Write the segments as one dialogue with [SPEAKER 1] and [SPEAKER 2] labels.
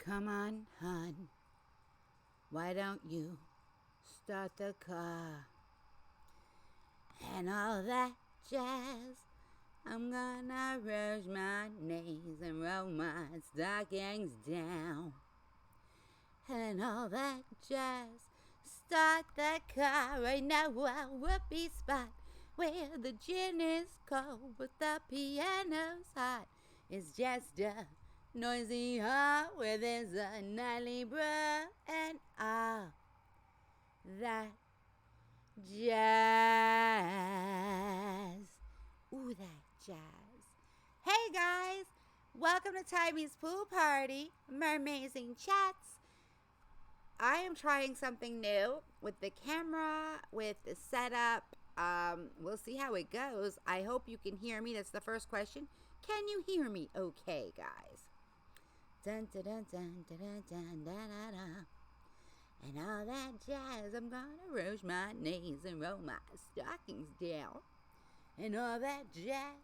[SPEAKER 1] Come on, hon. Why don't you start the car? And all that jazz. I'm gonna rush my knees and roll my stockings down. And all that jazz. Start the car right now. A whoopee spot where the gin is cold but the piano's hot. It's just a noisy hall where there's a nightly brew and all that jazz. Ooh, that jazz. Hey guys, welcome to Timey's pool party, MerMazing chats. I am trying something new with the camera, with the setup. We'll see how it goes. I hope you can hear me. That's the first question. Can you hear me okay, guys? Dun, dun, dun, dun, dun, dun, dun, dun, dun, dun. And all that jazz, I'm gonna rouge my knees and roll my stockings down. And all that jazz,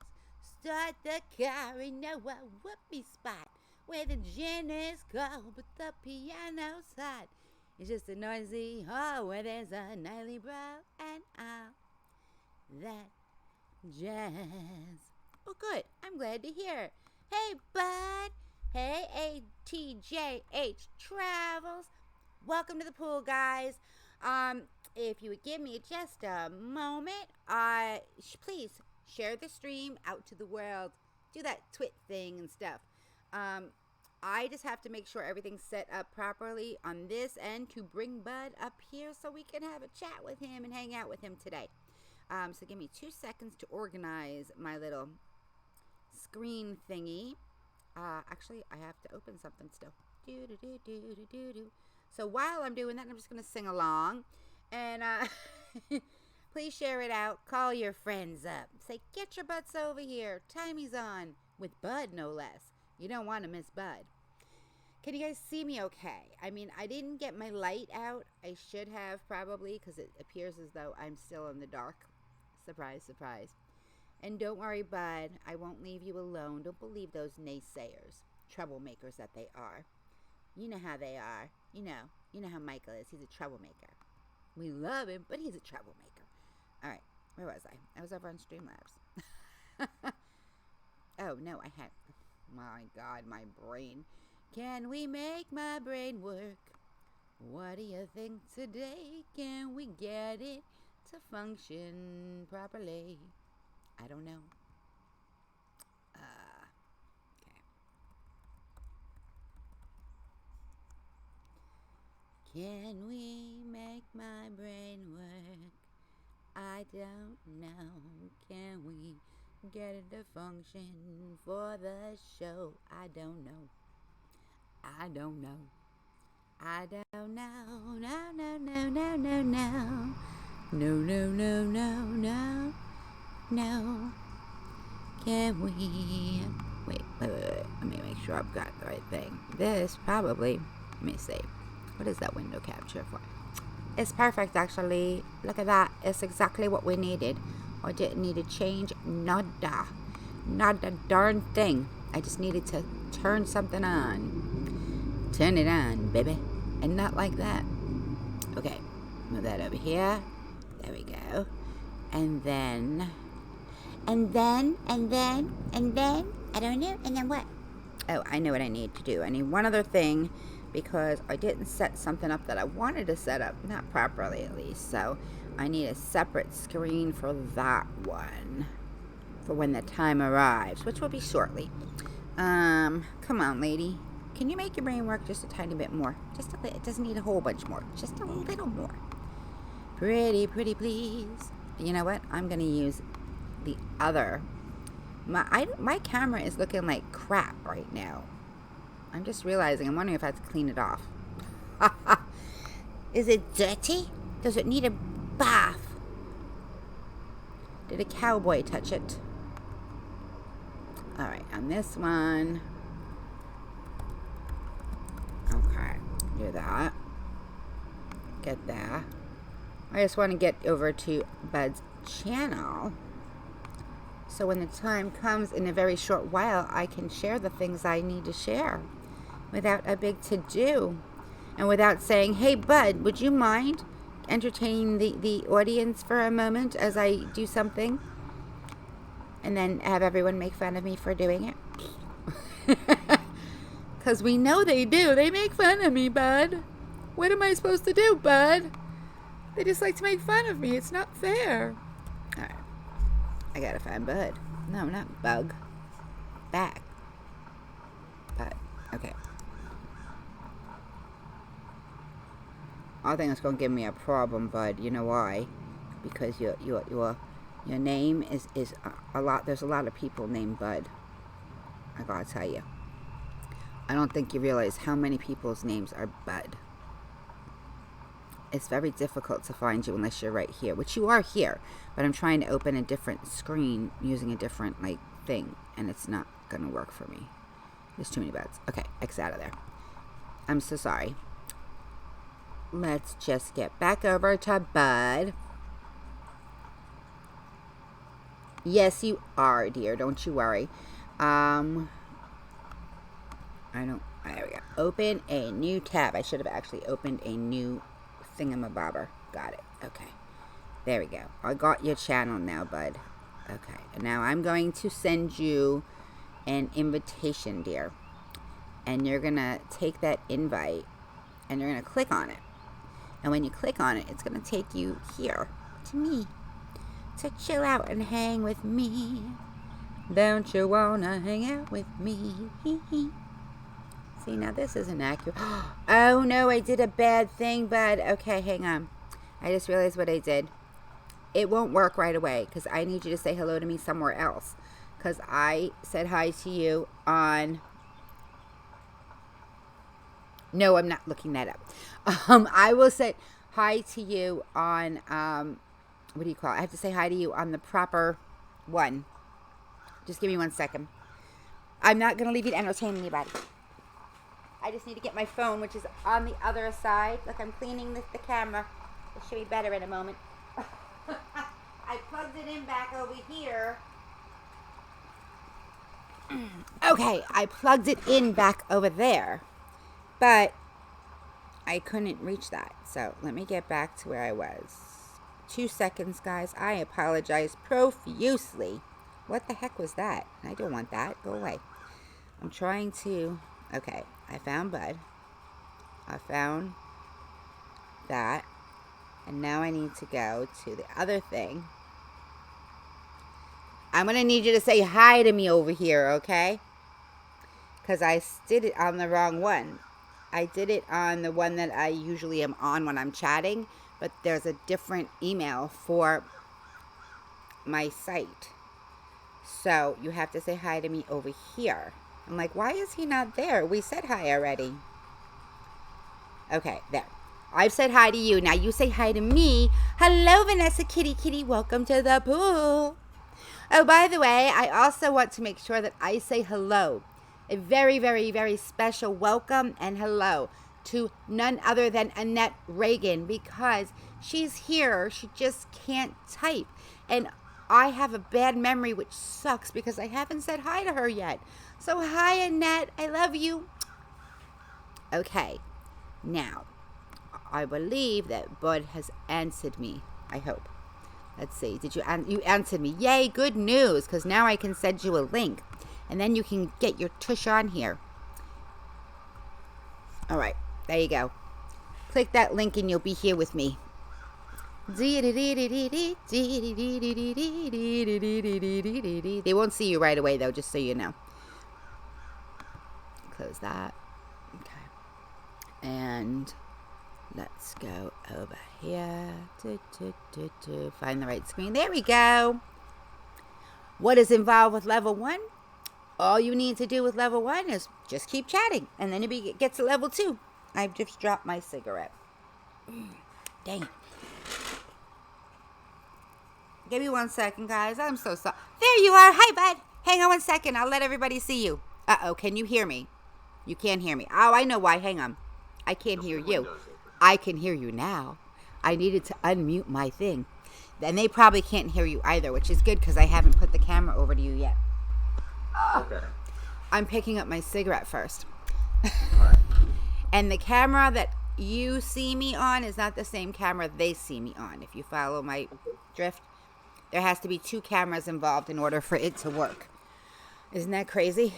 [SPEAKER 1] start the car in a whoopee spot where the gin is cold but the piano's hot. It's just a noisy hall where there's a nightly brew and all that jazz. Oh, good. I'm glad to hear. Hey, bud. Hey, ATJH Travels. Welcome to the pool, guys. If you would give me just a moment, please share the stream out to the world. Do that twit thing and stuff. I just have to make sure everything's set up properly on this end to bring Bud up here so we can have a chat with him and hang out with him today. So give me 2 seconds to organize my little screen thingy. Actually, I have to open something still. So while I'm doing that, I'm just going to sing along. And please share it out. Call your friends up. Say, get your butts over here. Timey's on with Bud, no less. You don't want to miss Bud. Can you guys see me okay? I mean, I didn't get my light out. I should have probably because it appears as though I'm still in the dark. Surprise, surprise. And don't worry, Bud. I won't leave you alone. Don't believe those naysayers. Troublemakers that they are. You know how they are. You know how Michael is. He's a troublemaker. We love him, but he's a troublemaker. All right. Where was I? I was over on Streamlabs. Oh, no, I had... My God, my brain. Can we make my brain work? What do you think today? Can we get it to function properly? I don't know. Okay. Can we make my brain work? I don't know. Can we get it to function for the show? I don't know. I don't know. I don't know. No, no, no, no, no, no. No, no, no, no, no. No. Can we... Wait. Let me make sure I've got the right thing. This probably... Let me see. What is that window capture for? It's perfect, actually. Look at that. It's exactly what we needed. I didn't need to change nada. Not a darn thing. I just needed to turn something on. Turn it on, baby. And not like that. Okay. Move that over here. There we go. And then... I don't know. And then what? Oh, I know what I need to do. I need one other thing because I didn't set something up that I wanted to set up. Not properly, at least. So I need a separate screen for that one. For when the time arrives, which will be shortly. Come on, lady. Can you make your brain work just a tiny bit more? Just a bit. It doesn't need a whole bunch more. Just a little more. Pretty, please. You know what? I'm going to use the other. My camera is looking like crap right now. I'm just realizing. I'm wondering if I have to clean it off. Is it dirty? Does it need a bath? Did a cowboy touch it? Alright, on this one. Okay, do that. Get that. I just want to get over to Bud's channel. So when the time comes in a very short while, I can share the things I need to share. without a big to-do and without saying, hey, bud, would you mind entertaining the audience for a moment as I do something? And then have everyone make fun of me for doing it. Because we know they do. They make fun of me, bud. What am I supposed to do, bud? They just like to make fun of me. It's not fair. All right. I gotta find Bud. No, not Bug. Back. Bud. Okay. I think it's gonna give me a problem, Bud. You know why? Because your name is a lot. There's a lot of people named Bud. I gotta tell you. I don't think you realize how many people's names are Bud. It's very difficult to find you unless you're right here, which you are here. But I'm trying to open a different screen using a different thing, and it's not gonna work for me. There's too many Buds. Okay, X out of there. I'm so sorry. Let's just get back over to Bud. Yes, you are, dear. Don't you worry. There we go. Open a new tab. I should have actually opened a new thingamabobber. Got it. Okay. There we go. I got your channel now, Bud. Okay. And now I'm going to send you an invitation, dear. And you're going to take that invite and you're going to click on it. And when you click on it, it's going to take you here to me. To chill out and hang with me. Don't you want to hang out with me? See, now this isn't accurate. Oh, no, I did a bad thing, Bud. Okay, hang on. I just realized what I did. It won't work right away because I need you to say hello to me somewhere else. Because I said hi to you on... No, I'm not looking that up. I will say hi to you on... what do you call it? I have to say hi to you on the proper one. Just give me 1 second. I'm not going to leave you to entertain anybody. I just need to get my phone, which is on the other side. Look, I'm cleaning the camera. It should be better in a moment. I plugged it in back over here. Okay, I plugged it in back over there. But I couldn't reach that. So let me get back to where I was. 2 seconds, guys. I apologize profusely. What the heck was that? I don't want that. Go away. I'm trying to... Okay, I found Bud. I found that. And now I need to go to the other thing. I'm going to need you to say hi to me over here, okay? Because I did it on the wrong one. I did it on the one that I usually am on when I'm chatting. But there's a different email for my site. So you have to say hi to me over here. I'm like, why is he not there? We said hi already. Okay, there. I've said hi to you. Now you say hi to me. Hello, Vanessa Kitty. Welcome to the pool. Oh, by the way, I also want to make sure that I say hello. A very, very, very special welcome and hello to none other than Annette Reagan because she's here. She just can't type. And I have a bad memory, which sucks because I haven't said hi to her yet. So hi, Annette. I love you. Okay. Now, I believe that Bud has answered me. I hope. Let's see. Did you answered me? Yay, good news. Because now I can send you a link. And then you can get your tush on here. All right. There you go. Click that link and you'll be here with me. They won't see you right away, though, just so you know. Close that. Okay. And let's go over here. Find the right screen. There we go. What is involved with level 1? All you need to do with level 1 is just keep chatting. And then it gets to level 2. I've just dropped my cigarette. Dang it. Give me 1 second, guys. I'm so sorry. There you are. Hi, Bud. Hang on 1 second. I'll let everybody see you. Uh-oh. Can you hear me? You can't hear me. Oh, I know why. Hang on. I can't hear you. I can hear you now. I needed to unmute my thing. And they probably can't hear you either, which is good because I haven't put the camera over to you yet.
[SPEAKER 2] Okay.
[SPEAKER 1] I'm picking up my cigarette first.
[SPEAKER 2] All right.
[SPEAKER 1] And the camera that you see me on is not the same camera they see me on. If you follow my drift, there has to be 2 cameras involved in order for it to work. Isn't that crazy?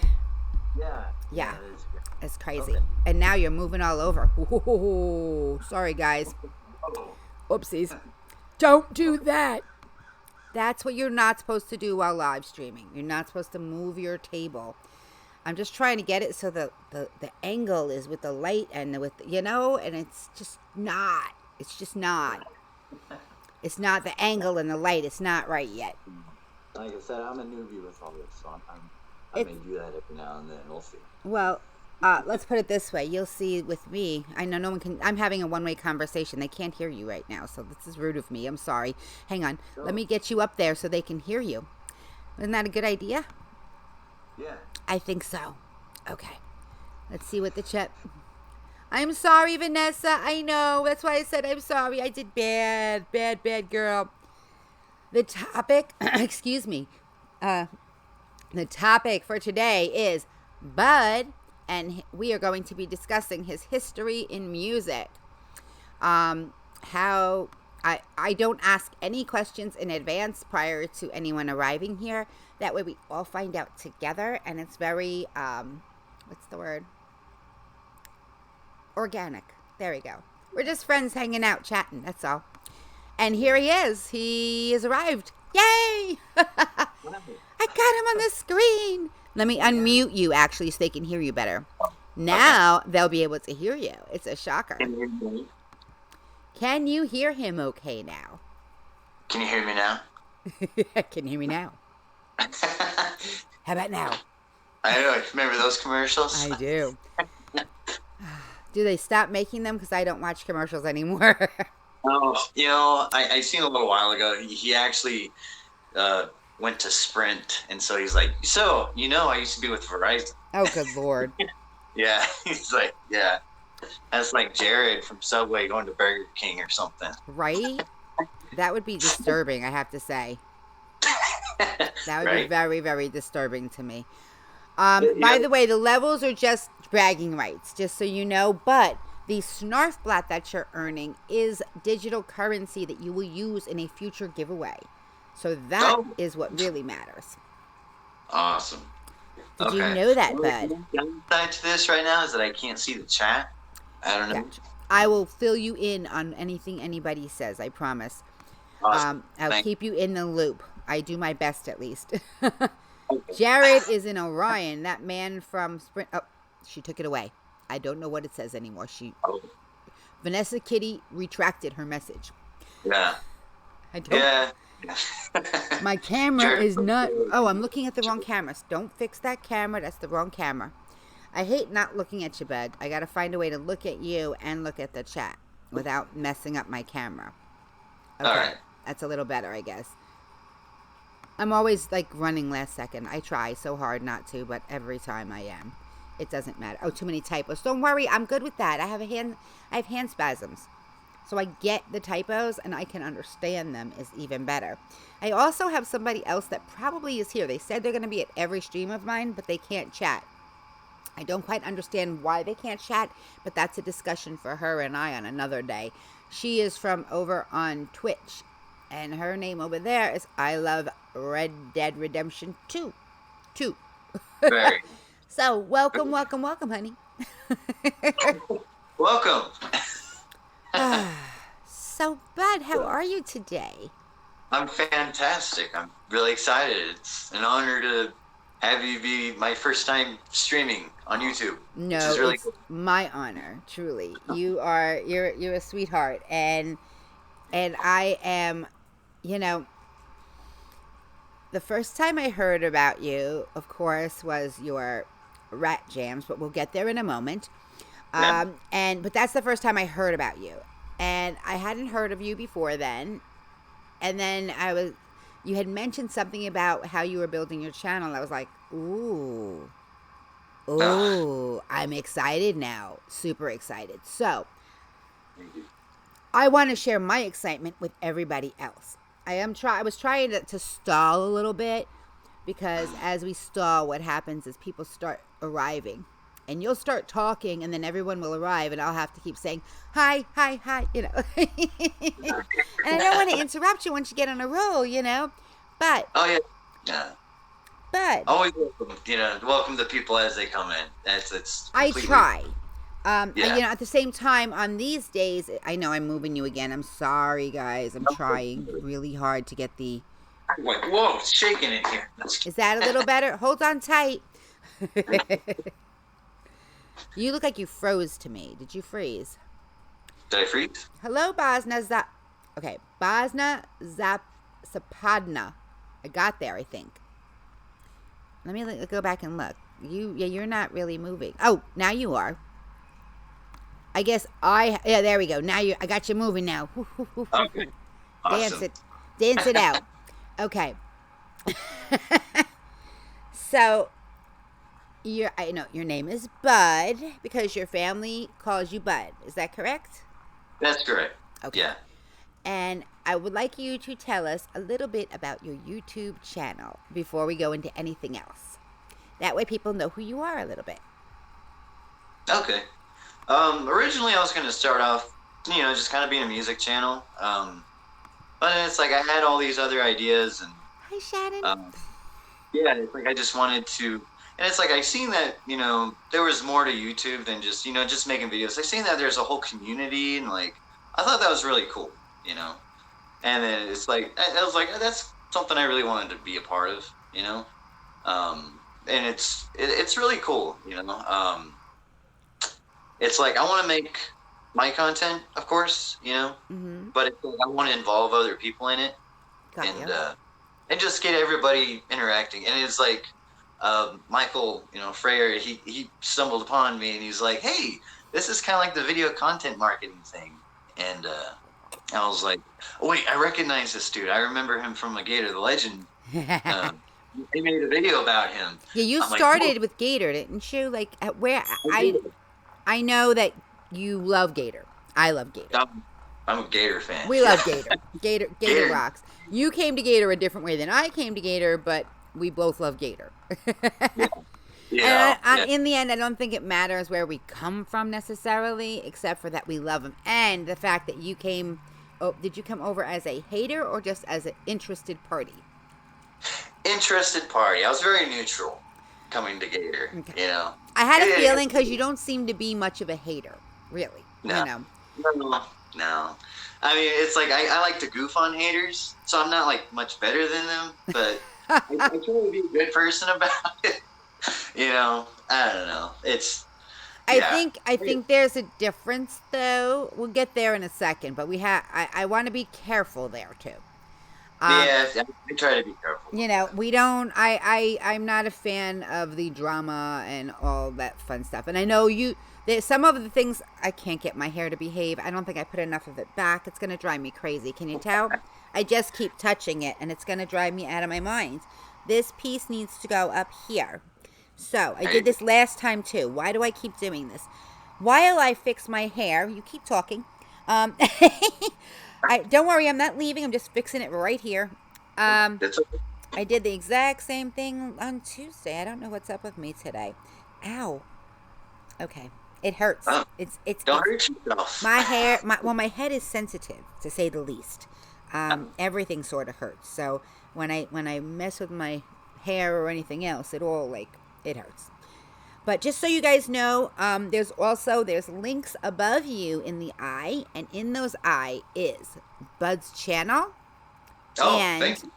[SPEAKER 2] Yeah.
[SPEAKER 1] Yeah,
[SPEAKER 2] That is great.
[SPEAKER 1] it's crazy.
[SPEAKER 2] Okay.
[SPEAKER 1] And now you're moving all over. Ooh, sorry, guys.
[SPEAKER 2] Oh.
[SPEAKER 1] Oopsies. Don't do that. That's what you're not supposed to do while live streaming. You're not supposed to move your table. I'm just trying to get it so the angle is with the light and with, and it's just not. It's just not. It's not the angle and the light. It's not right yet.
[SPEAKER 2] Like I said, I'm a newbie with all this, so I may do that every now and then. We'll see.
[SPEAKER 1] Well, let's put it this way. You'll see with me. I know no one can. I'm having a one-way conversation. They can't hear you right now, so this is rude of me. I'm sorry. Hang on.
[SPEAKER 2] Sure.
[SPEAKER 1] Let me get you up there so they can hear you. Isn't that a good idea?
[SPEAKER 2] Yeah.
[SPEAKER 1] I think so. Okay. Let's see what the chat. I'm sorry, Vanessa. I know. That's why I said I'm sorry. I did bad. Bad girl. The topic, excuse me. The topic for today is Bud, and we are going to be discussing his history in music. How I don't ask any questions in advance prior to anyone arriving here. That way we all find out together, and it's very, what's the word? Organic. There we go. We're just friends hanging out, chatting, that's all. And here he is. He has arrived. Yay! I got him on the screen. Let me unmute you, actually, so they can hear you better. Now they'll be able to hear you. It's a shocker. Can you hear him okay now?
[SPEAKER 2] Can you hear me now?
[SPEAKER 1] Can you hear me now? How about now?
[SPEAKER 2] I know. Remember those commercials?
[SPEAKER 1] I do. Do they stop making them? Because I don't watch commercials anymore.
[SPEAKER 2] Oh, I seen a little while ago. He actually went to Sprint, and so he's like, I used to be with Verizon.
[SPEAKER 1] Oh, good Lord.
[SPEAKER 2] Yeah, he's like, yeah. That's like Jared from Subway going to Burger King or something.
[SPEAKER 1] Right? That would be disturbing, I have to say. That would be very, very disturbing to me. By the way, the levels are just bragging rights, just so you know. But the Snarfblat that you're earning is digital currency that you will use in a future giveaway. So that is what really matters.
[SPEAKER 2] Awesome.
[SPEAKER 1] Did you know that, Bud?
[SPEAKER 2] The downside to this right now is that I can't see the chat. I don't know.
[SPEAKER 1] Gotcha. I will fill you in on anything anybody says, I promise.
[SPEAKER 2] Awesome.
[SPEAKER 1] I'll keep you in the loop. I do my best, at least. Jared is in Orion. That man from Sprint. Oh, she took it away. I don't know what it says anymore. Vanessa Kitty retracted her message.
[SPEAKER 2] Yeah.
[SPEAKER 1] I don't.
[SPEAKER 2] Yeah.
[SPEAKER 1] My camera is not. Oh, I'm looking at the wrong camera. Don't fix that camera. That's the wrong camera. I hate not looking at you, Bud. I got to find a way to look at you and look at the chat without messing up my camera. Okay.
[SPEAKER 2] All right.
[SPEAKER 1] That's a little better, I guess. I'm always like running last second. I try so hard not to, but every time I am. It doesn't matter. Oh, too many typos. Don't worry. I'm good with that. I have hand spasms. So I get the typos and I can understand them is even better. I also have somebody else that probably is here. They said they're going to be at every stream of mine, but they can't chat. I don't quite understand why they can't chat, but that's a discussion for her and I on another day. She is from over on Twitch, and her name over there is I Love Red Dead Redemption 2.
[SPEAKER 2] Very.
[SPEAKER 1] So, welcome, honey.
[SPEAKER 2] Welcome.
[SPEAKER 1] So, Bud, how are you today?
[SPEAKER 2] I'm fantastic. I'm really excited. It's an honor to have you be my first time streaming on YouTube.
[SPEAKER 1] No,
[SPEAKER 2] which is really
[SPEAKER 1] it's
[SPEAKER 2] cool.
[SPEAKER 1] my honor, truly. You're a sweetheart, and I am, the first time I heard about you, of course, was your Rat Jams, but we'll get there in a moment.
[SPEAKER 2] Yeah.
[SPEAKER 1] But that's the first time I heard about you, and I hadn't heard of you before then. And then you had mentioned something about how you were building your channel. I was like, ooh, I'm excited now, super excited. So I want to share my excitement with everybody else. I was trying to stall a little bit, because as we stall, what happens is people start arriving. and you'll start talking, and then everyone will arrive, and I'll have to keep saying, hi, hi, hi, you know. And I don't want to interrupt you once you get on a roll, you know. But.
[SPEAKER 2] Oh, yeah. Yeah.
[SPEAKER 1] But.
[SPEAKER 2] Always welcome, you know, welcome the people as they come in. It's
[SPEAKER 1] I try.
[SPEAKER 2] Yeah.
[SPEAKER 1] You know, at the same time, on these days, I know I'm moving you again. I'm sorry, guys. I'm trying really hard to get the...
[SPEAKER 2] I'm like, whoa, it's shaking in here.
[SPEAKER 1] Is that a little better? Hold on tight. You look like you froze to me. Did you freeze?
[SPEAKER 2] Did I freeze?
[SPEAKER 1] Hello, Bosna Okay, Bosna Zapadna. I got there, I think. Let me go back and look. You're not really moving. Oh, now you are. I guess yeah, there we go. Now I got you moving now.
[SPEAKER 2] Okay. Awesome.
[SPEAKER 1] Dance it out. Okay. So, I know your name is Bud because your family calls you Bud. Is that correct?
[SPEAKER 2] That's correct.
[SPEAKER 1] Okay.
[SPEAKER 2] Yeah.
[SPEAKER 1] And I would like you to tell us a little bit about your YouTube channel before we go into anything else. That way people know who you are a little bit.
[SPEAKER 2] Okay. Originally I was going to start off, you know, just kind of being a music channel. But it's like I had all these other ideas and...
[SPEAKER 1] Hi, Shannon.
[SPEAKER 2] Yeah, it's like I just wanted to... And it's like I seen that, you know, there was more to YouTube than just, you know, just making videos. I seen that there's a whole community and like, I thought that was really cool, you know. And then it's like, I was like, that's something I really wanted to be a part of, you know. And it's really cool, you know. It's like I want to make my content, of course, you know, but it's like I want to involve other people in it, and just get everybody interacting. And it's like Michael, you know, Freyer, he stumbled upon me and he's like, hey, this is kind of like the video content marketing thing. And I was like, oh, wait, I recognize this dude. I remember him from Gator the Legend. They made a video about him.
[SPEAKER 1] Yeah, you started with Gator, didn't you? Like, I know that you love Gator. I love Gator.
[SPEAKER 2] I'm a Gator fan.
[SPEAKER 1] We love Gator. Gator rocks. You came to Gator a different way than I came to Gator, but we both love Gator.
[SPEAKER 2] Yeah.
[SPEAKER 1] And in the end, I don't think it matters where we come from necessarily, except for that we love him. And the fact that you came... Oh, did you come over as a hater or just as an interested party?
[SPEAKER 2] Interested party. I was very neutral coming to Gator, you know.
[SPEAKER 1] I had a feeling because you don't seem to be much of a hater, really.
[SPEAKER 2] No.
[SPEAKER 1] You know.
[SPEAKER 2] No. I mean, it's like I like to goof on haters, so I'm not like much better than them, but I try to be a good person about it. You know, I don't know. I
[SPEAKER 1] think there's a difference, though. We'll get there in a second, but I want to be careful there too.
[SPEAKER 2] I try to be careful.
[SPEAKER 1] You know, we don't. I'm not a fan of the drama and all that fun stuff. And I know some of the things I can't get my hair to behave. I don't think I put enough of it back. It's gonna drive me crazy. Can you tell? I just keep touching it, and it's gonna drive me out of my mind. This piece needs to go up here. So I did this last time too. Why do I keep doing this? While I fix my hair, you keep talking. Don't worry, I'm not leaving. I'm just fixing it right here. I did the exact same thing on Tuesday. I don't know what's up with me today. Ow. Okay. It hurts.
[SPEAKER 2] Don't hurt yourself.
[SPEAKER 1] My hair, my head is sensitive, to say the least. Everything sort of hurts. So when I mess with my hair or anything else, it hurts. But just so you guys know, there's links above you in the eye, and in those eye is Bud's channel and
[SPEAKER 2] thank you.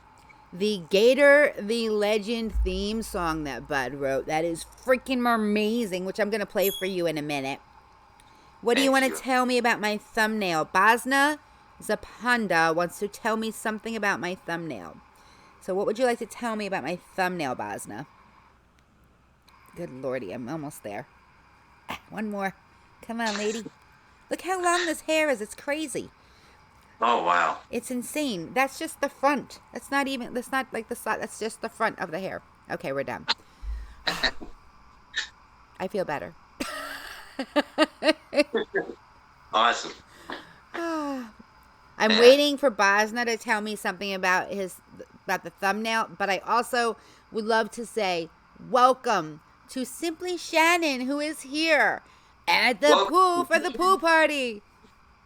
[SPEAKER 1] the Gator the Legend theme song that Bud wrote. That is freaking MerMazing, which I'm gonna play for you in a minute. What do you want to tell me about my thumbnail? Bosna Zapanda wants to tell me something about my thumbnail. So what would you like to tell me about my thumbnail, Bosna? Good lordy, I'm almost there. One more. Come on, lady. Look how long this hair is. It's crazy.
[SPEAKER 2] Oh, wow.
[SPEAKER 1] It's insane. That's just the front. That's not like the side. That's just the front of the hair. Okay, we're done. I feel better.
[SPEAKER 2] Awesome.
[SPEAKER 1] I'm waiting for Bosna to tell me something about the thumbnail, but I also would love to say, welcome to Simply Shannon, who is here at the pool for the pool party.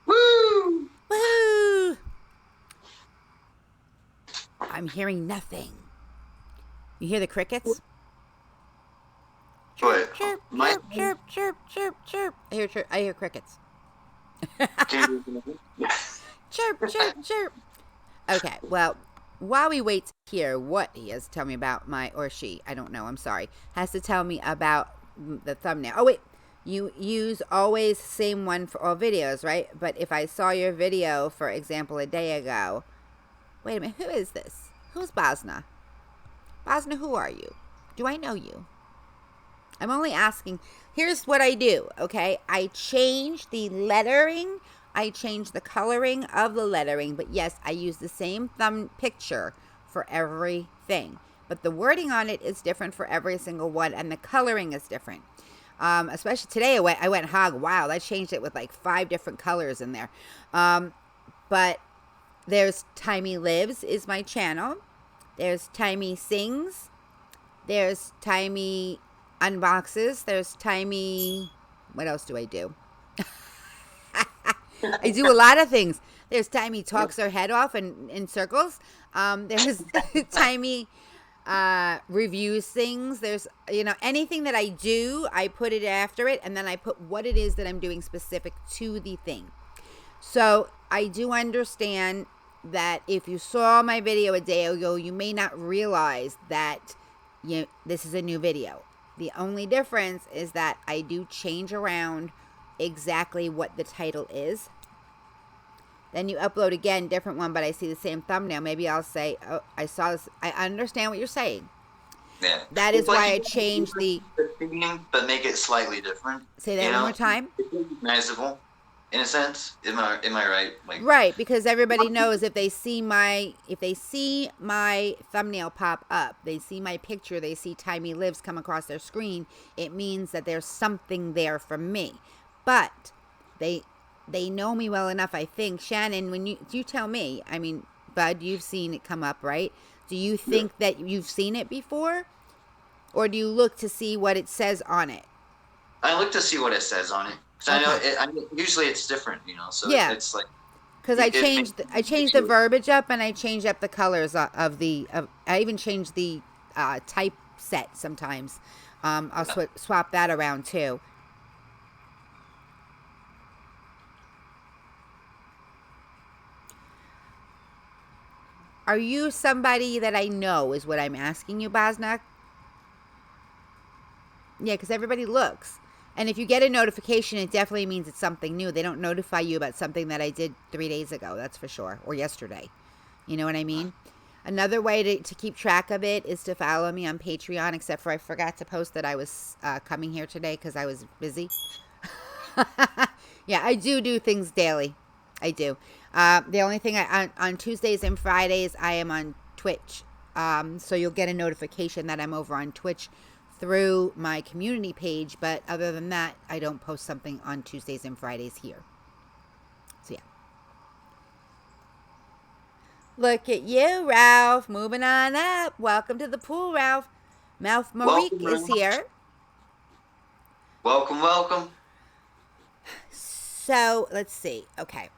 [SPEAKER 2] Woo!
[SPEAKER 1] Woo! I'm hearing nothing. You hear the crickets?
[SPEAKER 2] What?
[SPEAKER 1] Chirp, chirp, chirp, chirp, chirp, chirp. I hear crickets. Chirp, chirp, chirp. Okay, well, while we wait to hear what he has to tell me about or she, I don't know, I'm sorry, has to tell me about the thumbnail. Oh, wait, you use always the same one for all videos, right? But if I saw your video, for example, a day ago, wait a minute, who is this? Who's Bosna? Bosna, who are you? Do I know you? I'm only asking. Here's what I do, okay? I change the lettering. I change the coloring of the lettering. But yes, I use the same thumb picture for everything. But the wording on it is different for every single one. And the coloring is different. Especially today, I went hog wild. I changed it with like 5 different colors in there. But there's Timey Lives is my channel. There's Timey Sings. There's Timey Unboxes. There's Timey... What else do I do? I do a lot of things. There's Timey talks her head off in circles. There's Timey reviews things. There's, anything that I do, I put it after it. And then I put what it is that I'm doing specific to the thing. So I do understand that if you saw my video a day ago, you may not realize that this is a new video. The only difference is that I do change around exactly what the title is. Then you upload again, different one, but I see the same thumbnail. Maybe I'll say, oh, I saw this. I understand what you're saying.
[SPEAKER 2] Yeah.
[SPEAKER 1] That is why I changed the
[SPEAKER 2] theme, but make it slightly different.
[SPEAKER 1] Say that one more time.
[SPEAKER 2] It's recognizable, in a sense. Am I right? Like,
[SPEAKER 1] right, because everybody knows if they see my thumbnail pop up, they see my picture, they see Timey Lives come across their screen, it means that there's something there from me. But they know me well enough, I think. Shannon, when you tell me, I mean, Bud, you've seen it come up, right? Do you think that you've seen it before? Or do you look to see what it says on it?
[SPEAKER 2] I look to see what it says on it. Because I know usually it's different, so
[SPEAKER 1] yeah.
[SPEAKER 2] It's like...
[SPEAKER 1] Because I changed the verbiage up, and I changed up the colors I even changed the typeset sometimes. I'll swap that around too. Are you somebody that I know is what I'm asking you, Bosnak? Yeah, because everybody looks. And if you get a notification, it definitely means it's something new. They don't notify you about something that I did 3 days ago, that's for sure, or yesterday. You know what I mean? Another way to keep track of it is to follow me on Patreon, except for I forgot to post that I was coming here today because I was busy. Yeah, I do things daily. I do. The only thing, on Tuesdays and Fridays, I am on Twitch. So you'll get a notification that I'm over on Twitch through my community page, but other than that, I don't post something on Tuesdays and Fridays here. So yeah. Look at you, Ralph, moving on up. Welcome to the pool, Ralph. Mouth Marique is here.
[SPEAKER 2] Welcome, welcome.
[SPEAKER 1] So let's see. Okay.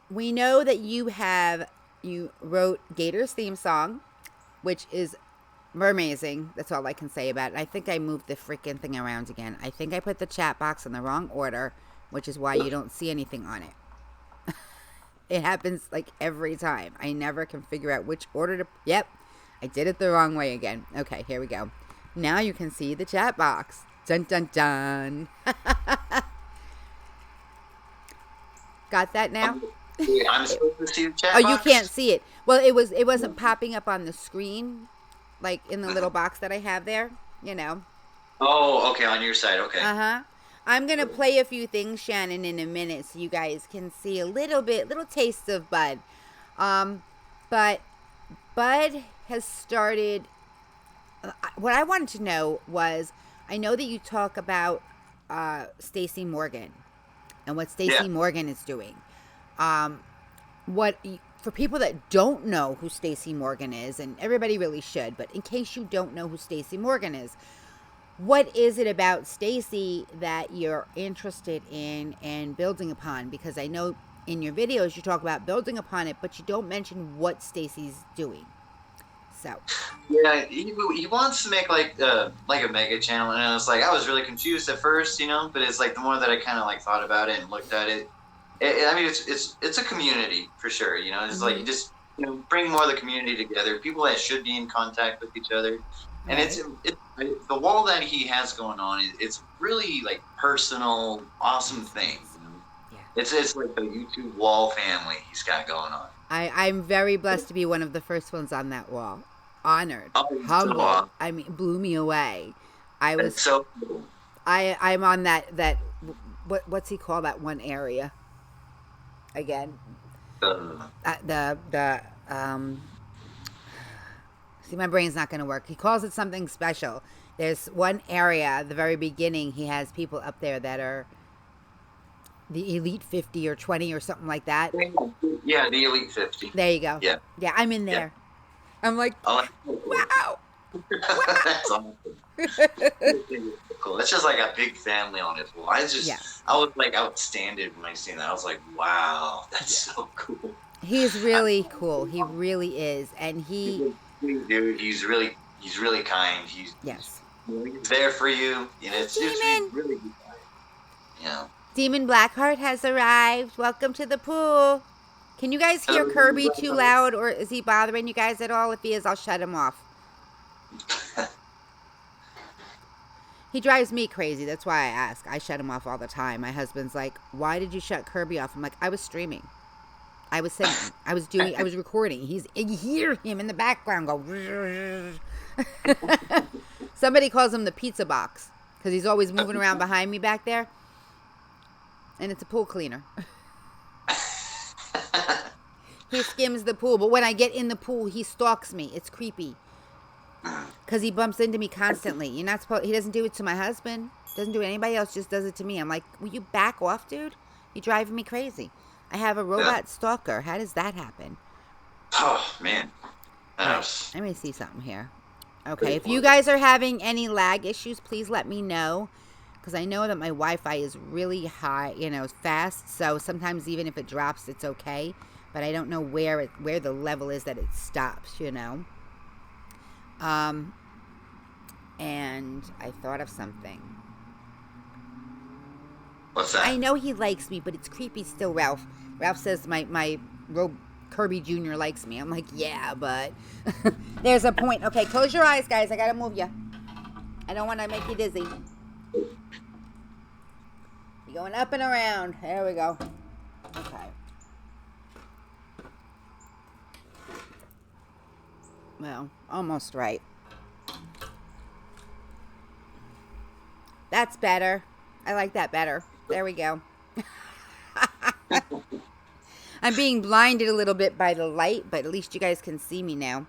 [SPEAKER 1] We know that you wrote Gator's theme song, which is MerMazing. That's all I can say about it. I think I moved the freaking thing around again. I think I put the chat box in the wrong order, which is why you don't see anything on it. It happens like every time. I never can figure out which order to... Yep, I did it the wrong way again. Okay, here we go. Now you can see the chat box. Dun, dun, dun. Got that now?
[SPEAKER 2] Yeah, I'm supposed to see the chat
[SPEAKER 1] box?
[SPEAKER 2] box?
[SPEAKER 1] You can't see it. Well, it wasn't popping up on the screen, like in the little box that I have there,
[SPEAKER 2] Oh, okay, on your side, okay.
[SPEAKER 1] Uh-huh. I'm going to play a few things, Shannon, in a minute so you guys can see a little taste of Bud. But Bud has started... what I wanted to know was, I know that you talk about Stacey Morgan and what Stacey Morgan is doing. What for people that don't know who Stacey Morgan is, and everybody really should, but in case you don't know who Stacey Morgan is, what is it about Stacey that you're interested in and building upon? Because I know in your videos you talk about building upon it, but you don't mention what Stacey's doing. So
[SPEAKER 2] yeah, he wants to make like a mega channel, and it's like I was really confused at first, but it's like the more that I kind of like thought about it and looked at it, I mean it's a community for sure, It's like you just bring more of the community together, people that should be in contact with each other, and
[SPEAKER 1] Right.
[SPEAKER 2] it's the wall that he has going on. It's really like personal, awesome thing.
[SPEAKER 1] Yeah.
[SPEAKER 2] It's like the YouTube wall family he's got going on.
[SPEAKER 1] I'm very blessed to be one of the first ones on that wall. Honored,
[SPEAKER 2] Oh,
[SPEAKER 1] humbled.
[SPEAKER 2] so awesome.
[SPEAKER 1] I mean, blew me away. I was
[SPEAKER 2] That's so cool.
[SPEAKER 1] I'm on that what's he call that one area again? The see, my brain's not going to work. He calls it something special. There's one area at the very beginning. He has people up there that are the Elite 50 or 20 or something like that.
[SPEAKER 2] Yeah, the Elite 50.
[SPEAKER 1] There you go.
[SPEAKER 2] Yeah,
[SPEAKER 1] I'm in there. Yeah. I'm like, wow.
[SPEAKER 2] That's awesome. Cool. It's just like a big family on his wall. I was like outstanding when I seen that. I was like, wow, that's so cool.
[SPEAKER 1] He's really cool. He really is, and
[SPEAKER 2] dude, he's really kind. He's there for you. It's just really good guy.
[SPEAKER 1] Demon Blackheart has arrived. Welcome to the pool. Can you guys hear Kirby too loud, or is he bothering you guys at all? If he is, I'll shut him off. He drives me crazy. That's why I ask. I shut him off all the time. My husband's like, why did you shut Kirby off? I'm like, I was streaming. I was singing. I was recording. You hear him in the background go. Somebody calls him the pizza box because he's always moving around behind me back there. And it's a pool cleaner. He skims the pool, but when I get in the pool, he stalks me. It's creepy. Because he bumps into me constantly. You're not supposed. He doesn't do it to my husband. Doesn't do it to anybody else. Just does it to me. I'm like, will you back off, dude? You're driving me crazy. I have a robot stalker. How does that happen?
[SPEAKER 2] Oh man.
[SPEAKER 1] Right, let me see something here. Okay, if you guys are having any lag issues, please let me know. Because I know that my Wi-Fi is really high, fast. So sometimes even if it drops, it's okay. But I don't know where the level is that it stops, And I thought of something.
[SPEAKER 2] What's that?
[SPEAKER 1] I know he likes me, but it's creepy still, Ralph. Ralph says my Kirby Jr. likes me. I'm like, yeah, but there's a point. Okay, close your eyes, guys. I gotta move you. I don't want to make you dizzy. You're going up and around. There we go. Okay. Well, almost right. That's better. I like that better. There we go. I'm being blinded a little bit by the light, but at least you guys can see me now.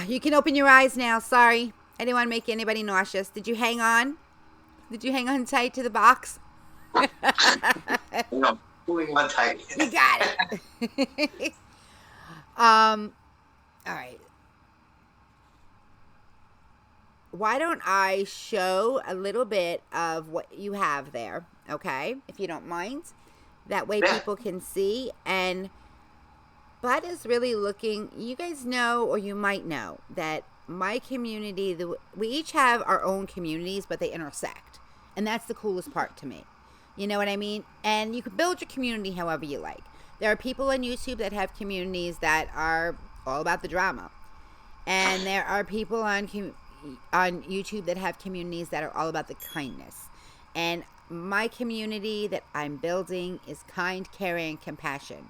[SPEAKER 1] You can open your eyes now. Sorry. I didn't want to make anybody nauseous. Did you hang on? Did you hang on tight to the box?
[SPEAKER 2] No, pulling on tight.
[SPEAKER 1] You got it. All right. Why don't I show a little bit of what you have there, okay? If you don't mind. That way people can see. And Bud is really looking, you guys know, or you might know, that my community, we each have our own communities, but they intersect. And that's the coolest part to me. You know what I mean? And you can build your community however you like. There are people on YouTube that have communities that are all about the drama. And there are people on YouTube that have communities that are all about the kindness. And my community that I'm building is kind, caring, and compassion.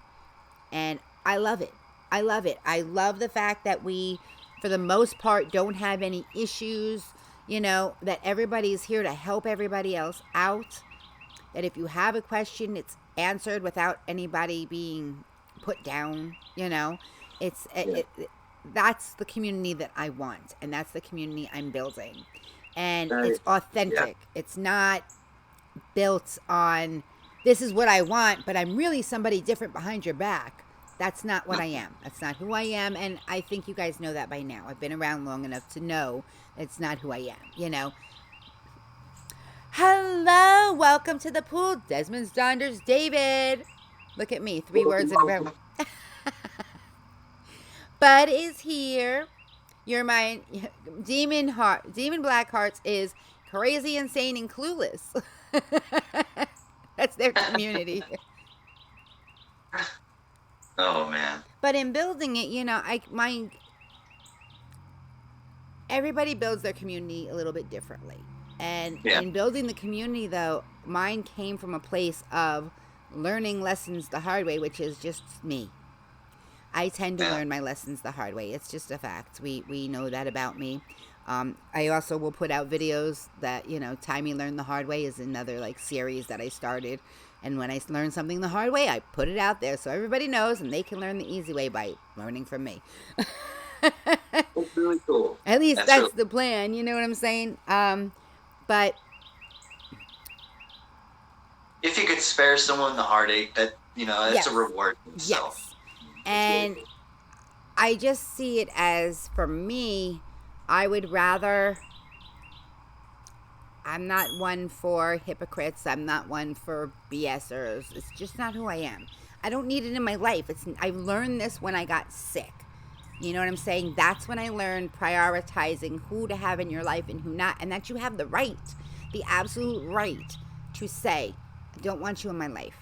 [SPEAKER 1] And I love it. I love it. I love the fact that we, for the most part, don't have any issues, that everybody is here to help everybody else out. That if you have a question, it's answered without anybody being put down, that's the community that I want. And that's the community I'm building. And it's authentic. Yeah. It's not built on, this is what I want, but I'm really somebody different behind your back. That's not what I am. That's not who I am, and I think you guys know that by now. I've been around long enough to know it's not who I am, you know. Hello, welcome to the pool. Desmond Donders, David. Look at me, 3 words in a row. Bud is here. You're my demon heart. Demon Black Hearts is crazy, insane, and clueless. That's their community.
[SPEAKER 2] Oh man.
[SPEAKER 1] But in building it, you know, everybody builds their community a little bit differently. And in building the community, though, mine came from a place of learning lessons the hard way, which is just me. I tend to learn my lessons the hard way. It's just a fact. We know that about me. I also will put out videos that, you know, Timey Learned the Hard Way is another, like, series that I started. And when I learn something the hard way, I put it out there so everybody knows and they can learn the easy way by learning from me.
[SPEAKER 2] That's really cool.
[SPEAKER 1] At least that's the plan. You know what I'm saying? But
[SPEAKER 2] if you could spare someone the heartache, that, you know, that's a reward in itself.
[SPEAKER 1] Yes. And I just see it as, for me, I would rather, I'm not one for hypocrites. I'm not one for BSers. It's just not who I am. I don't need it in my life. I learned this when I got sick. You know what I'm saying? That's when I learned prioritizing who to have in your life and who not. And that you have the right, the absolute right to say, I don't want you in my life.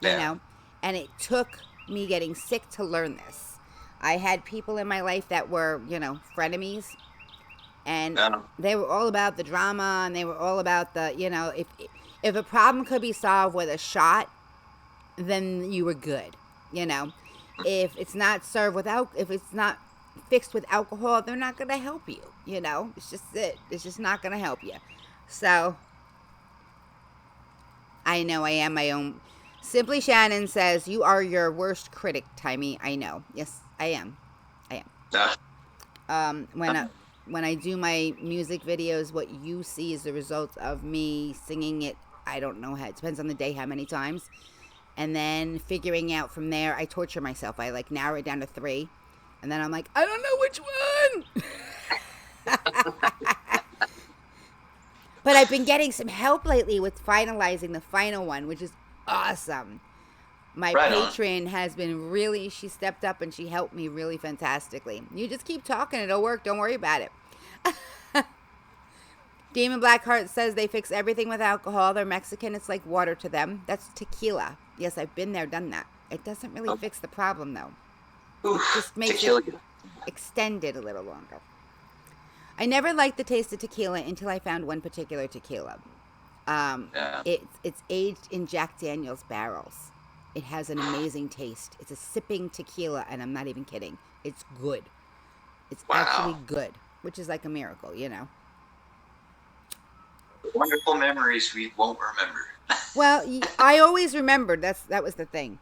[SPEAKER 1] You know? And it took me getting sick to learn this. I had people in my life that were, you know, frenemies. And they were all about the drama, and they were all about the, you know, if a problem could be solved with a shot, then you were good, you know. If it's not if it's not fixed with alcohol, they're not going to help you, you know. It's just it. It's just not going to help you. So, I know I am my own. Simply Shannon says, you are your worst critic, Timey. I know. Yes, I am. When I do my music videos, what you see is the result of me singing it. I don't know how. It depends on the day how many times. And then figuring out from there, I torture myself. I like narrow it down to 3. And then I'm like, I don't know which one. But I've been getting some help lately with finalizing the final one, which is awesome. My patron has been really, she stepped up and she helped me really fantastically. You just keep talking. It'll work. Don't worry about it. Demon Blackheart says they fix everything with alcohol. They're Mexican. It's like water to them. That's tequila. Yes, I've been there, done that. It doesn't really fix the problem, though. It just makes it extend it a little longer. I never liked the taste of tequila until I found one particular tequila. It's aged in Jack Daniel's barrels. It has an amazing taste. It's a sipping tequila, and I'm not even kidding. It's good. It's actually good, which is like a miracle, you know.
[SPEAKER 2] Wonderful memories we won't remember.
[SPEAKER 1] Well, I always remembered. That was the thing.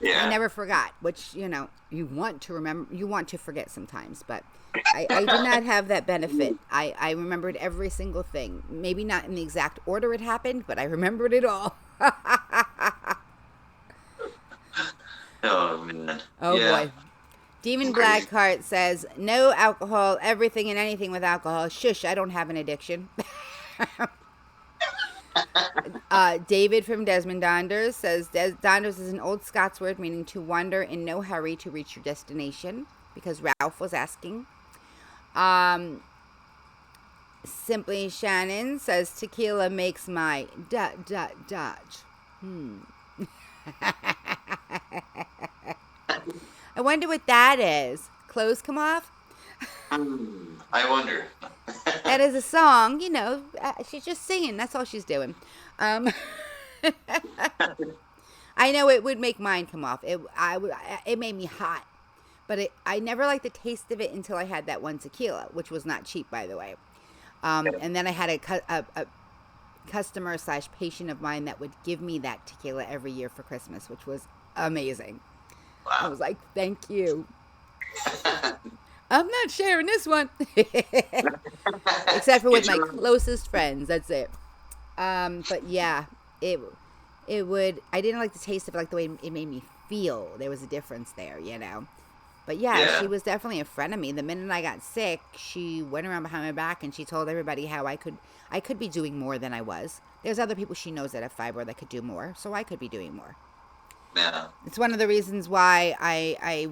[SPEAKER 2] Yeah.
[SPEAKER 1] I never forgot, which, you know, you want to remember, you want to forget sometimes, but I did not have that benefit. I remembered every single thing. Maybe not in the exact order it happened, but I remembered it all.
[SPEAKER 2] Oh, man.
[SPEAKER 1] Oh, boy. Demon Blackheart says, no alcohol, everything and anything with alcohol. Shush, I don't have an addiction. David from Desmond Donders says, Donders is an old Scots word meaning to wander in no hurry to reach your destination, because Ralph was asking. Simply Shannon says, tequila makes my dodge. I wonder what that is. Clothes come off?
[SPEAKER 2] I wonder.
[SPEAKER 1] That is a song, you know. She's just singing. That's all she's doing. I know it would make mine come off. It made me hot. But I never liked the taste of it until I had that one tequila, which was not cheap, by the way. And then I had a customer / patient of mine that would give me that tequila every year for Christmas, which was amazing. Wow. I was like, thank you. I'm not sharing this one. Except for with my closest friends. That's it. But yeah, it I didn't like the taste of it, like the way it made me feel. There was a difference there, But yeah, she was definitely a friend of me. The minute I got sick, she went around behind my back and she told everybody how I could be doing more than I was. There's other people she knows that have fibro that could do more, so I could be doing more.
[SPEAKER 2] Yeah.
[SPEAKER 1] It's one of the reasons why I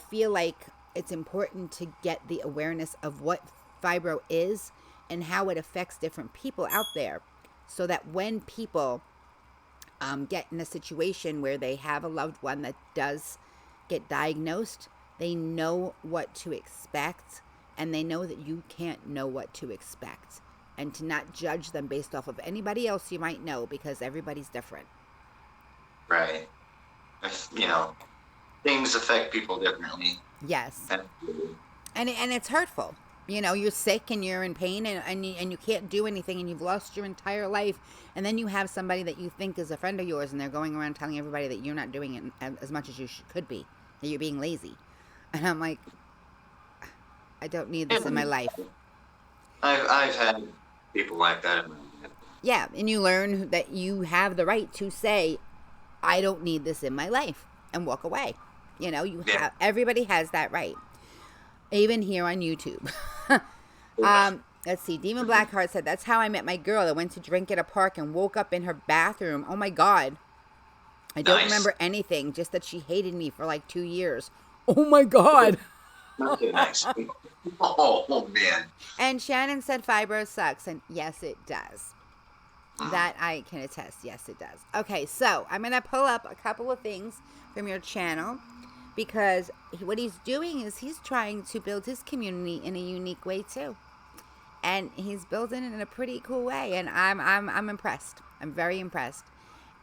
[SPEAKER 1] feel like it's important to get the awareness of what fibro is and how it affects different people out there, so that when people get in a situation where they have a loved one that does get diagnosed, they know what to expect, and they know that you can't know what to expect, and to not judge them based off of anybody else you might know, because everybody's different.
[SPEAKER 2] Right. Things affect people differently.
[SPEAKER 1] Yes. And it's hurtful. You're sick and you're in pain and you can't do anything and you've lost your entire life. And then you have somebody that you think is a friend of yours and they're going around telling everybody that you're not doing it as much as you could be, that you're being lazy. And I'm like, I don't need this in my life.
[SPEAKER 2] I've had people like that in my life.
[SPEAKER 1] Yeah, and you learn that you have the right to say, I don't need this in my life, and walk away. Everybody has that right. Even here on YouTube. Let's see. Demon Blackheart said, that's how I met my girl. I went to drink at a park and woke up in her bathroom. Oh my God. I don't remember anything, just that she hated me for like 2 years. Oh my God.
[SPEAKER 2] Okay, nice. Oh man.
[SPEAKER 1] And Shannon said fibro sucks, and yes, it does. That I can attest. Yes, it does. Okay, so I'm going to pull up a couple of things from your channel, because what he's doing is he's trying to build his community in a unique way too. And he's building it in a pretty cool way, and I'm impressed. I'm very impressed.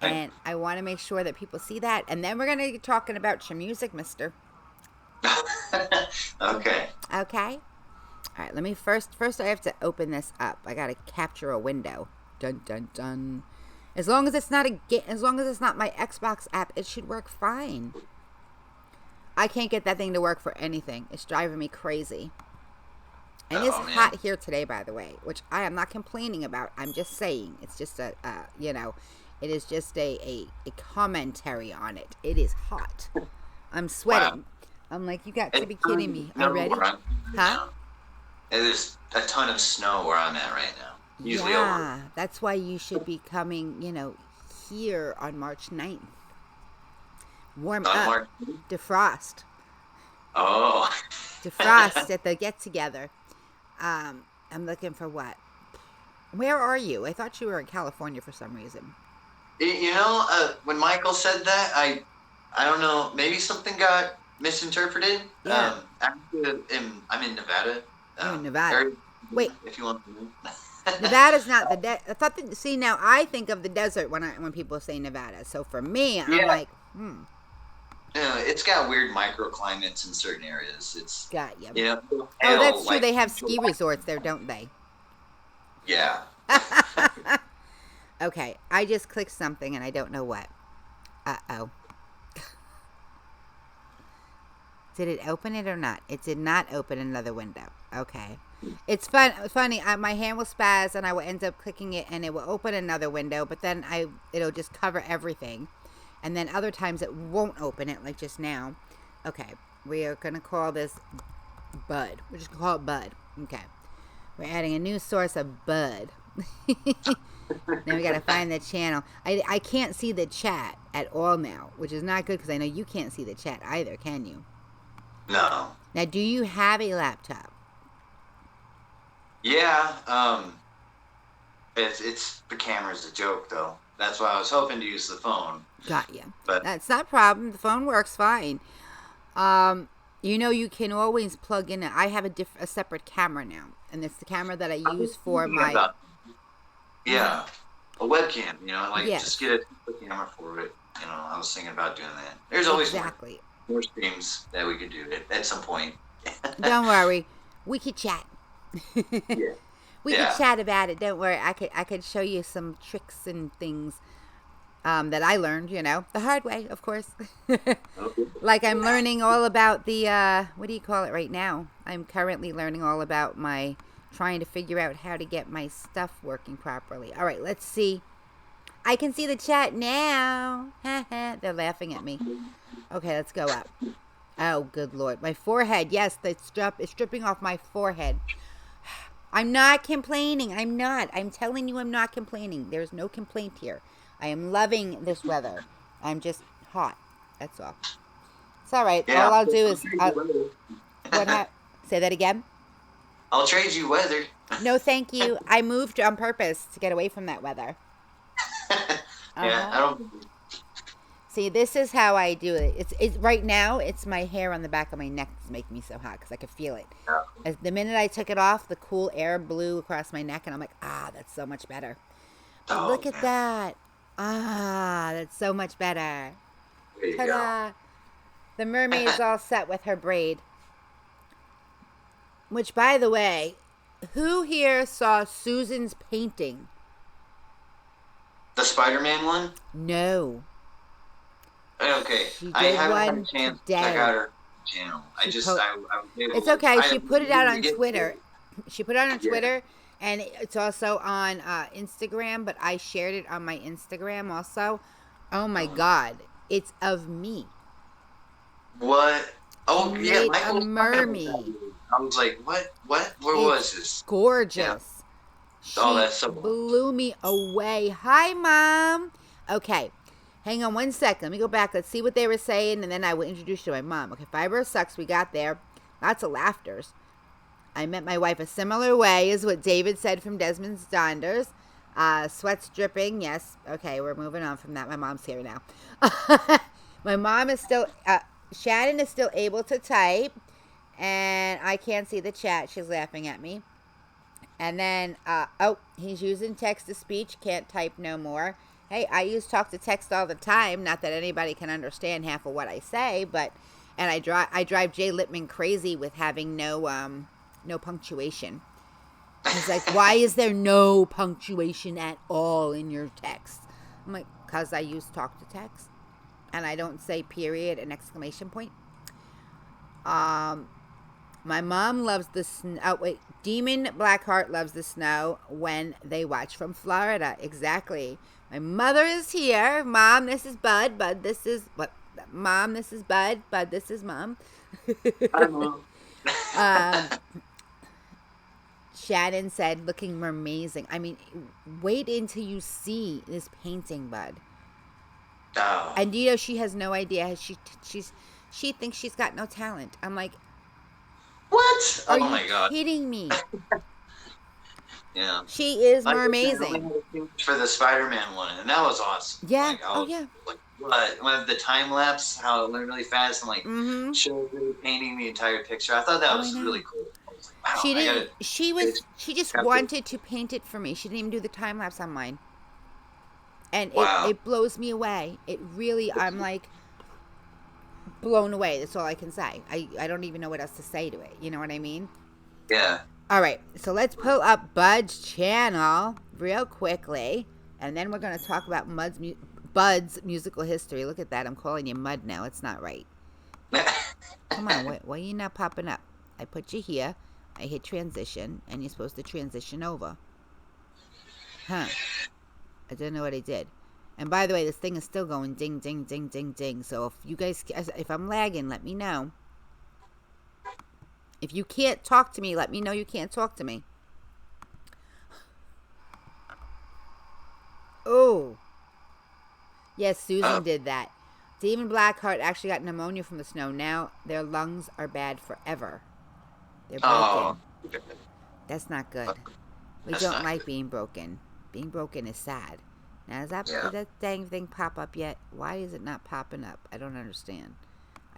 [SPEAKER 1] And I want to make sure that people see that. And then we're going to be talking about your music, mister.
[SPEAKER 2] Okay.
[SPEAKER 1] Okay. All right, let me first I have to open this up. I got to capture a window. Dun dun dun. As long as it's not my Xbox app, it should work fine. I can't get that thing to work for anything. It's driving me crazy. And it's hot here today, by the way, which I am not complaining about. I'm just saying. It's just it is just a commentary on it. It is hot. I'm sweating. Wow. I'm like, you got to be kidding me already? Huh?
[SPEAKER 2] There's a ton of snow where I'm at right now. Usually
[SPEAKER 1] yeah, that's why you should be coming, here on March 9th. Warm up. Defrost.
[SPEAKER 2] Oh.
[SPEAKER 1] Defrost at the get-together. I'm looking for what? Where are you? I thought you were in California for some reason.
[SPEAKER 2] When Michael said that, I don't know, maybe something got misinterpreted.
[SPEAKER 1] Yeah.
[SPEAKER 2] I'm in Nevada.
[SPEAKER 1] You're in Nevada. Wait.
[SPEAKER 2] If you want to know.
[SPEAKER 1] Nevada's not the desert. I thought that. See, now I think of the desert when people say Nevada. So for me, I'm like,
[SPEAKER 2] It's got weird microclimates in certain areas. It's
[SPEAKER 1] got you.
[SPEAKER 2] Oh,
[SPEAKER 1] that's true. They have ski resorts there, don't they?
[SPEAKER 2] Yeah.
[SPEAKER 1] Okay, I just clicked something and I don't know what. Uh-oh. Did it open it or not? It did not open another window. Okay. It's funny. My hand will spaz and I will end up clicking it and it will open another window, but then it'll just cover everything. And then other times it won't open it, like just now. Okay. We are going to call this Bud. We're just going to call it Bud. Okay. We're adding a new source of Bud. Now we got to find the channel. I can't see the chat at all now, which is not good because I know you can't see the chat either, can you?
[SPEAKER 2] No.
[SPEAKER 1] Now, do you have a laptop?
[SPEAKER 2] Yeah. It's the camera's a joke though. That's why I was hoping to use the phone.
[SPEAKER 1] Got you.
[SPEAKER 2] But
[SPEAKER 1] that's not a problem. The phone works fine. You can always plug in. I have a separate camera now, and it's the camera that I use for my.
[SPEAKER 2] Yeah, a webcam. Just get a camera for it. I was thinking about doing that. There's always more streams that we could do at some point.
[SPEAKER 1] Don't worry, we could chat.
[SPEAKER 2] Yeah.
[SPEAKER 1] We could chat about it. Don't worry. I could show you some tricks and things that I learned, the hard way, of course.
[SPEAKER 2] Okay.
[SPEAKER 1] Like I'm learning all about the, what do you call it right now? I'm currently learning all about trying to figure out how to get my stuff working properly. All right, let's see. I can see the chat now. They're laughing at me. Okay, let's go up. Oh, good Lord. My forehead. Yes, the strap is stripping off my forehead. I'm not complaining. I'm not. I'm telling you I'm not complaining. There's no complaint here. I am loving this weather. I'm just hot. That's all. It's all right.
[SPEAKER 2] Yeah,
[SPEAKER 1] All I'll do is... Say that again?
[SPEAKER 2] I'll trade you weather.
[SPEAKER 1] No, thank you. I moved on purpose to get away from that weather.
[SPEAKER 2] Yeah, I don't...
[SPEAKER 1] See, this is how I do it. It's right now, it's my hair on the back of my neck that's making me so hot because I could feel it.
[SPEAKER 2] Yeah.
[SPEAKER 1] As the minute I took it off, the cool air blew across my neck, and I'm like, that's so much better. But look at that. That's so much better.
[SPEAKER 2] There you
[SPEAKER 1] Ta-da.
[SPEAKER 2] go.
[SPEAKER 1] The mermaid's all set with her braid. Which, by the way, who here saw Susan's painting?
[SPEAKER 2] The Spider-Man one?
[SPEAKER 1] No.
[SPEAKER 2] Okay.
[SPEAKER 1] She
[SPEAKER 2] I
[SPEAKER 1] did
[SPEAKER 2] haven't had
[SPEAKER 1] one
[SPEAKER 2] a chance
[SPEAKER 1] today.
[SPEAKER 2] to check out her channel.
[SPEAKER 1] It's okay. She put it out on Twitter. She put it out on Twitter, and it's also on Instagram, but I shared it on my Instagram also. Oh, my God. It's of me.
[SPEAKER 2] What? Oh,
[SPEAKER 1] She
[SPEAKER 2] yeah.
[SPEAKER 1] made
[SPEAKER 2] Michael
[SPEAKER 1] a mermaid.
[SPEAKER 2] I was like, what? Where was this?
[SPEAKER 1] Gorgeous.
[SPEAKER 2] Yeah.
[SPEAKER 1] She
[SPEAKER 2] That's so
[SPEAKER 1] blew me away. Hi, Mom. Okay. Hang on one second. Let me go back. Let's see what they were saying, and then I will introduce you to my mom. Okay, fiber sucks. We got there. Lots of laughters. I met my wife a similar way, is what David said from Desmond's Donders. Sweat's dripping. Yes. Okay, we're moving on from that. My mom's here now. My mom is still... Shannon is still able to type, and I can't see the chat. She's laughing at me. And then, he's using text-to-speech. Can't type no more. Hey, I use talk-to-text all the time. Not that anybody can understand half of what I say, but... And I drive Jay Lippman crazy with having no punctuation. He's like, why is there no punctuation at all in your text? I'm like, because I use talk-to-text. And I don't say period and exclamation point. My mom loves the snow. Demon Blackheart loves the snow when they watch from Florida. Exactly. My mother is here. Mom, this is Bud. Bud, this is what? Mom, this is Bud. Bud, this is Mom.
[SPEAKER 2] Hi, Mom.
[SPEAKER 1] Shannon said, looking MerMazing. I mean, wait until you see this painting, Bud.
[SPEAKER 2] Oh.
[SPEAKER 1] And you know, she has no idea. She thinks she's got no talent. I'm like,
[SPEAKER 2] what?
[SPEAKER 1] Are
[SPEAKER 2] my
[SPEAKER 1] you
[SPEAKER 2] God.
[SPEAKER 1] kidding me?
[SPEAKER 2] Yeah.
[SPEAKER 1] She is MerMazing.
[SPEAKER 2] For the Spider-Man one, and that was awesome.
[SPEAKER 1] Yeah.
[SPEAKER 2] Like,
[SPEAKER 1] yeah.
[SPEAKER 2] Like, what? When the time lapse, how it went really fast, and like showed really painting the entire picture. I thought that was really cool. I was like, wow.
[SPEAKER 1] She didn't. She just wanted to paint it for me. She didn't even do the time lapse on mine. And it blows me away. It really, I'm like blown away. That's all I can say. I don't even know what else to say to it. You know what I mean?
[SPEAKER 2] Yeah.
[SPEAKER 1] All right. So let's pull up Bud's channel real quickly. And then we're going to talk about Bud's musical history. Look at that. I'm calling you Mud now. It's not right. Come on. Why are you not popping up? I put you here. I hit transition. And you're supposed to transition over. Huh. I don't know what I did. And by the way, this thing is still going ding, ding, ding, ding, ding. So if I'm lagging, let me know. If you can't talk to me, let me know you can't talk to me. Oh. Yes, Susan did that. Demon Blackheart actually got pneumonia from the snow. Now their lungs are bad forever. They're broken. That's not good. We don't like being broken. Being broken is sad. Now, did that dang thing pop up yet? Why is it not popping up? I don't understand.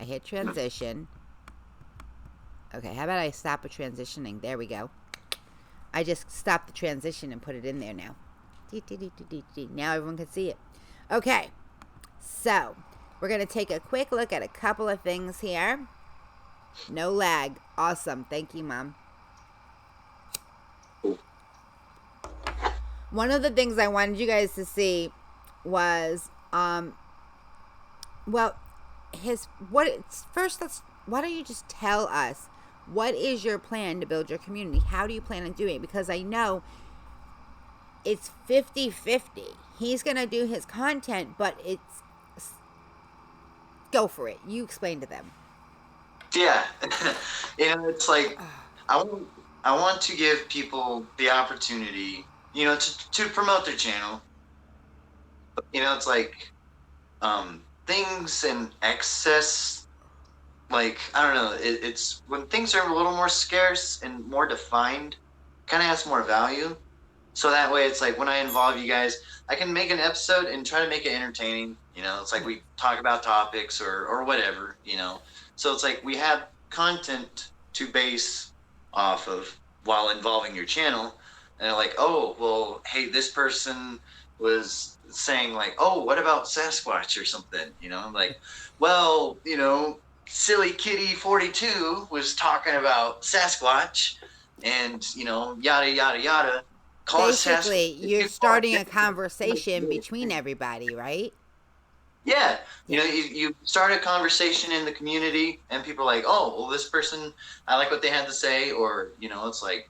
[SPEAKER 1] I hit transition. Okay, how about I stop a transitioning? There we go. I just stopped the transition and put it in there now. Now everyone can see it. Okay, so we're going to take a quick look at a couple of things here. No lag. Awesome. Thank you, Mom. One of the things I wanted you guys to see was, why don't you just tell us, what is your plan to build your community? How do you plan on doing it? Because I know it's 50-50. He's going to do his content, but it's go for it. You explain to them.
[SPEAKER 2] Yeah. It's like I want to give people the opportunity, to promote their channel. It's like things in excess, like, I don't know, it's when things are a little more scarce and more defined, kind of has more value. So that way, it's like when I involve you guys, I can make an episode and try to make it entertaining. It's like we talk about topics or whatever. So it's like we have content to base off of while involving your channel. And they're like, oh, well, hey, this person was saying like, oh, what about Sasquatch or something? I'm like, well, Silly Kitty 42 was talking about Sasquatch and, yada, yada, yada.
[SPEAKER 1] Basically, you're starting a conversation between everybody, right?
[SPEAKER 2] Yeah. You start a conversation in the community and people are like, oh, well, this person, I like what they had to say. Or, it's like,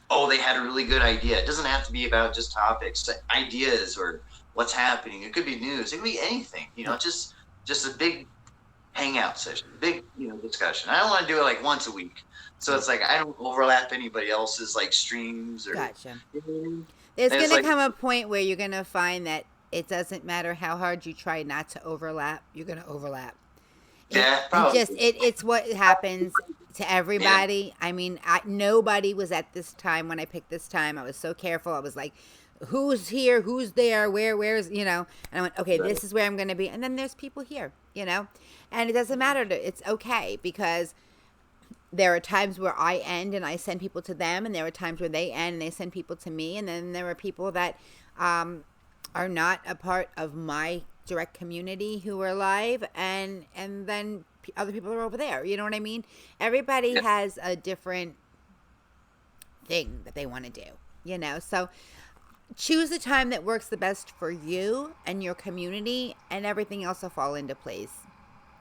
[SPEAKER 2] oh, they had a really good idea. It doesn't have to be about just topics, ideas or what's happening. It could be news. It could be anything, just a big hangout session, big, discussion. I don't want to do it like once a week. So it's like I don't overlap anybody else's like streams or.
[SPEAKER 1] Gotcha. There's going to come a point where you're going to find that it doesn't matter how hard you try not to overlap. You're going to overlap.
[SPEAKER 2] Yeah, probably.
[SPEAKER 1] It's what happens to everybody. Yeah. I mean, nobody was at this time when I picked this time. I was so careful. I was like, who's here? Who's there? Where's, And I went, okay, this is where I'm going to be. And then there's people here, And it doesn't matter. It's okay because there are times where I end and I send people to them, and there are times where they end and they send people to me, and then there are people that are not a part of my direct community who are live, and then other people are over there. You know what I mean? Everybody has a different thing that they want to do, So choose the time that works the best for you and your community, and everything else will fall into place.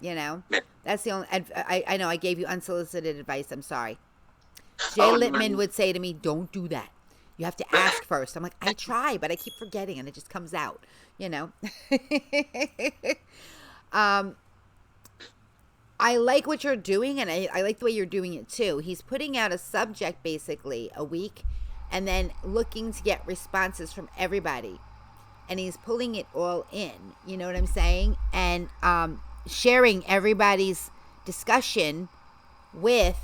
[SPEAKER 1] That's the only. I know I gave you unsolicited advice. I'm sorry. Jay Littman would say to me, "Don't do that. You have to ask first." I'm like, I try, but I keep forgetting, and it just comes out. I like what you're doing, and I like the way you're doing it too. He's putting out a subject basically a week, and then looking to get responses from everybody, and he's pulling it all in. You know what I'm saying? And sharing everybody's discussion with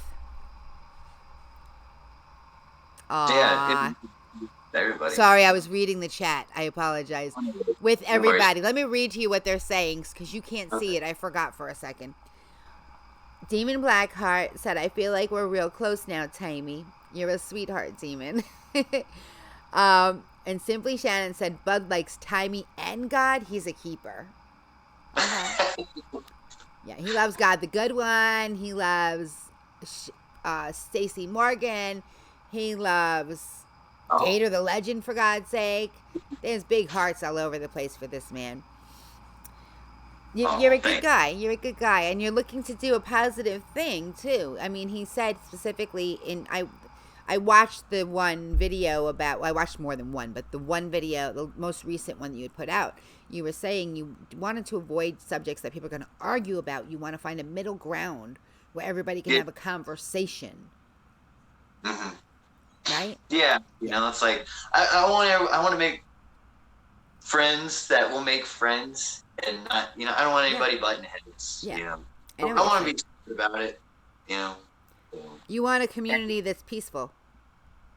[SPEAKER 2] everybody.
[SPEAKER 1] Sorry, I was reading the chat. I apologize. With everybody. Let me read to you what they're saying because you can't see it. I forgot for a second. Demon Blackheart said, I feel like we're real close now, Timey. You're a sweetheart, Demon. And Simply Shannon said, Bud likes Timey and God. He's a keeper. Yeah, he loves God the Good One. He loves Stacy Morgan. He loves Gator the Legend, for God's sake. There's big hearts all over the place for this man. You're a good guy. You're a good guy. And you're looking to do a positive thing, too. I mean, he said specifically I watched the one video about, well, I watched more than one, but the one video, the most recent one that you had put out, you were saying you wanted to avoid subjects that people are going to argue about. You want to find a middle ground where everybody can have a conversation.
[SPEAKER 2] Mm-hmm.
[SPEAKER 1] Right?
[SPEAKER 2] Yeah. It's like, I want to make friends that will make friends and not, I don't want anybody butting heads.
[SPEAKER 1] Yeah.
[SPEAKER 2] I want to be about it,
[SPEAKER 1] You want a community that's peaceful.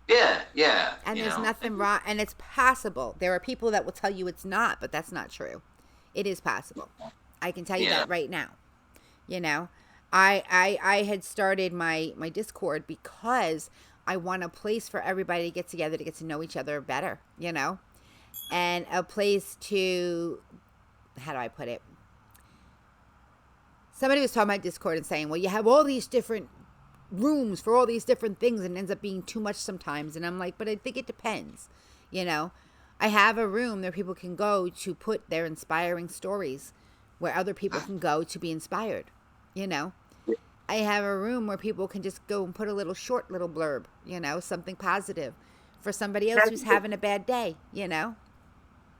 [SPEAKER 2] Yeah.
[SPEAKER 1] And there's nothing wrong. And it's possible. There are people that will tell you it's not, but that's not true. It is possible. I can tell you that right now. I had started my Discord because I want a place for everybody to get together to get to know each other better, and a place to, how do I put it? Somebody was talking about Discord and saying, well, you have all these different rooms for all these different things and it ends up being too much sometimes. And I'm like, but I think it depends. I have a room where people can go to put their inspiring stories, where other people can go to be inspired. I have a room where people can just go and put a little short little blurb, something positive, for somebody else who's having a bad day, you know?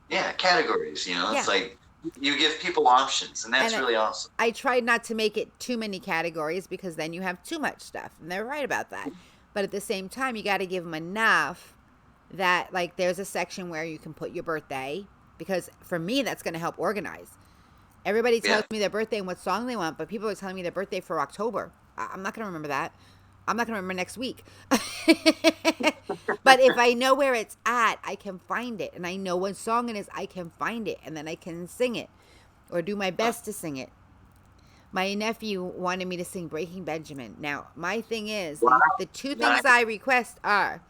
[SPEAKER 2] Yeah, categories,
[SPEAKER 1] Yeah.
[SPEAKER 2] It's like you give people options, and that's really awesome.
[SPEAKER 1] I tried not to make it too many categories because then you have too much stuff, and they're right about that. But at the same time, you got to give them enough that, like, there's a section where you can put your birthday, because for me, that's going to help organize. Everybody tells me their birthday and what song they want, but people are telling me their birthday for October. I'm not going to remember that. I'm not going to remember next week. But if I know where it's at, I can find it. And I know what song it is, I can find it. And then I can sing it or do my best to sing it. My nephew wanted me to sing Breaking Benjamin. Now, my thing is, the two things I request are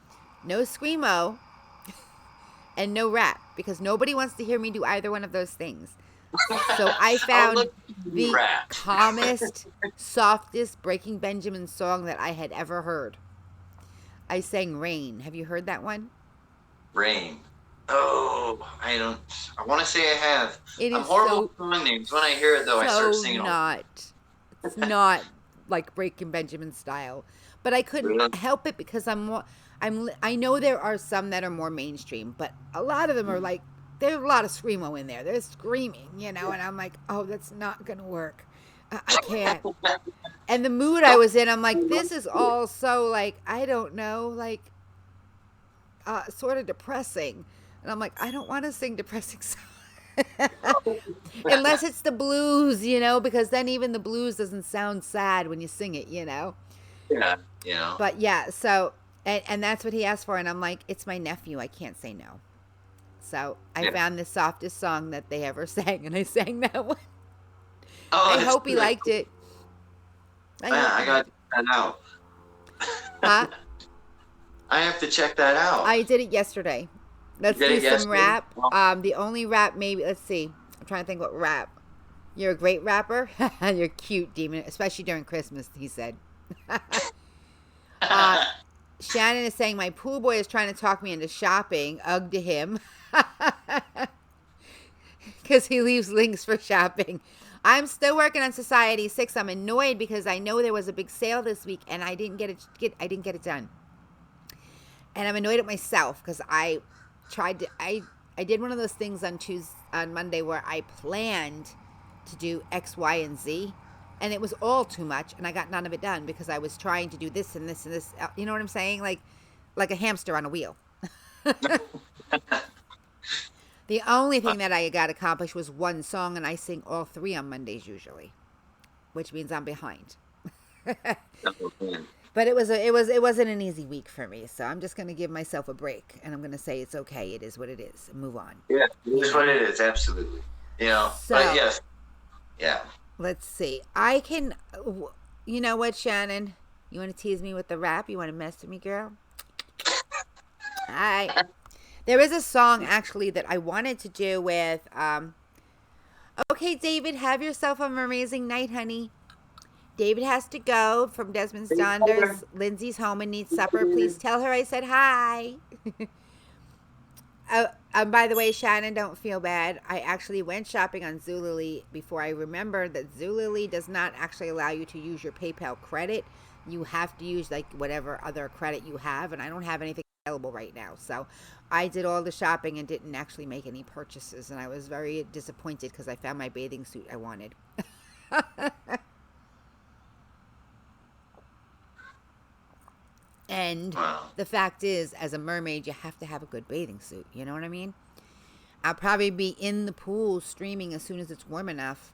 [SPEAKER 1] no screamo and no rap, because nobody wants to hear me do either one of those things. So I found the calmest, softest Breaking Benjamin song that I had ever heard. I sang Rain. Have you heard that one?
[SPEAKER 2] Rain. Oh, I want to say I have. I'm horrible with song names. When I hear it, though, I start singing.
[SPEAKER 1] It's not like Breaking Benjamin style. But I couldn't help it because I know there are some that are more mainstream, but a lot of them are like, there's a lot of screamo in there. There's screaming, and I'm like, oh, that's not going to work. I can't. And the mood I was in, I'm like, this is all so, like, I don't know, like, sort of depressing. And I'm like, I don't want to sing depressing songs. Unless it's the blues, because then even the blues doesn't sound sad when you sing it,
[SPEAKER 2] Yeah,
[SPEAKER 1] But yeah, so, and that's what he asked for. And I'm like, it's my nephew. I can't say no. So I found the softest song that they ever sang, and I sang that one. I hope he liked it.
[SPEAKER 2] I got that out.
[SPEAKER 1] Huh?
[SPEAKER 2] I have to check that out.
[SPEAKER 1] I did it yesterday. Let's do some rap. The only rap, maybe, let's see. I'm trying to think what rap. You're a great rapper. You're cute, Demon, especially during Christmas, he said. Shannon is saying, my pool boy is trying to talk me into shopping. Ugh to him. Because he leaves links for shopping. I'm still working on Society 6. I'm annoyed because I know there was a big sale this week and I didn't get it done. And I'm annoyed at myself because I did one of those things on Monday where I planned to do X, Y, and Z, and it was all too much, and I got none of it done because I was trying to do this and this and this. You know what I'm saying? Like a hamster on a wheel. The only thing that I got accomplished was one song, and I sing all three on Mondays usually, which means I'm behind. But it wasn't an easy week for me, so I'm just going to give myself a break, and I'm going to say it's okay. It is what it is, and move on.
[SPEAKER 2] Yeah, it is what it is. Absolutely. So, but yes, yeah.
[SPEAKER 1] Let's see. I can. You know what, Shannon? You want to tease me with the rap? You want to mess with me, girl? All right. There is a song, actually, that I wanted to do with, okay, David, have yourself a MerMazing night, honey. David has to go from Desmond Saunders. Lindsay's home and needs supper. Please tell her I said hi. By the way, Shannon, don't feel bad. I actually went shopping on Zulily before I remembered that Zulily does not actually allow you to use your PayPal credit. You have to use, like, whatever other credit you have, and I don't have anything available right now. So I did all the shopping and didn't actually make any purchases, and I was very disappointed because I found my bathing suit I wanted. And the fact is, as a mermaid, you have to have a good bathing suit. You know what I mean? I'll probably be in the pool streaming as soon as it's warm enough.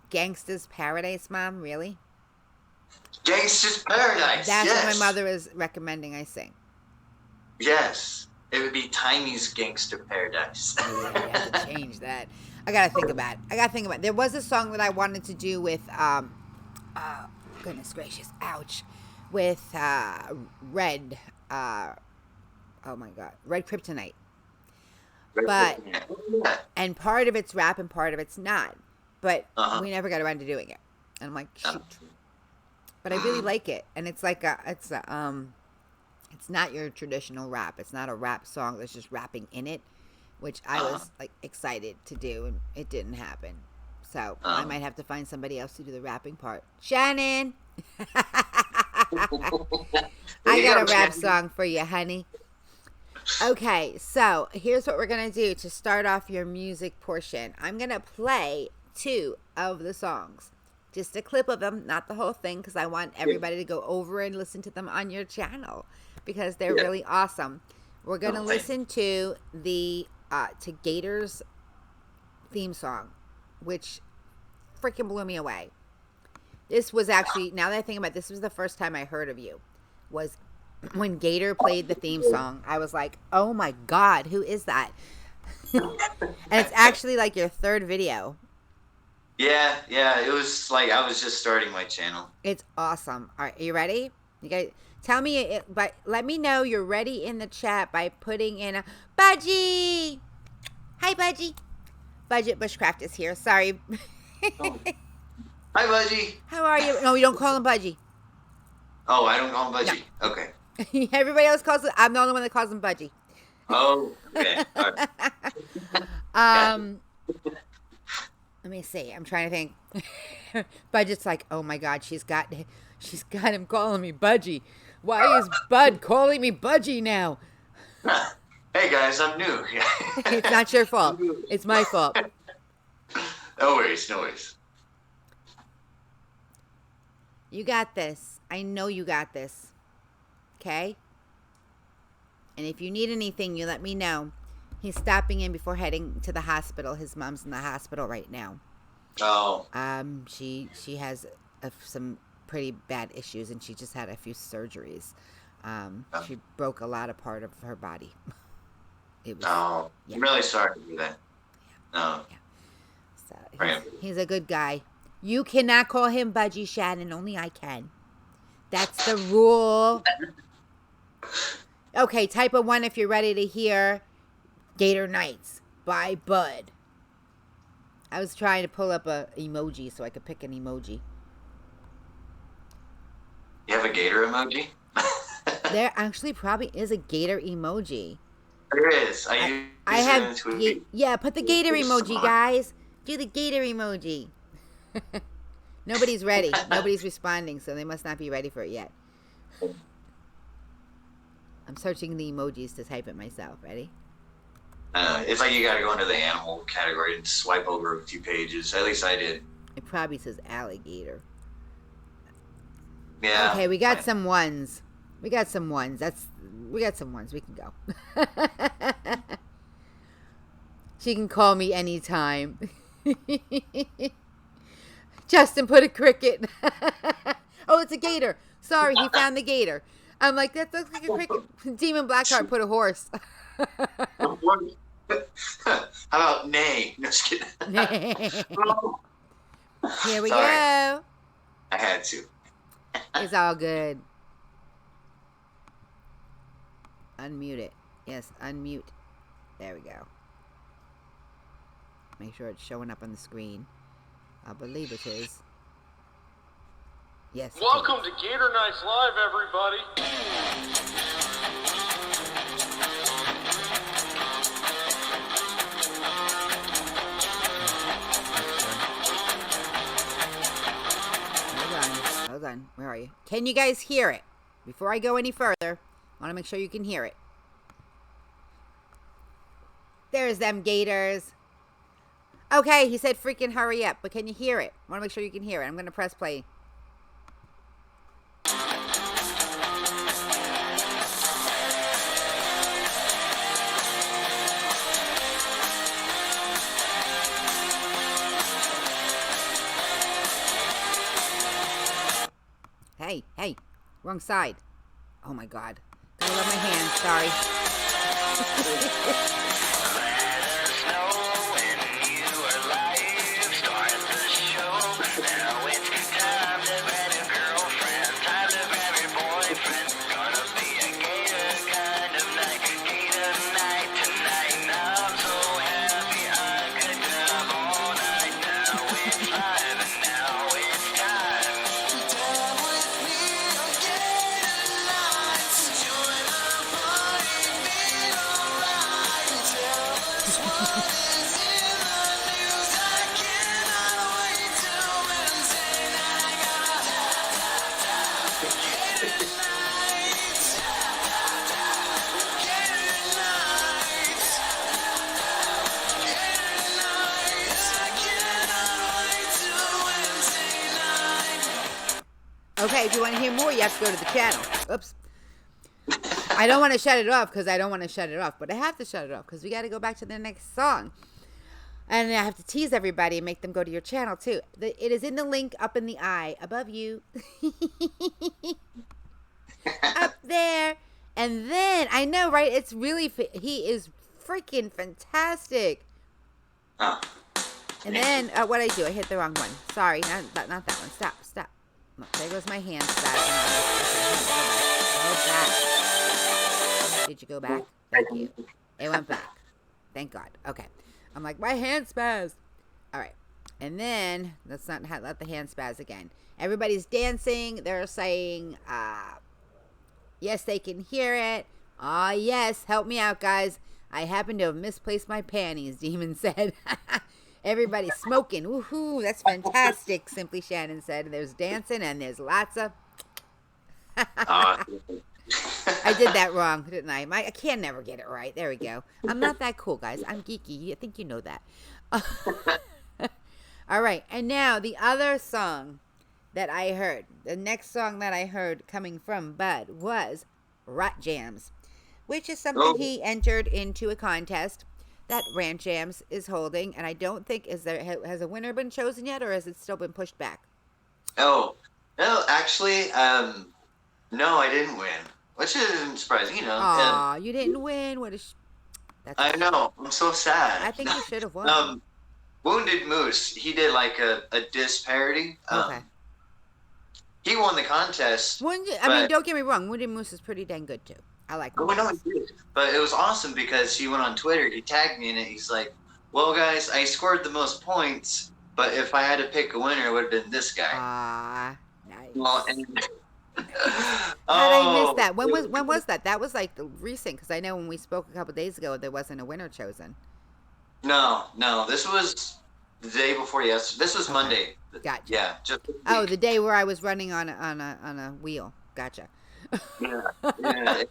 [SPEAKER 1] Gangsta's Paradise, Mom? Really?
[SPEAKER 2] Gangsta's Paradise,
[SPEAKER 1] That's what my mother is recommending I sing.
[SPEAKER 2] Yes. It would be Timey's Gangsta Paradise.
[SPEAKER 1] Yeah, you have to change that. I got to think about it. There was a song that I wanted to do with, goodness gracious, ouch. With Red, oh my God, Red Kryptonite. And part of it's rap and part of it's not. But we never got around to doing it. And I'm like, shoot. But I really like it. And it's like it's not your traditional rap. It's not a rap song. There's just rapping in it, which I was like excited to do, and it didn't happen. So I might have to find somebody else to do the rapping part. Shannon! I got a rap song for you, honey. Okay, so here's what we're going to do to start off your music portion. I'm going to play 2 of the songs. Just a clip of them, not the whole thing, because I want everybody to go over and listen to them on your channel because they're really awesome. We're going to listen to the to Gator's theme song, which freaking blew me away. This was actually, now that I think about it, this was the first time I heard of you. Was when Gator played the theme song. I was like, oh my God, who is that? And it's actually like your 3rd video.
[SPEAKER 2] Yeah. It was like I was just starting my channel.
[SPEAKER 1] It's awesome. All right, are you ready? You guys, tell me, but let me know you're ready in the chat by putting in a Budgie. Hi, Budgie. Budget Bushcraft is here. Sorry.
[SPEAKER 2] Oh. Hi, Budgie.
[SPEAKER 1] How are you? No, we don't call him Budgie.
[SPEAKER 2] Oh, I don't call him Budgie. No. Okay.
[SPEAKER 1] Everybody else calls him. I'm the only one that calls him Budgie.
[SPEAKER 2] Oh, okay. All right.
[SPEAKER 1] Let me see. I'm trying to think. Budget's like, oh my God, she's got him calling me Budgie. Why is Bud calling me Budgie now?
[SPEAKER 2] Hey guys, I'm new.
[SPEAKER 1] It's not your fault. It's my fault.
[SPEAKER 2] No worries.
[SPEAKER 1] You got this. I know you got this. Okay? And if you need anything, you let me know. He's stopping in before heading to the hospital. His mom's in the hospital right now.
[SPEAKER 2] Oh.
[SPEAKER 1] She has some pretty bad issues, and she just had a few surgeries. She broke a lot of part of her body. It was. Oh,
[SPEAKER 2] yeah. I'm really sorry to hear that. No.
[SPEAKER 1] Yeah. So he's a good guy. You cannot call him Budgie, Shannon. Only I can. That's the rule. Okay, type a 1 if you're ready to hear Gator Nights by Bud. I was trying to pull up a emoji so I could pick an emoji.
[SPEAKER 2] You have a gator emoji?
[SPEAKER 1] There actually probably is a gator emoji.
[SPEAKER 2] There is. I have.
[SPEAKER 1] Yeah, put the gator emoji, guys. Do the gator emoji. Nobody's ready. Nobody's responding, so they must not be ready for it yet. I'm searching the emojis to type it myself. Ready?
[SPEAKER 2] It's like you gotta go into the animal category and swipe over a few pages. At least I did.
[SPEAKER 1] It probably says alligator.
[SPEAKER 2] Yeah.
[SPEAKER 1] Okay, we got some ones. We got some ones. We got some ones. We can go. She can call me anytime. Justin put a cricket. Oh, it's a gator. Sorry, he found the gator. I'm like, that looks like a cricket. Demon Blackheart put a horse.
[SPEAKER 2] How about nay? No, just kidding.
[SPEAKER 1] Here we go.
[SPEAKER 2] I had to.
[SPEAKER 1] It's all good. Unmute it. Yes, unmute. There we go. Make sure it's showing up on the screen. I believe it is. Yes.
[SPEAKER 3] Welcome to Gator Nights Live, everybody.
[SPEAKER 1] Hold on. Where are you? Can you guys hear it? Before I go any further, I want to make sure you can hear it. There's them gators. Okay, he said freaking hurry up, but can you hear it? I want to make sure you can hear it. I'm going to press play. Hey, wrong side. Oh my God. I love my hands, sorry. Okay, if you want to hear more, you have to go to the channel. Oops. I don't want to shut it off because I don't want to shut it off, but I have to shut it off because we got to go back to the next song. And I have to tease everybody and make them go to your channel too. It is in the link up in the eye above you. Up there. And then, I know, right? It's really, he is freaking fantastic.
[SPEAKER 2] Oh.
[SPEAKER 1] And then, what I do? I hit the wrong one. Sorry, not that one. Stop. Look, there goes my hand spaz. Did you go back? Thank you. It went back. Thank God. Okay. I'm like, my hand spaz. All right. And then, let's not let the hand spaz again. Everybody's dancing. They're saying, yes, they can hear it. Ah, yes. Help me out, guys. I happen to have misplaced my panties, Demon said. Everybody's smoking. Woohoo, that's fantastic, Simply Shannon said. There's dancing and there's lots of... I did that wrong, didn't I? I can never get it right. There we go. I'm not that cool, guys. I'm geeky. I think you know that. All right, and now the other song that I heard, the next song that I heard coming from Bud was Rat Jams, which is something he entered into a contest that Rant Jams is holding, and I don't think has a winner been chosen yet, or has it still been pushed back?
[SPEAKER 2] Oh, no, actually, no, I didn't win, which isn't surprising, you know.
[SPEAKER 1] Aw, you didn't win.
[SPEAKER 2] I know. I'm so sad.
[SPEAKER 1] I think you should have won.
[SPEAKER 2] Wounded Moose, he did like a diss parody.
[SPEAKER 1] Okay.
[SPEAKER 2] He won the contest.
[SPEAKER 1] I mean, don't get me wrong. Wounded Moose is pretty dang good, too. I like him.
[SPEAKER 2] Oh, no, he did. But it was awesome because he went on Twitter. He tagged me in it. He's like, well, guys, I scored the most points, but if I had to pick a winner, it would have been this guy.
[SPEAKER 1] Ah, nice.
[SPEAKER 2] Well, and...
[SPEAKER 1] How did I miss that? When was that? That was like recent, because I know when we spoke a couple days ago, there wasn't a winner chosen.
[SPEAKER 2] No. This was the day before yesterday. This was Monday.
[SPEAKER 1] Gotcha.
[SPEAKER 2] Yeah.
[SPEAKER 1] The day where I was running on a wheel. Gotcha.
[SPEAKER 2] Yeah.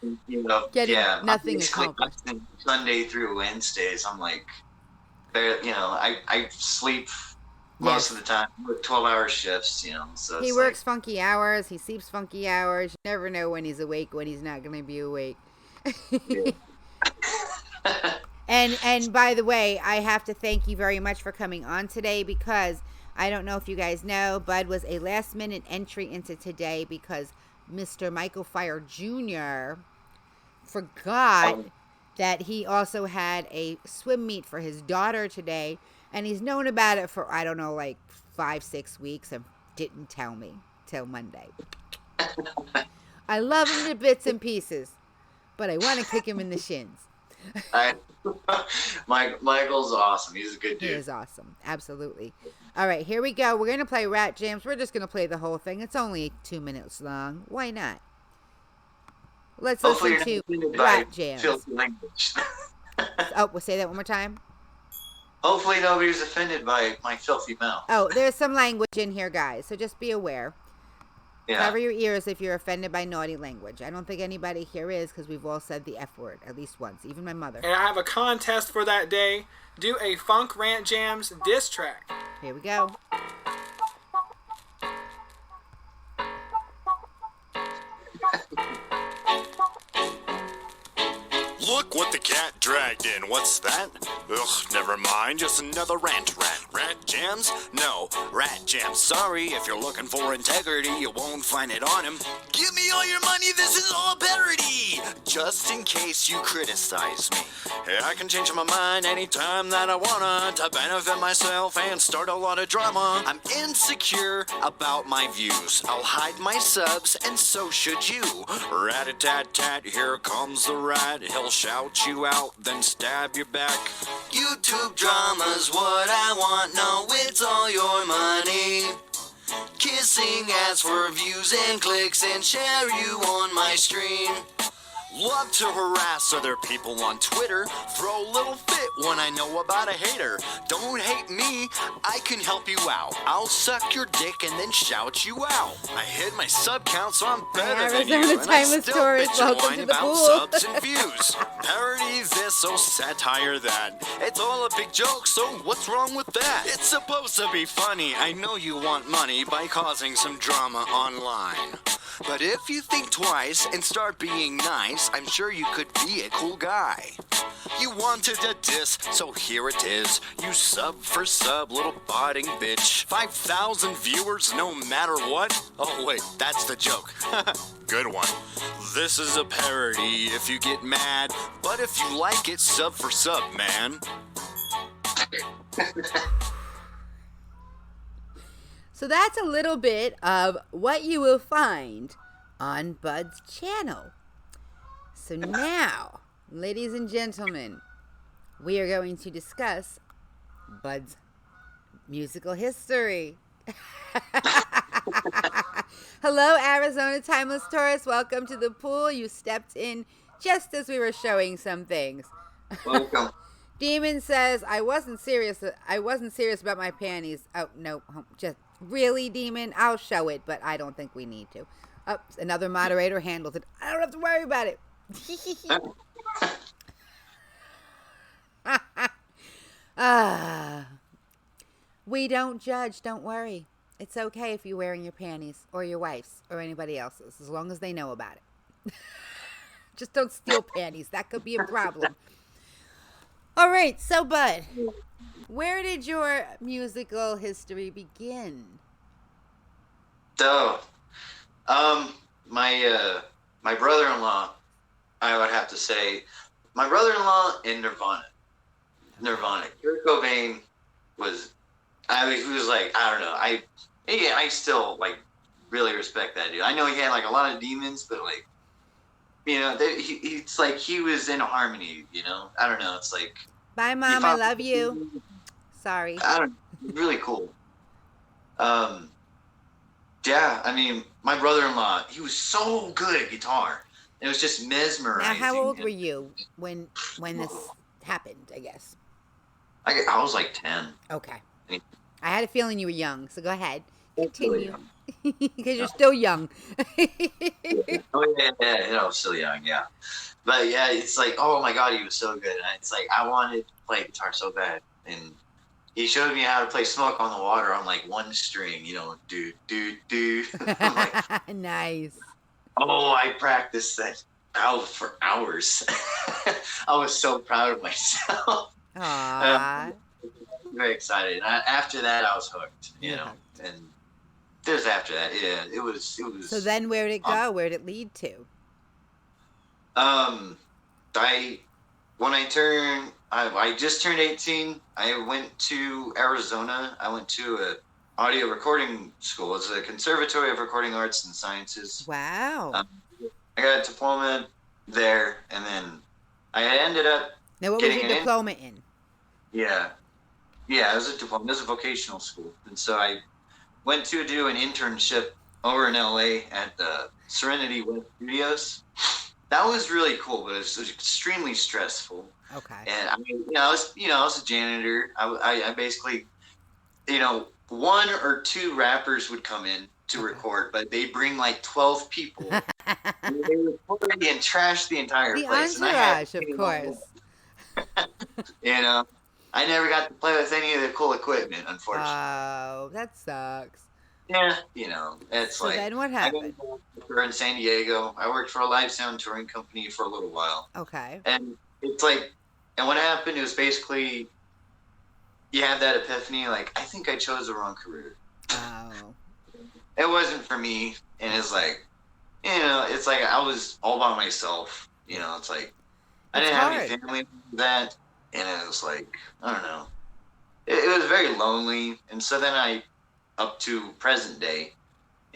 [SPEAKER 2] And, you know,
[SPEAKER 1] nothing accomplished.
[SPEAKER 2] Sunday through Wednesdays, I'm like, you know, I sleep most of the time with 12-hour shifts, you know. So
[SPEAKER 1] he works funky hours. He sleeps funky hours. You never know when he's awake, when he's not going to be awake.
[SPEAKER 2] Yeah.
[SPEAKER 1] And by the way, I have to thank you very much for coming on today, because I don't know if you guys know, Bud was a last-minute entry into today because Mr. Michael Fire Jr. forgot that he also had a swim meet for his daughter today, and he's known about it for, I don't know, like 5-6 weeks, and didn't tell me till Monday. I love him to bits and pieces, but I want to kick him in the shins.
[SPEAKER 2] Michael's awesome. He's a good dude.
[SPEAKER 1] He is awesome. Absolutely. All right, here we go. We're going to play Rat Jams. We're just going to play the whole thing. It's only 2 minutes long. Why not? Let's listen to Rat Jams.
[SPEAKER 2] Filthy language.
[SPEAKER 1] We'll say that one more time.
[SPEAKER 2] Hopefully nobody's offended by my filthy mouth.
[SPEAKER 1] Oh, there's some language in here, guys, so just be aware.
[SPEAKER 2] Yeah.
[SPEAKER 1] Cover your ears if you're offended by naughty language. I don't think anybody here is, because we've all said the F word at least once, even my mother.
[SPEAKER 4] And I have a contest for that day. Do a Funk Rant Jams diss track.
[SPEAKER 1] Here we go.
[SPEAKER 5] Look what the cat dragged in. What's that? Ugh, never mind. Just another rant. Rat jams? No, Rat Jams. Sorry, if you're looking for integrity, you won't find it on him. Give me all your money, this is all a parody. Just in case you criticize me. Hey, I can change my mind anytime that I wanna to benefit myself and start a lot of drama. I'm insecure about my views. I'll hide my subs, and so should you. Rat-a-tat-tat, here comes the rat. He'll shout you out, then stab your back. YouTube drama's what I want. No, it's all your money. Kissing ass for views and clicks and share you on my stream. Love to harass other people on Twitter. Throw a little fit when I know about a hater. Don't hate me, I can help you out. I'll suck your dick and then shout you out. I hit my sub count, so I'm better than you.
[SPEAKER 1] Arizona
[SPEAKER 5] And I
[SPEAKER 1] Timeless
[SPEAKER 5] still
[SPEAKER 1] tourist,
[SPEAKER 5] bitch and
[SPEAKER 1] welcome
[SPEAKER 5] whine
[SPEAKER 1] to the
[SPEAKER 5] about
[SPEAKER 1] pool.
[SPEAKER 5] subs and views. Parody this, so satire that. It's all a big joke, so what's wrong with that? It's supposed to be funny. I know you want money by causing some drama online. But if you think twice and start being nice, I'm sure you could be a cool guy. You wanted a diss, so here it is. You sub for sub, little botting bitch. 5,000 viewers no matter what? Oh wait, that's the joke. Good one. This is a parody if you get mad, but if you like it, sub for sub, man.
[SPEAKER 1] So that's a little bit of what you will find on Bud's channel. So now, ladies and gentlemen, we are going to discuss Bud's musical history. Hello, Arizona Timeless Tourist. Welcome to the pool. You stepped in just as we were showing some things.
[SPEAKER 2] Welcome.
[SPEAKER 1] Demon says, I wasn't serious about my panties. Oh, no, just really, Demon? I'll show it, but I don't think we need to. Oh, another moderator handled it. I don't have to worry about it. We don't judge. Don't worry. It's okay if you're wearing your panties or your wife's or anybody else's, as long as they know about it. Just don't steal panties. That could be a problem. All right. So, Bud, where did your musical history begin?
[SPEAKER 2] So, my brother-in-law, I would have to say, my brother-in-law in Nirvana. Kurt Cobain was, he was like, I don't know, I still like really respect that dude. I know he had like a lot of demons, but like, you know, it's like he was in harmony. You know, I don't know. It's like,
[SPEAKER 1] bye, Mom. I love you. Sorry.
[SPEAKER 2] I don't. Really cool. Yeah, I mean, my brother-in-law, he was so good at guitar. It was just mesmerizing.
[SPEAKER 1] Now, how old were you when this happened, I guess?
[SPEAKER 2] I was like 10.
[SPEAKER 1] Okay. I had a feeling you were young, so go ahead. Continue. Because you're still young.
[SPEAKER 2] Oh, yeah, I was still young, yeah. But, yeah, it's like, oh, my God, he was so good. And it's like, I wanted to play guitar so bad. And he showed me how to play Smoke on the Water on, like, one string, you know, do. I'm like,
[SPEAKER 1] nice.
[SPEAKER 2] Oh, I practiced that out for hours. I was so proud of myself.
[SPEAKER 1] Aww.
[SPEAKER 2] Very excited. After that, I was hooked, you know. And there's after that, yeah. It was.
[SPEAKER 1] So then where did it go? Where did it lead to?
[SPEAKER 2] I just turned 18. I went to Arizona. I went to a audio recording school. It's a Conservatory of Recording Arts and Sciences.
[SPEAKER 1] Wow.
[SPEAKER 2] I got a diploma there, and then I ended up
[SPEAKER 1] now, what was your diploma in?
[SPEAKER 2] Yeah, it was a diploma. It was a vocational school, and so I went to do an internship over in LA at the Serenity Web Studios. That was really cool, but it was extremely stressful.
[SPEAKER 1] Okay.
[SPEAKER 2] And I mean, I was a janitor. I basically, one or two rappers would come in to record, but they bring like 12 people. And they would party and trash the entire place.
[SPEAKER 1] The entourage, of course.
[SPEAKER 2] I never got to play with any of the cool equipment, unfortunately.
[SPEAKER 1] Oh, that sucks.
[SPEAKER 2] Yeah, it's
[SPEAKER 1] so
[SPEAKER 2] like.
[SPEAKER 1] Then what happened?
[SPEAKER 2] I in San Diego. I worked for a live sound touring company for a little while.
[SPEAKER 1] Okay.
[SPEAKER 2] And it's like, and what happened was basically, you have that epiphany, like, I think I chose the wrong career.
[SPEAKER 1] Oh.
[SPEAKER 2] It wasn't for me, and it's like, it's like I was all by myself. It's like, I didn't have any family like that, and it was like, I don't know. It was very lonely, and so then up to present day,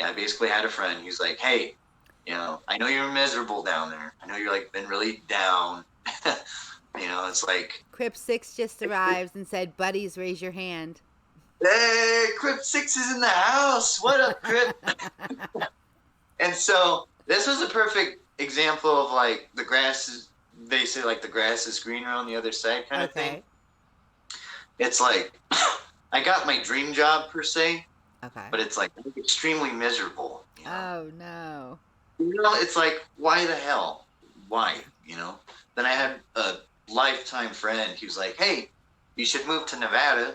[SPEAKER 2] I basically had a friend who's like, hey, I know you're miserable down there. I know you're like been really down. It's like
[SPEAKER 1] Crip 6 just arrived and said, buddies, raise your hand.
[SPEAKER 2] Hey, Crip 6 is in the house. What up, Crip? And so this was a perfect example of like the grass is. They say like the grass is greener on the other side, kind of thing. It's like I got my dream job per se, but it's like extremely miserable. You know?
[SPEAKER 1] Oh no.
[SPEAKER 2] You know, it's like, why the hell? Why? You know? Then I had a lifetime friend. He was like, hey, you should move to Nevada.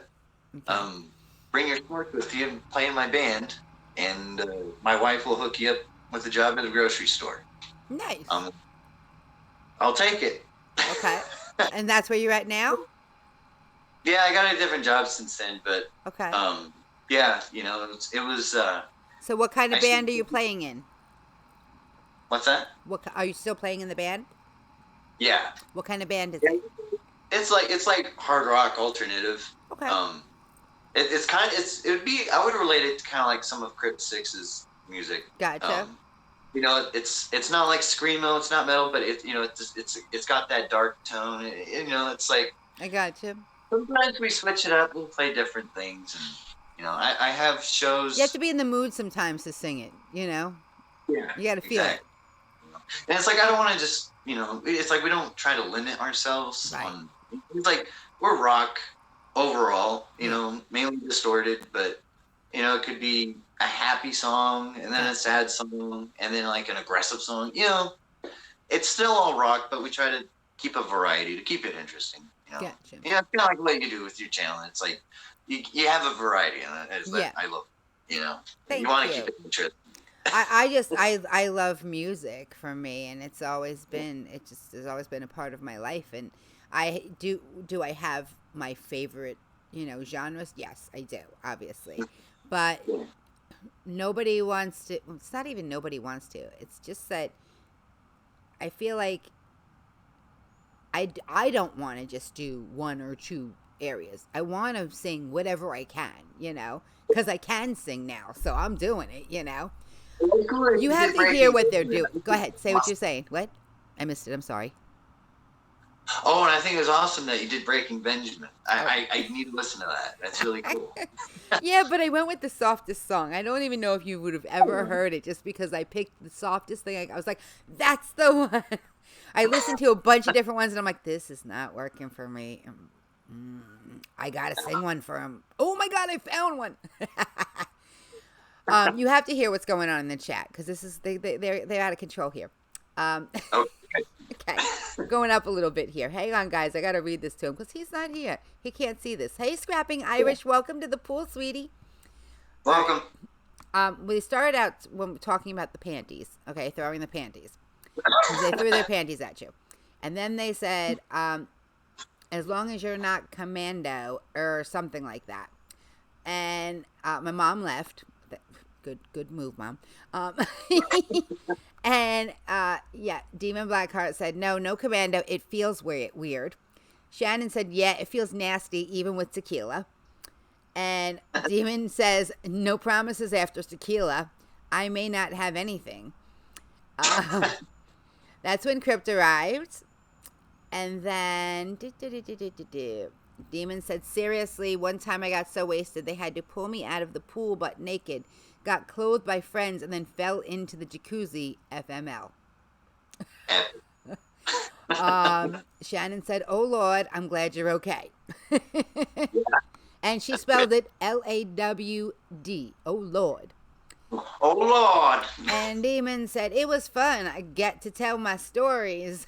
[SPEAKER 2] Bring your sports with you and play in my band. And my wife will hook you up with a job at a grocery store.
[SPEAKER 1] Nice.
[SPEAKER 2] I'll take it.
[SPEAKER 1] Okay. And that's where you're at now?
[SPEAKER 2] Yeah, I got a different job since then. But, yeah, you know, it was
[SPEAKER 1] so what kind of band are you playing in?
[SPEAKER 2] What's that?
[SPEAKER 1] Are you still playing in the band?
[SPEAKER 2] Yeah.
[SPEAKER 1] What kind of band is it?
[SPEAKER 2] It's like hard rock alternative. Okay. It would be, I would relate it to kind of like some of Crypt 6's music.
[SPEAKER 1] Gotcha.
[SPEAKER 2] You know, it's not like screamo, it's not metal, but it's got that dark tone. You know, it's like,
[SPEAKER 1] I gotcha.
[SPEAKER 2] Sometimes we switch it up. We'll play different things, and you know, I have shows.
[SPEAKER 1] You have to be in the mood sometimes to sing it. You know.
[SPEAKER 2] Yeah.
[SPEAKER 1] You got to feel it.
[SPEAKER 2] And it's like I don't want to just, you know, it's like we don't try to limit ourselves.
[SPEAKER 1] Right.
[SPEAKER 2] It's like we're rock overall, you know, mainly distorted, but you know, it could be a happy song and then a sad song and then like an aggressive song. You know, it's still all rock, but we try to keep a variety to keep it interesting. You know?
[SPEAKER 1] Gotcha.
[SPEAKER 2] Yeah, it's kind of like what you do with your channel. It's like you have a variety in it. That I love. You know, you want to keep it interesting.
[SPEAKER 1] I love music for me, and there's always been a part of my life. And I do I have my favorite, you know, genres? Yes, I do, obviously. But nobody wants to, it's not even nobody wants to. It's just that I feel like I don't want to just do one or two areas. I want to sing whatever I can, you know, because I can sing now, so I'm doing it, you know. You have to hear what they're doing. Go ahead, say what you're saying. What? I missed it. I'm sorry.
[SPEAKER 2] Oh, and I think it was awesome that you did Breaking Benjamin. I need to listen to that. That's really cool.
[SPEAKER 1] Yeah, but I went with the softest song. I don't even know if you would have ever heard it just because I picked the softest thing. I was like, that's the one. I listened to a bunch of different ones, and I'm like, this is not working for me. I got to sing one for him. Oh, my God, I found one. You have to hear what's going on in the chat because this is they're out of control here. Okay, we're going up a little bit here. Hang on, guys. I got to read this to him because he's not here. He can't see this. Hey, Scrapping Irish, welcome to the pool, sweetie.
[SPEAKER 2] Welcome.
[SPEAKER 1] We started out when talking about the panties. Okay, throwing the panties. They threw their panties at you, and then they said, as long as you're not commando or something like that. And my mom left. Good move, Mom. And Demon Blackheart said, no commando. It feels weird. Shannon said, yeah, it feels nasty even with tequila. And Demon says, no promises after tequila. I may not have anything. That's when Crypt arrived. And then Demon said, seriously, one time I got so wasted they had to pull me out of the pool butt naked. Got clothed by friends and then fell into the jacuzzi. FML. Shannon said, oh, Lord, I'm glad you're okay. And she spelled it LAWD. Oh, Lord.
[SPEAKER 2] Oh, Lord.
[SPEAKER 1] And Demon said, it was fun. I get to tell my stories.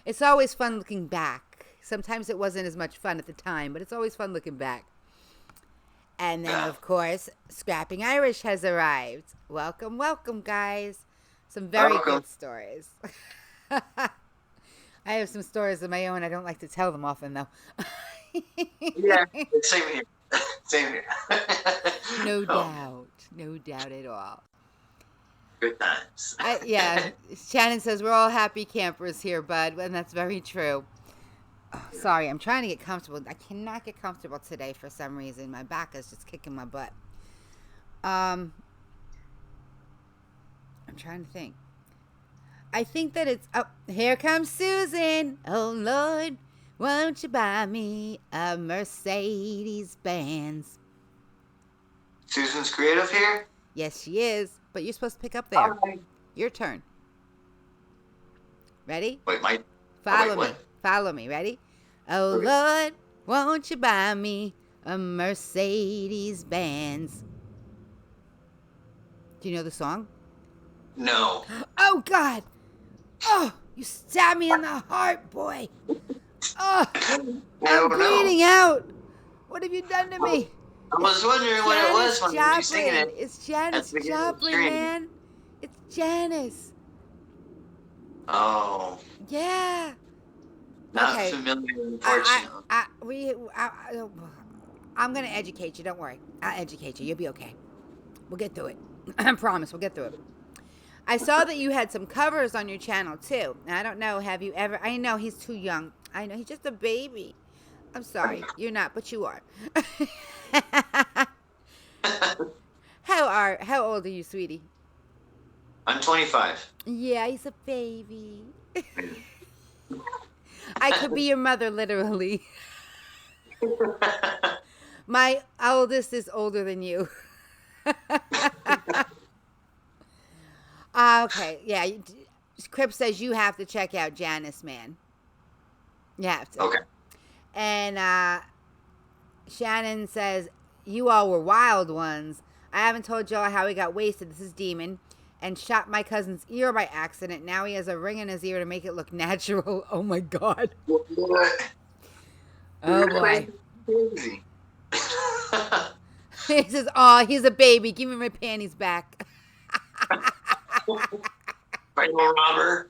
[SPEAKER 1] It's always fun looking back. Sometimes it wasn't as much fun at the time, but it's always fun looking back. And then, of course, Scrapping Irish has arrived. Welcome, guys. Some very good stories. I have some stories of my own. I don't like to tell them often, though.
[SPEAKER 2] Yeah, same here. Same here.
[SPEAKER 1] No doubt at all.
[SPEAKER 2] Good times.
[SPEAKER 1] Shannon says, we're all happy campers here, bud. And that's very true. Oh, sorry, I'm trying to get comfortable. I cannot get comfortable today for some reason. My back is just kicking my butt. I'm trying to think. I think that it's... Oh, here comes Susan. Oh, Lord, won't you buy me a Mercedes-Benz?
[SPEAKER 2] Susan's creative here?
[SPEAKER 1] Yes, she is. But you're supposed to pick up there.
[SPEAKER 2] Right.
[SPEAKER 1] Your turn. Ready?
[SPEAKER 2] Wait, my.
[SPEAKER 1] Follow
[SPEAKER 2] wait,
[SPEAKER 1] me.
[SPEAKER 2] what?
[SPEAKER 1] Follow me. Ready? Oh,
[SPEAKER 2] Okay.
[SPEAKER 1] Lord, won't you buy me a Mercedes Benz? Do you know the song?
[SPEAKER 2] No.
[SPEAKER 1] Oh, God. Oh, you stabbed me in the heart, boy. Oh, I'm
[SPEAKER 2] don't know.
[SPEAKER 1] bleeding out. What have you done to me?
[SPEAKER 2] I was wondering what it was when you were singing it.
[SPEAKER 1] It's Janis
[SPEAKER 2] at the beginning of the
[SPEAKER 1] Joplin,
[SPEAKER 2] stream.
[SPEAKER 1] man. It's Janis.
[SPEAKER 2] Oh,
[SPEAKER 1] Yeah.
[SPEAKER 2] not
[SPEAKER 1] Okay.
[SPEAKER 2] familiar, unfortunately.
[SPEAKER 1] I'm going to educate you. Don't worry. I'll educate you. You'll be okay. We'll get through it. I promise we'll get through it. I saw that you had some covers on your channel, too. I don't know. Have you ever... I know he's too young. I know. He's just a baby. I'm sorry. You're not, but you are. How old are you, sweetie?
[SPEAKER 2] I'm 25.
[SPEAKER 1] Yeah, he's a baby. I could be your mother, literally. My oldest is older than you. Okay, yeah. Crip says you have to check out Janis, man. You have to.
[SPEAKER 2] Okay.
[SPEAKER 1] And Shannon says, you all were wild ones. I haven't told y'all how he got wasted. This is Demon. And shot my cousin's ear by accident. Now he has a ring in his ear to make it look natural. Oh, my God.
[SPEAKER 2] What?
[SPEAKER 1] Oh, boy.
[SPEAKER 2] Crazy.
[SPEAKER 1] He says, oh, he's a baby. Give me my panties back.
[SPEAKER 2] Right, little robber.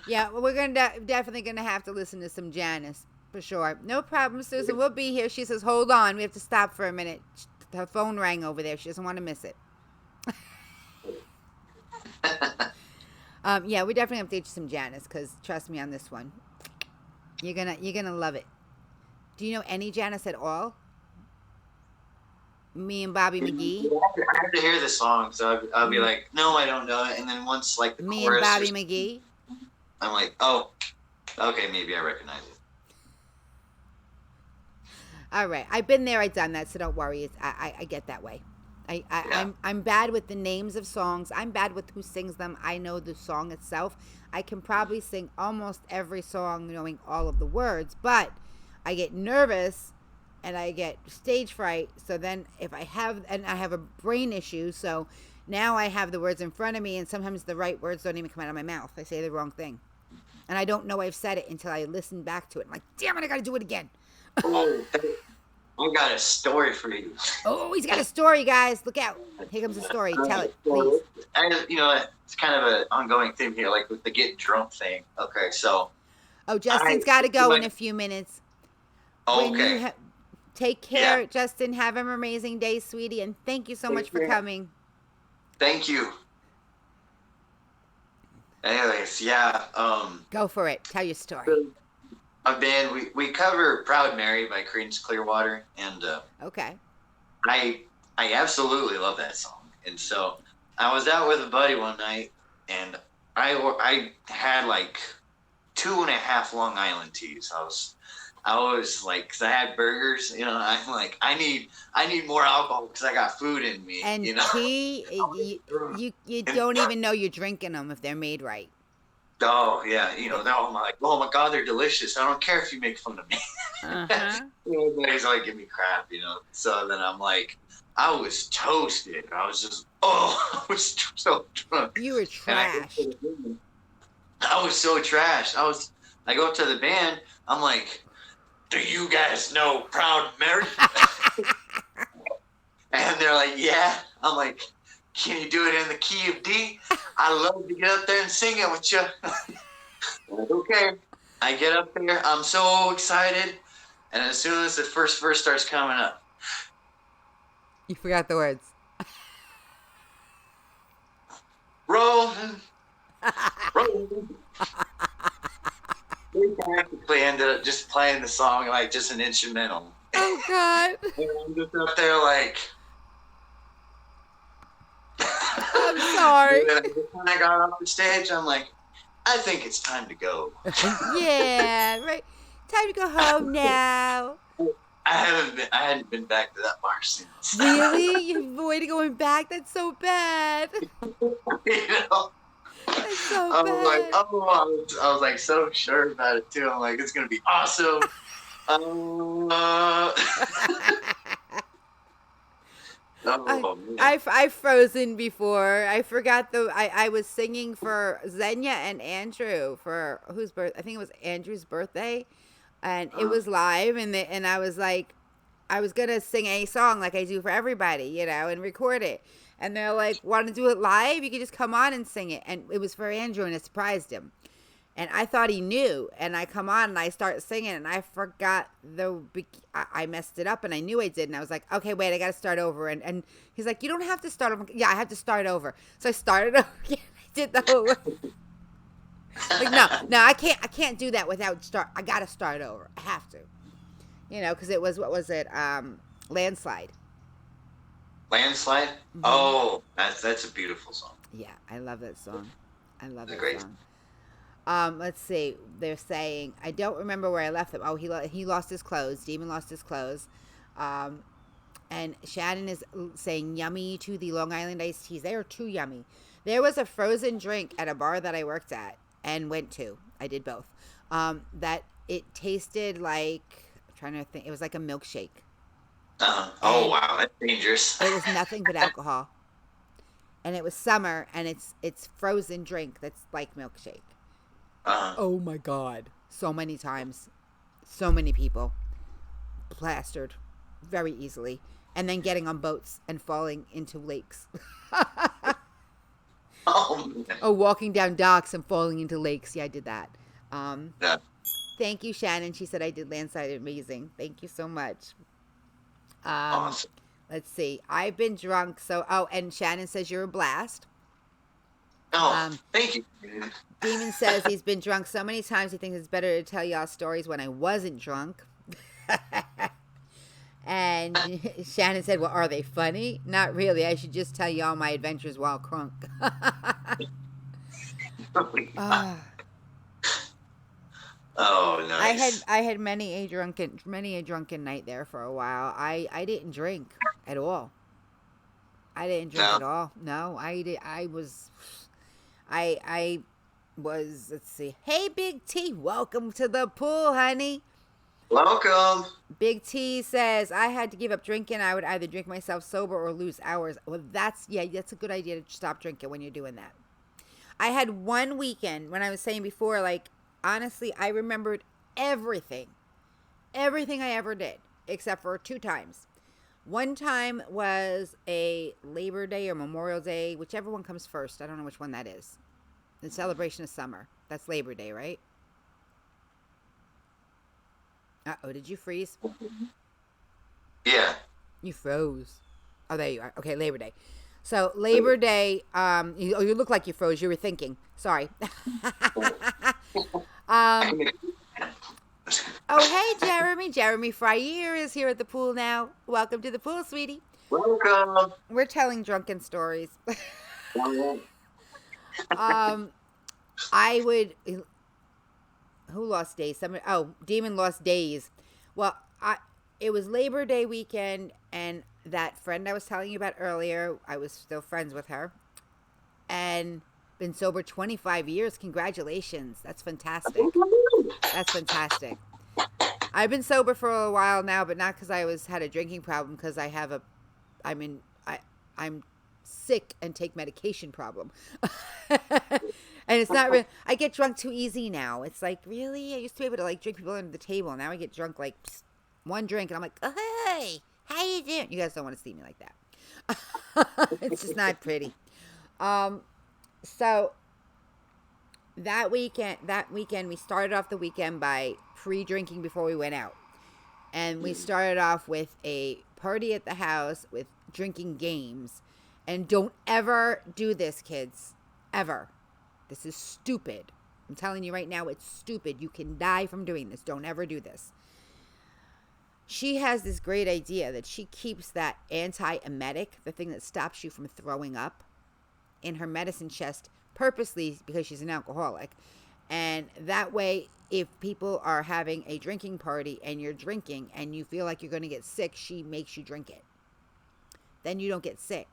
[SPEAKER 1] Yeah, we're definitely gonna have to listen to some Janis for sure. No problem, Susan. We'll be here. She says, "Hold on, we have to stop for a minute." Her phone rang over there. She doesn't want to miss it. Yeah, we definitely have to teach some Janis because trust me on this one, you're gonna love it. Do you know any Janis at all? Me and Bobby McGee.
[SPEAKER 2] I have to hear the song, so I'll be like, no, I don't know it. And then once like the
[SPEAKER 1] Me
[SPEAKER 2] chorus,
[SPEAKER 1] and Bobby McGee.
[SPEAKER 2] I'm like, oh, okay, maybe I recognize it.
[SPEAKER 1] All right, I've been there, I've done that, so don't worry. I get that way. I'm bad with the names of songs. I'm bad with who sings them. I know the song itself. I can probably sing almost every song knowing all of the words, but I get nervous and I get stage fright. So then I have a brain issue. So now I have the words in front of me and sometimes the right words don't even come out of my mouth. I say the wrong thing. And I don't know I've said it until I listen back to it. I'm like, damn it, I got to do it again.
[SPEAKER 2] Oh, I got a story for you.
[SPEAKER 1] Oh, he's got a story, guys. Look out. Here comes the story. Tell it, please.
[SPEAKER 2] It's kind of an ongoing thing here, like with the get drunk thing. Okay, so.
[SPEAKER 1] Oh, Justin's got to go in a few minutes.
[SPEAKER 2] Okay.
[SPEAKER 1] Take care,
[SPEAKER 2] Yeah.
[SPEAKER 1] Justin. Have an amazing day, sweetie. And thank you so much for coming.
[SPEAKER 2] Thank you. Anyways, yeah.
[SPEAKER 1] Go for it. Tell your story.
[SPEAKER 2] A band, we cover Proud Mary by Creedence Clearwater, and
[SPEAKER 1] Okay.
[SPEAKER 2] I absolutely love that song. And so I was out with a buddy one night, and I had like 2.5 Long Island teas. I was like, because I had burgers, I'm like, I need more alcohol because I got food in me.
[SPEAKER 1] And tea, you don't even know you're drinking them if they're made right.
[SPEAKER 2] Oh yeah, I'm like, oh my God, they're delicious. I don't care if you make fun of me.
[SPEAKER 1] Uh-huh.
[SPEAKER 2] Everybody's like, give me crap, So then I'm like, I was toasted. I was just, I was so drunk.
[SPEAKER 1] You were trashed.
[SPEAKER 2] I was so trashed. I go up to the band. I'm like, do you guys know Proud Mary? And they're like, yeah. I'm like, can you do it in the key of D? I love to get up there and sing it with you. Like, okay. I get up there. I'm so excited. And as soon as the first verse starts coming up.
[SPEAKER 1] You forgot the words.
[SPEAKER 2] Rolling. We practically ended up just playing the song like just an instrumental.
[SPEAKER 1] Oh, God.
[SPEAKER 2] And I'm just up there like...
[SPEAKER 1] I'm sorry.
[SPEAKER 2] When I got off the stage, I'm like, I think it's time to go.
[SPEAKER 1] Yeah, right. Time to go home now.
[SPEAKER 2] I hadn't been back to that bar since.
[SPEAKER 1] Really? You've avoided going back? That's so bad. That's so
[SPEAKER 2] I was like,
[SPEAKER 1] bad.
[SPEAKER 2] I was like so sure about it too. I'm like, it's gonna be awesome. Oh, man.
[SPEAKER 1] I've frozen before. I forgot I was singing for Xenia and Andrew for whose birth? I think it was Andrew's birthday, and it was live, and I was like, I was gonna sing a song like I do for everybody, you know, and record it. And they're like, want to do it live? You can just come on and sing it. And it was for Andrew, and it surprised him. And I thought he knew. And I come on and I start singing, and I forgot I messed it up, and I knew I did. And I was like, okay, wait, I got to start over. And he's like, you don't have to start over. Yeah, I have to start over. So I started over again. I did the whole like, no, I can't do that without start. I got to start over. I have to. You know, because it was, what was it? Landslide.
[SPEAKER 2] Landslide? Mm-hmm. Oh, that's a beautiful song.
[SPEAKER 1] Yeah, I love that song. I love that
[SPEAKER 2] great
[SPEAKER 1] song. Let's see. They're saying, I don't remember where I left them. Oh, he lost his clothes. Demon lost his clothes. And Shannon is saying yummy to the Long Island iced teas. They are too yummy. There was a frozen drink at a bar that I worked at and went to. I did both. That it tasted like, I'm trying to think, it was like a milkshake.
[SPEAKER 2] Oh, wow, that's dangerous.
[SPEAKER 1] It was nothing but alcohol. And it was summer, and it's frozen drink that's like milkshake. Oh, my God. So many times. So many people. Plastered very easily. And then getting on boats and falling into lakes.
[SPEAKER 2] Oh, man.
[SPEAKER 1] Oh, walking down docks and falling into lakes. Yeah, I did that.
[SPEAKER 2] Yeah.
[SPEAKER 1] Thank you, Shannon. She said I did Landslide amazing. Thank you so much.
[SPEAKER 2] Awesome.
[SPEAKER 1] Let's see. I've been drunk, and Shannon says you're a blast.
[SPEAKER 2] Oh, thank you.
[SPEAKER 1] Demon says he's been drunk so many times he thinks it's better to tell y'all stories when I wasn't drunk. And Shannon said, well, are they funny? Not really. I should just tell y'all my adventures while crunk.
[SPEAKER 2] Oh, nice.
[SPEAKER 1] I had many a drunken night there for a while. I didn't drink at all. I didn't drink at all. No, I was, let's see. Hey, Big T, welcome to the pool, honey.
[SPEAKER 2] Welcome.
[SPEAKER 1] Big T says, I had to give up drinking. I would either drink myself sober or lose hours. Well, that's a good idea to stop drinking when you're doing that. I had one weekend, when I was saying before, like, honestly, I remembered everything I ever did, except for 2 times. One time was a Labor Day or Memorial Day, whichever one comes first. I don't know which one that is. The celebration of summer. That's Labor Day, right? Uh-oh, did you freeze?
[SPEAKER 2] Yeah.
[SPEAKER 1] You froze. Oh, there you are. Okay, Labor Day. So, Labor Day, you look like you froze. You were thinking. Sorry. Oh, hey, Jeremy. Jeremy Fryer is here at the pool now. Welcome to the pool, sweetie.
[SPEAKER 2] Welcome.
[SPEAKER 1] We're telling drunken stories. I would... Who lost days? Demon lost days. Well, it was Labor Day weekend, and that friend I was telling you about earlier, I was still friends with her, and been sober 25 years. Congratulations. That's fantastic. That's fantastic. I've been sober for a while now, but not because I had a drinking problem, because I'm sick and take medication problem. And it's not real. I get drunk too easy now. It's like, really? I used to be able to like drink people under the table. Now I get drunk like one drink and I'm like, oh, hey, how you doing? You guys don't want to see me like that. It's just not pretty. So that weekend, we started off the weekend by pre-drinking before we went out. And we started off with a party at the house with drinking games. And don't ever do this, kids. Ever. This is stupid. I'm telling you right now, it's stupid. You can die from doing this. Don't ever do this. She has this great idea that she keeps that anti-emetic, the thing that stops you from throwing up, in her medicine chest purposely because she's an alcoholic. And that way, if people are having a drinking party and you're drinking and you feel like you're going to get sick, she makes you drink it. Then you don't get sick.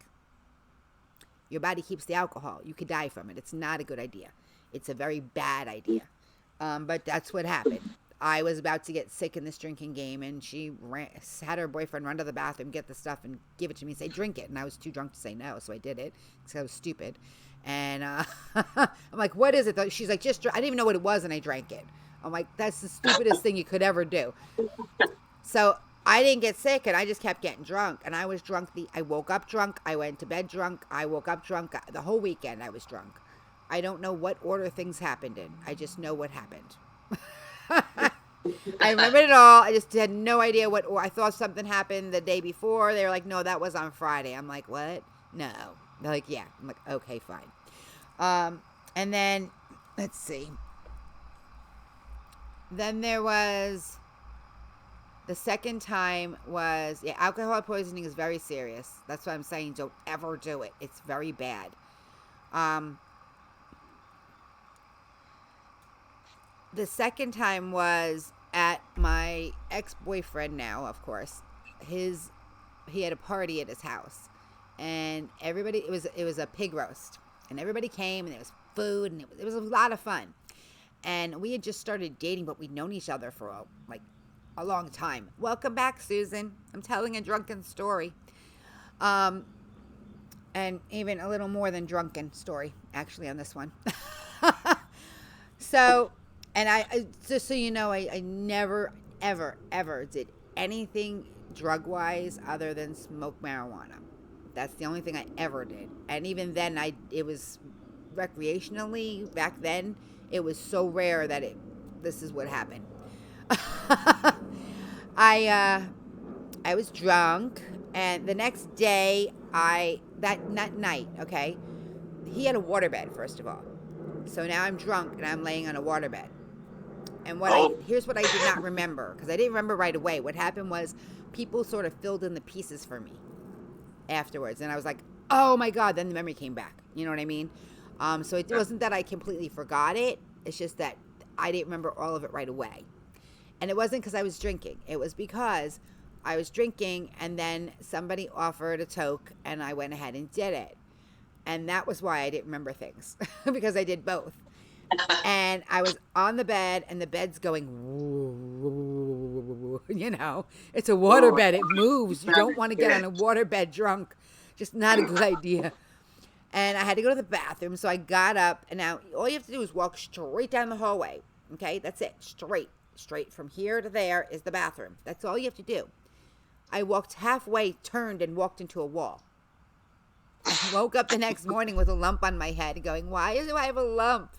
[SPEAKER 1] Your body keeps the alcohol. You could die from it. It's not a good idea. It's a very bad idea. But that's what happened. I was about to get sick in this drinking game, and she had her boyfriend run to the bathroom, get the stuff, and give it to me and say, drink it. And I was too drunk to say no, so I did it because I was stupid. And I'm like, what is it? She's like, I didn't even know what it was, and I drank it. I'm like, that's the stupidest thing you could ever do. So I didn't get sick, and I just kept getting drunk. And I was drunk. I woke up drunk. I went to bed drunk. I woke up drunk. The whole weekend I was drunk. I don't know what order things happened in. I just know what happened. I remembered it all. I just had no idea what. I thought something happened the day before. They were like, no, that was on Friday. I'm like, what? No. They're like, yeah. I'm like, okay, fine. And then, let's see. Then there was, the second time was, alcohol poisoning is very serious. That's what I'm saying. Don't ever do it. It's very bad. The second time was at my ex-boyfriend now, of course. He had a party at his house. And everybody, it was a pig roast. And everybody came, and there was food, and it was a lot of fun. And we had just started dating, but we'd known each other for a long time. Welcome back, Susan. I'm telling a drunken story. And even a little more than drunken story, actually, on this one. So, and I just so you know, I never, ever, ever did anything drug-wise other than smoke marijuana. That's the only thing I ever did. And even then, it was recreationally. Back then, it was so rare that this is what happened. I was drunk, and the next day, that night, okay, he had a waterbed, first of all. So now I'm drunk, and I'm laying on a waterbed. And here's what I did not remember, because I didn't remember right away. What happened was people sort of filled in the pieces for me afterwards. And I was like, oh my God, then the memory came back. You know what I mean? So it wasn't that I completely forgot it. It's just that I didn't remember all of it right away. And it wasn't because I was drinking. It was because I was drinking, and then somebody offered a toke, and I went ahead and did it. And that was why I didn't remember things, because I did both. And I was on the bed, and the bed's going, you know, it's a waterbed. It moves. You don't want to get on a waterbed drunk. Just not a good idea. And I had to go to the bathroom, so I got up. And now all you have to do is walk straight down the hallway. Okay, that's it. Straight from here to there is the bathroom. That's all you have to do. I walked halfway, turned, and walked into a wall. I woke up the next morning with a lump on my head, going, why do I have a lump?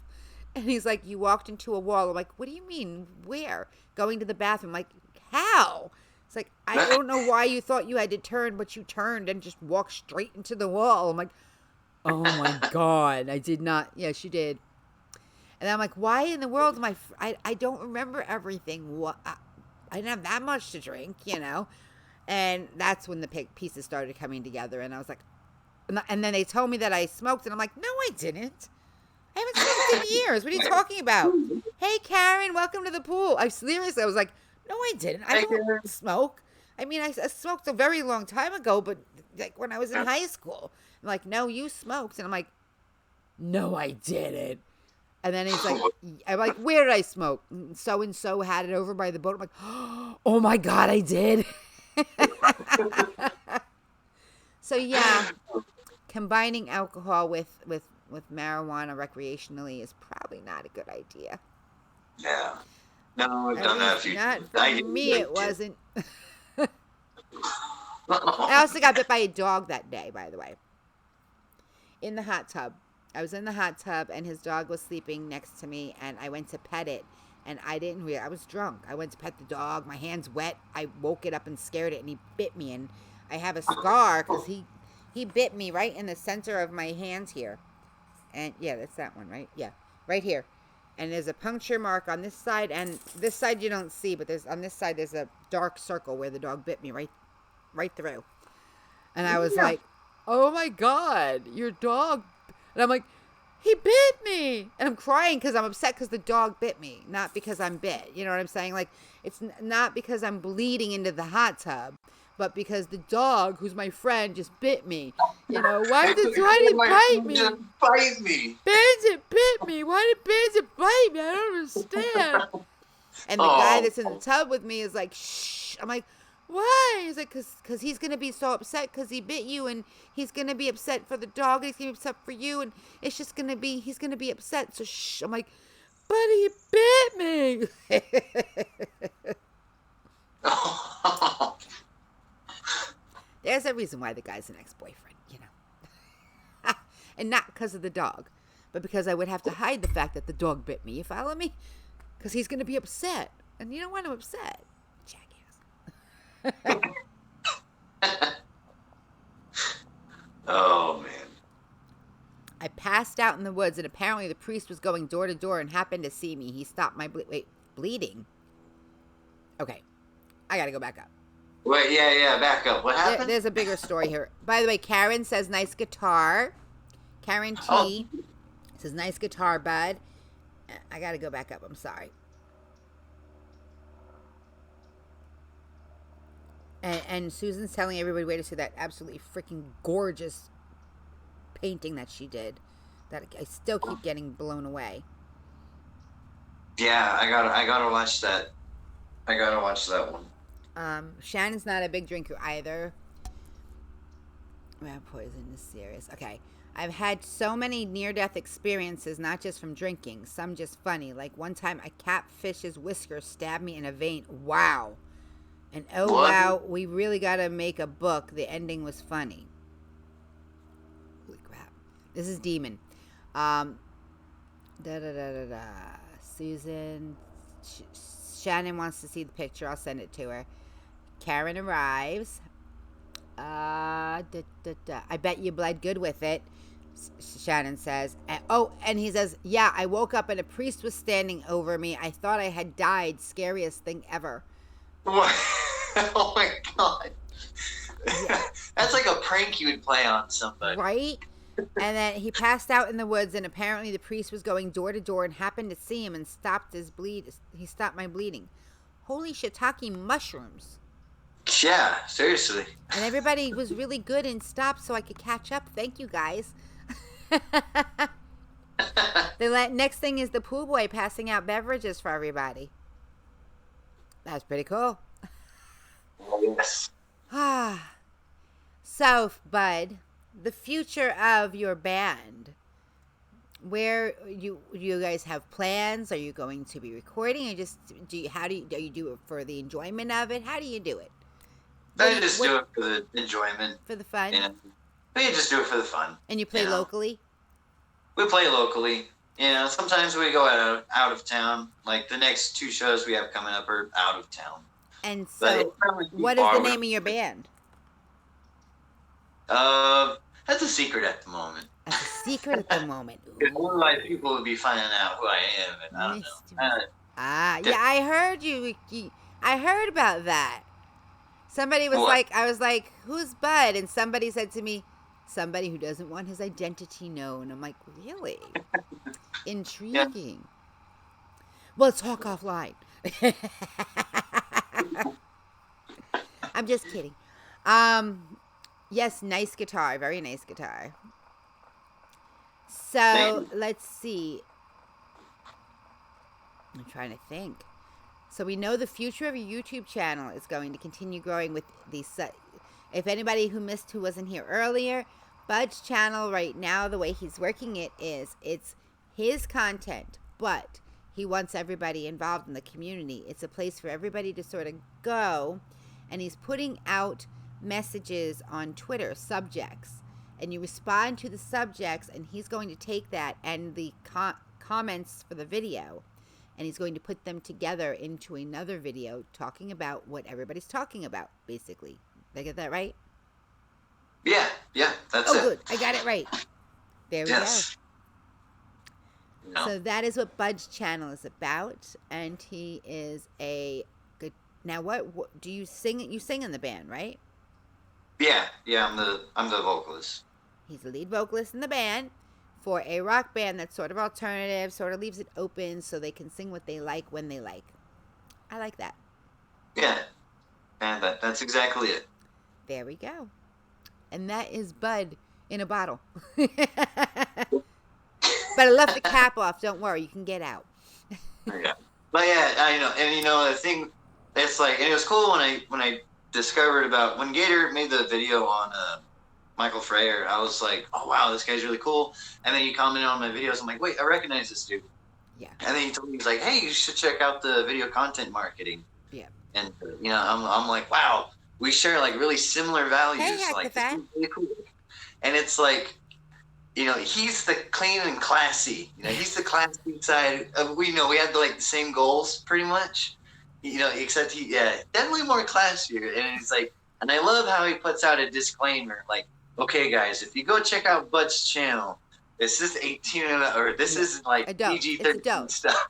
[SPEAKER 1] And he's like, you walked into a wall. I'm like, what do you mean? Where? Going to the bathroom. I'm like, how? It's like, I don't know why you thought you had to turn, but you turned and just walked straight into the wall. I'm like, oh my God, I did not. Yeah, she did. And I'm like, why in the world am I don't remember everything. I didn't have that much to drink, you know? And that's when the pieces started coming together. And I was like, and then they told me that I smoked. And I'm like, no, I didn't. I haven't smoked in years. What are you talking about? Hey, Karen, welcome to the pool. I was like, no, I didn't. I don't smoke. I mean, I smoked a very long time ago, but like when I was in high school. I'm like, no, you smoked. And I'm like, no, I didn't. And then he's like, I'm like, where did I smoke? So-and-so had it over by the boat. I'm like, oh my God, I did. So yeah, combining alcohol with marijuana recreationally is probably not a good idea.
[SPEAKER 2] Yeah. No, I've done that a few times.
[SPEAKER 1] Not for me, it wasn't. I also got bit by a dog that day, by the way. In the hot tub. I was in the hot tub, and his dog was sleeping next to me, and I went to pet it, and I didn't realize. I was drunk. I went to pet the dog. My hand's wet. I woke it up and scared it, and he bit me, and I have a scar because he bit me right in the center of my hand here. And, yeah, that's that one, right? Yeah, right here. And there's a puncture mark on this side, and this side you don't see, but on this side there's a dark circle where the dog bit me right through. And I was like, oh, my God, your dog. And I'm like, he bit me. And I'm crying because I'm upset because the dog bit me, not because I'm bit. You know what I'm saying? Like, it's not because I'm bleeding into the hot tub, but because the dog, who's my friend, just bit me. You know, why did it bite me?
[SPEAKER 2] Just bite me.
[SPEAKER 1] Bandit bit me. Why did Bandit bite me? I don't understand. And the guy that's in the tub with me is like, shh. I'm like, why? He's like, because he's going to be so upset because he bit you, and he's going to be upset for the dog, and he's going to be upset for you, and it's just going to be, he's going to be upset, so shh. I'm like, but he bit me. There's a reason why the guy's an ex-boyfriend, you know. And not because of the dog, but because I would have to hide the fact that the dog bit me. You follow me? Because he's going to be upset, and you don't want him upset.
[SPEAKER 2] Oh, man.
[SPEAKER 1] I passed out in the woods, and apparently the priest was going door to door and happened to see me. He stopped my bleeding? Okay. I got to go back up.
[SPEAKER 2] Wait, yeah, back up. What happened?
[SPEAKER 1] There's a bigger story here. By the way, Karen says, nice guitar. Karen T says, nice guitar, bud. I got to go back up. I'm sorry. And Susan's telling everybody where to see that absolutely freaking gorgeous painting that she did. That I still keep getting blown away.
[SPEAKER 2] Yeah, I gotta watch that. I gotta watch that one.
[SPEAKER 1] Shannon's not a big drinker either. Rat poison is serious. Okay. I've had so many near-death experiences, not just from drinking. Some just funny. Like one time a catfish's whisker stabbed me in a vein. Wow. And oh
[SPEAKER 2] What?
[SPEAKER 1] wow, we really got to make a book. The ending was funny. Holy crap. This is Demon. Susan. Shannon wants to see the picture. I'll send it to her. Karen arrives. I bet you bled good with it, Shannon says. And he says, yeah, I woke up and a priest was standing over me. I thought I had died. Scariest thing ever.
[SPEAKER 2] What? Oh my god.
[SPEAKER 1] Yeah.
[SPEAKER 2] That's like a prank you would play on somebody.
[SPEAKER 1] Right? And then he passed out in the woods, and apparently the priest was going door to door and happened to see him and stopped his bleed. He stopped my bleeding. Holy shiitake mushrooms.
[SPEAKER 2] Yeah, seriously.
[SPEAKER 1] And everybody was really good and stopped so I could catch up. Thank you, guys. Next thing is the pool boy passing out beverages for everybody. That's pretty cool.
[SPEAKER 2] Yes.
[SPEAKER 1] So, Bud, the future of your band. Where you guys have plans? Are you going to be recording, or just do you do it for the enjoyment of it? How do you do it?
[SPEAKER 2] I just do it for the enjoyment.
[SPEAKER 1] For the fun?
[SPEAKER 2] Yeah. We just do it for the fun.
[SPEAKER 1] And you play locally?
[SPEAKER 2] We play locally. You know, sometimes we go out of town. Like the next 2 shows we have coming up are out of town.
[SPEAKER 1] And so, what is the name of your band?
[SPEAKER 2] That's a secret at the moment.
[SPEAKER 1] A secret at the moment.
[SPEAKER 2] Otherwise, people would be finding out who I am, and I don't know.
[SPEAKER 1] Yeah, I heard you. I heard about that. Somebody was like, I was like, who's Bud? And somebody said to me, somebody who doesn't want his identity known. I'm like, really? Intriguing. Yeah. Well, let's talk offline. I'm just kidding. Yes, nice guitar. Very nice guitar. So, let's see. I'm trying to think. So, we know the future of your YouTube channel is going to continue growing with these. If anybody who wasn't here earlier, Bud's channel right now, the way he's working it is, it's his content, but he wants everybody involved in the community. It's a place for everybody to sort of go, and he's putting out messages on Twitter, subjects, and you respond to the subjects, and he's going to take that and the comments for the video, and he's going to put them together into another video talking about what everybody's talking about, basically. Did I get that right?
[SPEAKER 2] Yeah, that's it.
[SPEAKER 1] Oh, good. I got it right. There we go.
[SPEAKER 2] No.
[SPEAKER 1] So that is what Bud's channel is about, and he is a good. Now, what do you sing? You sing in the band, right?
[SPEAKER 2] Yeah. I'm the vocalist.
[SPEAKER 1] He's the lead vocalist in the band for a rock band that's sort of alternative, sort of leaves it open so they can sing what they like when they like. I like that.
[SPEAKER 2] Yeah, and that's exactly it.
[SPEAKER 1] There we go. And that is Bud in a bottle. But I left the cap off. Don't worry, you can get out.
[SPEAKER 2] Yeah. But yeah, I know, and the thing, it's like, and it was cool when I discovered about when Gator made the video on Michael Freyer. I was like, oh wow, this guy's really cool. And then he commented on my videos. I'm like, wait, I recognize this dude.
[SPEAKER 1] Yeah.
[SPEAKER 2] And then he told me, he's like, hey, you should check out the video content marketing.
[SPEAKER 1] Yeah.
[SPEAKER 2] And I'm like, wow, we share like really similar values.
[SPEAKER 1] Hey, Hack
[SPEAKER 2] like
[SPEAKER 1] the Fat.
[SPEAKER 2] really cool. And it's like, he's the clean and classy. He's the classy side. We had like the same goals pretty much. Except definitely more classier. And it's like, and I love how he puts out a disclaimer, like, okay, guys, if you go check out Bud's channel, this is 18 or this isn't like PG-13 stuff.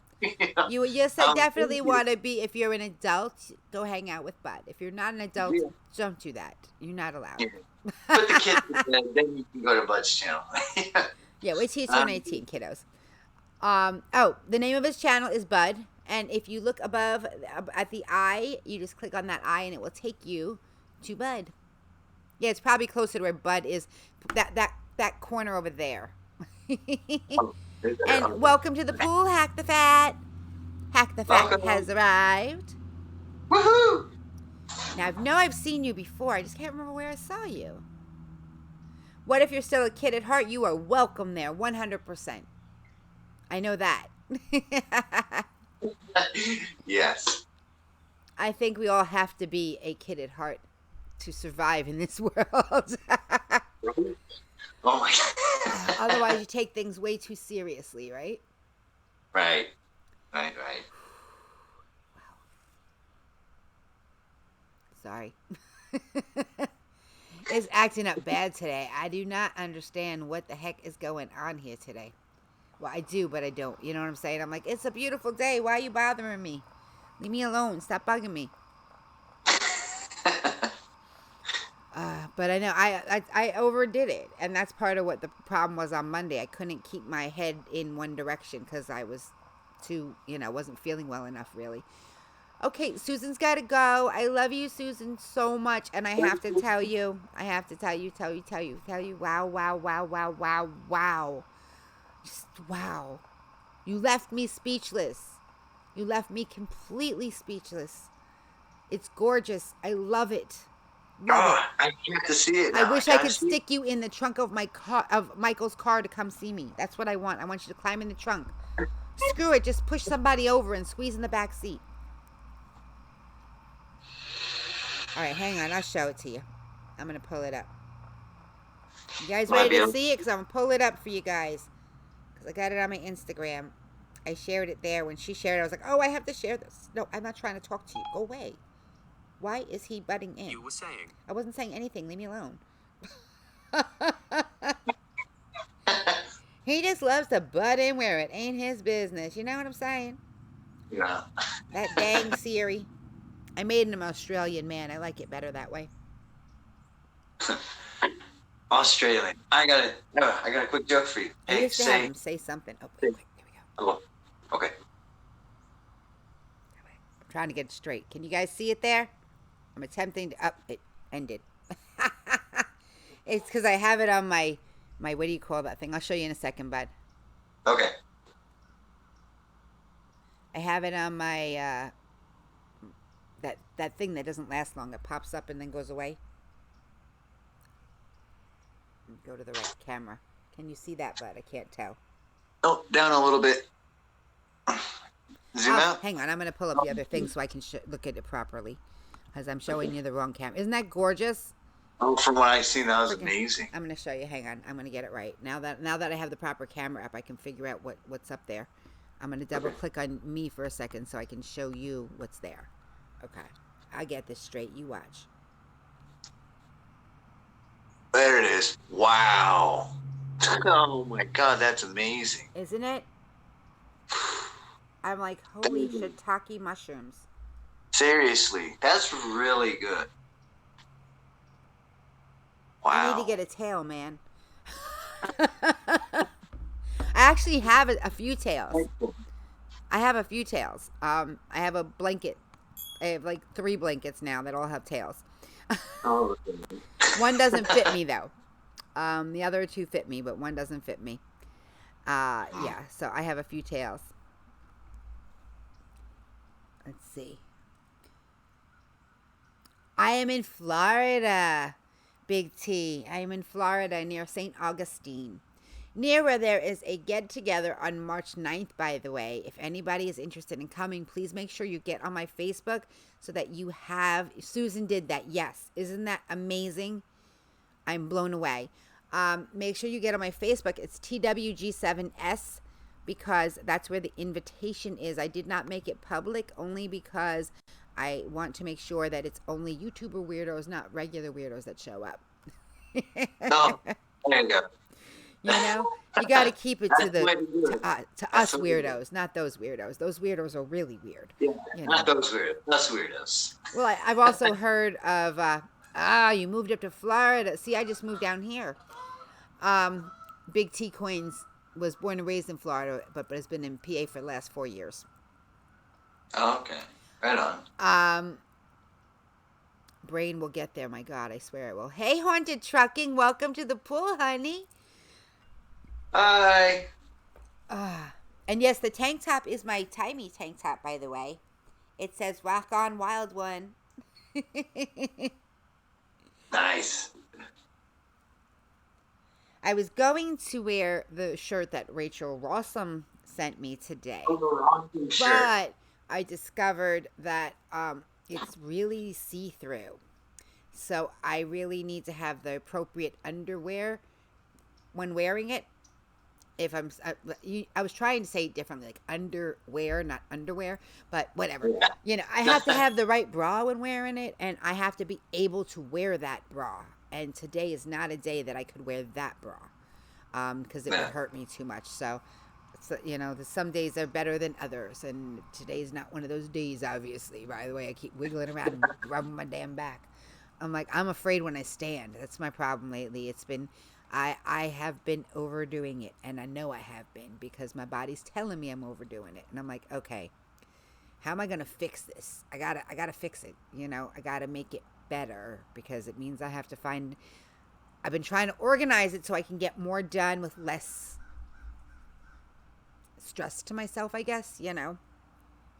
[SPEAKER 1] You definitely want to be, if you're an adult, go hang out with Bud. If you're not an adult, don't do that. You're not allowed.
[SPEAKER 2] Yeah. Put the kids to bed, then you can go to Bud's channel.
[SPEAKER 1] Yeah, wait till you turn 18, kiddos. The name of his channel is Bud, and if you look above at the eye, you just click on that eye, and it will take you to Bud. Yeah, it's probably closer to where Bud is. That corner over there. And welcome to the pool, Hack the Fat. Hack the Fat has arrived.
[SPEAKER 2] Woohoo!
[SPEAKER 1] Now, I know I've seen you before. I just can't remember where I saw you. What if you're still a kid at heart? You are welcome there, 100%. I know that.
[SPEAKER 2] Yes.
[SPEAKER 1] I think we all have to be a kid at heart to survive in this world.
[SPEAKER 2] Oh my God.
[SPEAKER 1] Otherwise, you take things way too seriously, right?
[SPEAKER 2] Right.
[SPEAKER 1] Sorry. It's acting up bad today. I do not understand what the heck is going on here today. Well, I do, but I don't. You know what I'm saying? I'm like, it's a beautiful day. Why are you bothering me? Leave me alone. Stop bugging me. But I know I overdid it. And that's part of what the problem was on Monday. I couldn't keep my head in one direction because I was too, wasn't feeling well enough, really. Okay, Susan's got to go. I love you, Susan, so much. And I have to tell you, wow. Just wow. You left me speechless. You left me completely speechless. It's gorgeous. I love it.
[SPEAKER 2] I get to see it now.
[SPEAKER 1] I wish I could stick you in the trunk of my car, of Michael's car, to come see me. That's what I want. I want you to climb in the trunk. Screw it. Just push somebody over and squeeze in the back seat. All right, hang on. I'll show it to you. I'm going to pull it up. You guys ready to see it? Because I'm going to pull it up for you guys. Because I got it on my Instagram. I shared it there. When she shared it, I was like, oh, I have to share this. No, I'm not trying to talk to you. Go away. Why is he butting in?
[SPEAKER 5] You were saying.
[SPEAKER 1] I wasn't saying anything. Leave me alone. He just loves to butt in where it ain't his business. You know what I'm saying?
[SPEAKER 2] Yeah.
[SPEAKER 1] That dang Siri. I made him an Australian man. I like it better that way.
[SPEAKER 2] Australian. I got a quick joke for you.
[SPEAKER 1] I used to have him say something. Oh, wait, there we go.
[SPEAKER 2] Oh, okay.
[SPEAKER 1] I'm trying to get it straight. Can you guys see it there? I'm attempting to it ended. It's because I have it on my what do you call that thing? I'll show you in a second, bud.
[SPEAKER 2] Okay.
[SPEAKER 1] I have it on my that thing that doesn't last long. It pops up and then goes away. Go to the right camera. Can you see that, bud? I can't tell.
[SPEAKER 2] Oh, down a little bit. Zoom out.
[SPEAKER 1] Hang on. I'm going to pull up the other thing so I can look at it properly. Because I'm showing you the wrong camera. Isn't that gorgeous?
[SPEAKER 2] Oh, from what I've seen, that was amazing.
[SPEAKER 1] I'm going to show you. Hang on. I'm going to get it right. Now that I have the proper camera up, I can figure out what's up there. I'm going to double click on me for a second so I can show you what's there. Okay. I'll get this straight. You watch.
[SPEAKER 2] There it is. Wow. Oh my God, that's amazing.
[SPEAKER 1] Isn't it? I'm like, holy shiitake mushrooms.
[SPEAKER 2] Seriously, that's really good. Wow.
[SPEAKER 1] I need to get a tail, man. I actually have a few tails. I have a few tails. I have a blanket. I have like 3 blankets now that all have tails.
[SPEAKER 2] Oh,
[SPEAKER 1] One doesn't fit me though. The other two fit me, but one doesn't fit me. Yeah, so I have a few tails. Let's see. I am in Florida, Big T. I am in Florida near St. Augustine. Near where there is a get-together on March 9th, by the way. If anybody is interested in coming, please make sure you get on my Facebook so that you have... Susan did that, yes. Isn't that amazing? I'm blown away. Make sure you get on my Facebook. It's TWG7S because that's where the invitation is. I did not make it public only because I want to make sure that it's only YouTuber weirdos, not regular weirdos that show up.
[SPEAKER 2] no, there you go.
[SPEAKER 1] You know, you got to keep it to us
[SPEAKER 2] what
[SPEAKER 1] weirdos, not those weirdos. Those weirdos are really weird.
[SPEAKER 2] Yeah,
[SPEAKER 1] you know?
[SPEAKER 2] not those weirdos. Us weirdos.
[SPEAKER 1] Well, I've also heard of, you moved up to Florida. See, I just moved down here. Big T Coins was born and raised in Florida, but has been in PA for the last 4 years.
[SPEAKER 2] Oh, okay. Right on.
[SPEAKER 1] Brain will get there. My God, I swear it will. Hey, Haunted Trucking. Welcome to the pool, honey.
[SPEAKER 2] Hi.
[SPEAKER 1] And yes, the tank top is my Timey tank top, by the way. It says, rock on, wild one.
[SPEAKER 2] Nice.
[SPEAKER 1] I was going to wear the shirt that Rachel Rossum sent me today.
[SPEAKER 2] Oh, the wrong shirt.
[SPEAKER 1] But I discovered that it's really see-through. So I really need to have the appropriate underwear when wearing it. If I was trying to say it differently, like underwear, not underwear, but whatever.
[SPEAKER 2] Yeah.
[SPEAKER 1] You know, I have to have the right bra when wearing it, and I have to be able to wear that bra. And today is not a day that I could wear that bra, because it would hurt me too much. So, you know, some days are better than others, and today's not one of those days, obviously. By the way, I keep wiggling around and rubbing my damn back. I'm afraid when I stand. That's my problem lately. It's been... I have been overdoing it, and I know I have been because my body's telling me I'm overdoing it, and I'm like, okay, how am I gonna fix this? I gotta fix it. You know, I gotta make it better because it means I have to find. I've been trying to organize it so I can get more done with less stress to myself, I guess. You know.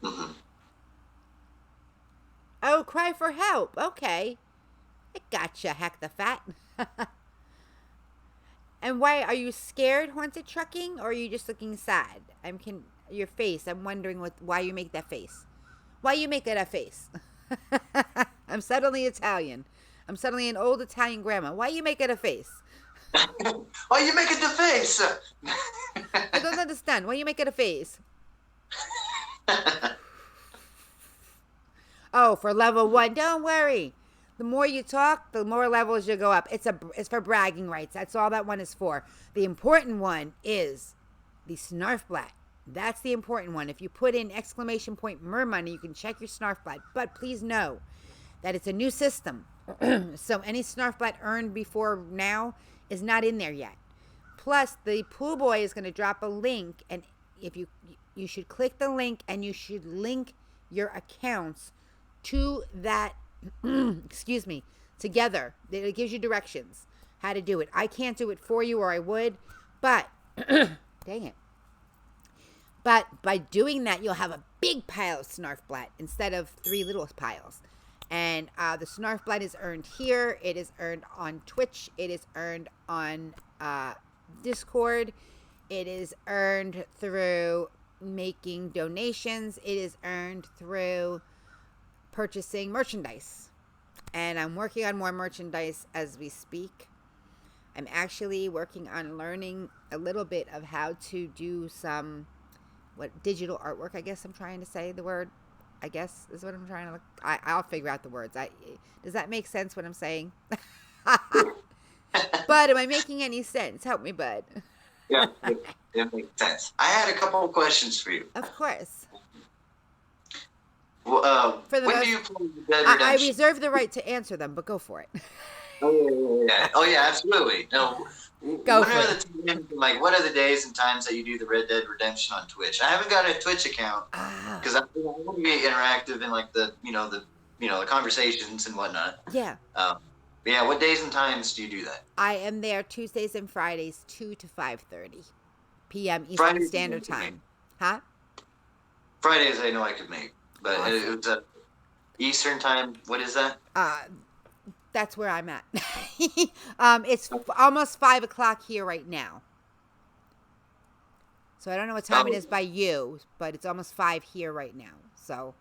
[SPEAKER 2] Mm-hmm.
[SPEAKER 1] Oh, cry for help. Okay, I gotcha. Hack the fat. And why are you scared, Haunted Trucking, or are you just looking sad? Your face. I'm wondering why you make that face. Why you make that face? I'm suddenly Italian. I'm suddenly an old Italian grandma. Why you make it a face?
[SPEAKER 2] Why you making the face?
[SPEAKER 1] I don't understand. Why you make it a face? Oh, for level 1. Don't worry. The more you talk, the more levels you go up. It's for bragging rights. That's all that one is for. The important one is the Snarfblatt. That's the important one. If you put in !mermoney, you can check your Snarfblatt. But please know that it's a new system. So any Snarfblatt earned before now is not in there yet. Plus, the pool boy is going to drop a link, and if you should click the link, and you should link your accounts to that. Excuse me, together. It gives you directions how to do it. I can't do it for you, or I would, but dang it. But by doing that, you'll have a big pile of Snarfblatt instead of 3 little piles. And the Snarfblatt is earned here. It is earned on Twitch. It is earned on Discord. It is earned through making donations. It is earned through purchasing merchandise, and I'm working on more merchandise as we speak. I'm actually working on learning a little bit of how to do some digital artwork. I guess I'm trying to say the word. I guess is what I'm trying to look. I'll figure out the words. Does that make sense what I'm saying? Bud, am I making any sense? Help me, Bud.
[SPEAKER 2] Yeah, it makes sense. I had a couple of questions for you.
[SPEAKER 1] Of course.
[SPEAKER 2] Well, when do you play Red Dead Redemption?
[SPEAKER 1] I reserve the right to answer them, but go for it.
[SPEAKER 2] Oh yeah, absolutely. No,
[SPEAKER 1] Go
[SPEAKER 2] what
[SPEAKER 1] for
[SPEAKER 2] are
[SPEAKER 1] it.
[SPEAKER 2] the times, what are the days and times that you do the Red Dead Redemption on Twitch? I haven't got a Twitch account because I want to be interactive in the the conversations and whatnot.
[SPEAKER 1] Yeah.
[SPEAKER 2] But yeah, what days and times do you do that?
[SPEAKER 1] I am there Tuesdays and Fridays, 2 to 5:30 p.m. Eastern
[SPEAKER 2] Fridays
[SPEAKER 1] Standard Time. Huh?
[SPEAKER 2] Fridays I know I could make, but
[SPEAKER 1] Awesome.
[SPEAKER 2] it was Eastern time. What is that?
[SPEAKER 1] That's where I'm at. It's almost 5 o'clock here right now. So I don't know what time it is by you, but it's almost 5 here right now. So.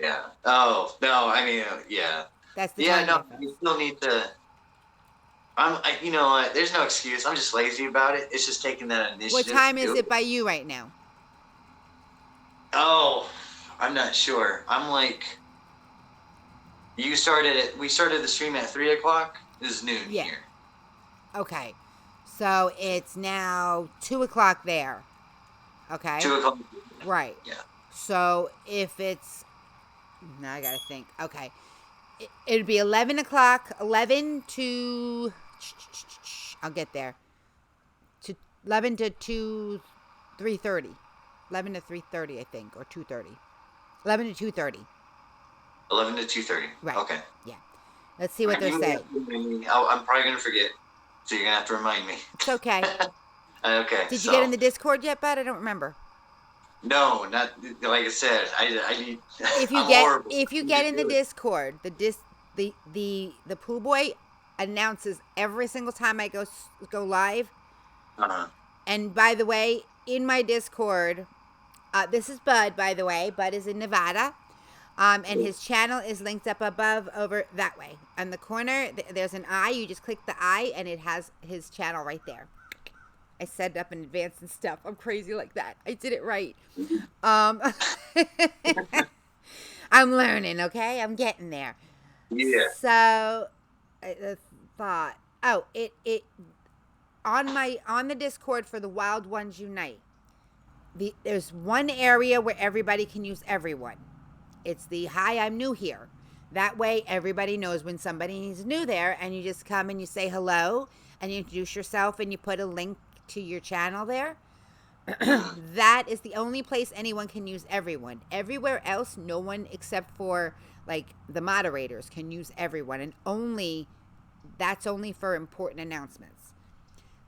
[SPEAKER 2] Yeah. Oh no, I mean, yeah.
[SPEAKER 1] That's the
[SPEAKER 2] Yeah,
[SPEAKER 1] time
[SPEAKER 2] no,
[SPEAKER 1] difference.
[SPEAKER 2] you still need to. You know what? There's no excuse. I'm just lazy about it. It's just taking that initiative.
[SPEAKER 1] What time
[SPEAKER 2] to
[SPEAKER 1] is
[SPEAKER 2] do
[SPEAKER 1] it by you right now?
[SPEAKER 2] Oh, I'm not sure. I'm like, we started the stream at 3 o'clock. This is noon
[SPEAKER 1] Yeah.
[SPEAKER 2] here.
[SPEAKER 1] Okay. So it's now 2 o'clock there. Okay.
[SPEAKER 2] 2 o'clock.
[SPEAKER 1] Right.
[SPEAKER 2] Yeah.
[SPEAKER 1] So if it's, now I gotta think. Okay. It'd be 11 o'clock, 11 to, I'll get there. To 11 to 3:30. 11 to 3:30, I think, or 2:30. 11 to 2:30.
[SPEAKER 2] 11 to 2:30.
[SPEAKER 1] Right.
[SPEAKER 2] Okay.
[SPEAKER 1] Yeah. Let's see what they're saying.
[SPEAKER 2] I'm probably gonna forget, so you're gonna have to remind me.
[SPEAKER 1] It's okay.
[SPEAKER 2] Okay.
[SPEAKER 1] Did you get in the Discord yet, bud? I don't remember.
[SPEAKER 2] No, not like I said. I need.
[SPEAKER 1] If you
[SPEAKER 2] I'm
[SPEAKER 1] get
[SPEAKER 2] horrible.
[SPEAKER 1] in the Discord, the pool boy announces every single time I go live.
[SPEAKER 2] Uh-huh.
[SPEAKER 1] And by the way, in my Discord, this is Bud. By the way, Bud is in Nevada, and his channel is linked up above over that way. On the corner, there's an eye. You just click the eye, and it has his channel right there. I set it up in advance and stuff. I'm crazy like that. I did it right. I'm learning, okay? I'm getting there.
[SPEAKER 2] Yeah.
[SPEAKER 1] So, I thought, it on the Discord for the Wild Ones Unite. There's one area where everybody can use everyone. It's the hi, I'm new here. That way, everybody knows when somebody's new there, and you just come and you say hello, and you introduce yourself, and you put a link to your channel there. That is the only place anyone can use everyone. Everywhere else, no one except for like the moderators can use everyone, and that's only for important announcements.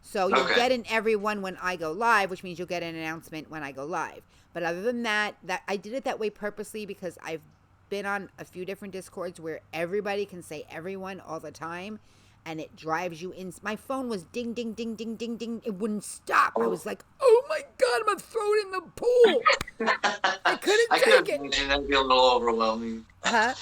[SPEAKER 1] So you'll get in everyone when I go live, which means you'll get an announcement when I go live. But other than that I did it that way purposely because I've been on a few different Discords where everybody can say everyone all the time, and it drives you in. My phone was ding, ding, ding, ding, ding, ding. It wouldn't stop. I was like, oh my God, I'm going to throw it in the pool. I couldn't take it.
[SPEAKER 2] Imagine that'd be a little overwhelming.
[SPEAKER 1] Huh?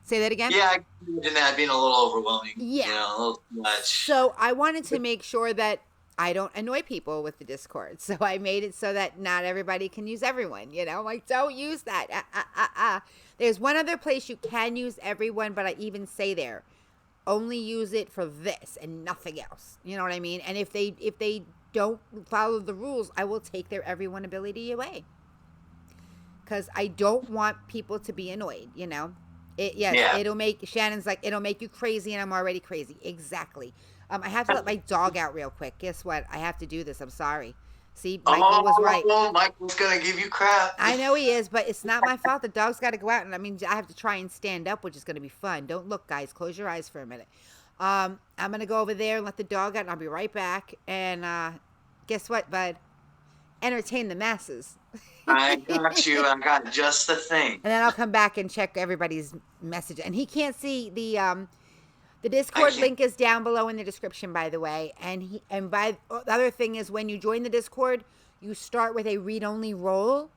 [SPEAKER 1] Say that again?
[SPEAKER 2] Yeah, I can imagine that being a little overwhelming.
[SPEAKER 1] Yeah.
[SPEAKER 2] You know, a little too much.
[SPEAKER 1] So I wanted to make sure that I don't annoy people with the Discord. So I made it so that not everybody can use everyone. You know, like, don't use that. There's one other place you can use everyone, but I even say there, only use it for this and nothing else. You know what I mean? And if they don't follow the rules, I will take their everyone ability away. Because I don't want people to be annoyed, you know? It'll make, Shannon's like, it'll make you crazy, and I'm already crazy. Exactly. I have to let my dog out real quick. Guess what? I have to do this. I'm sorry. See, Michael was right.
[SPEAKER 2] Michael's going to give you crap.
[SPEAKER 1] I know he is, but it's not my fault. The dog's got to go out, and I mean, I have to try and stand up, which is going to be fun. Don't look, guys. Close your eyes for a minute. I'm going to go over there and let the dog out, and I'll be right back. And guess what, bud? Entertain the masses.
[SPEAKER 2] I got you. I got just the thing.
[SPEAKER 1] And then I'll come back and check everybody's message. And he can't see the Discord link is down below in the description, by the way. And the other thing is, when you join the Discord, you start with a read-only role.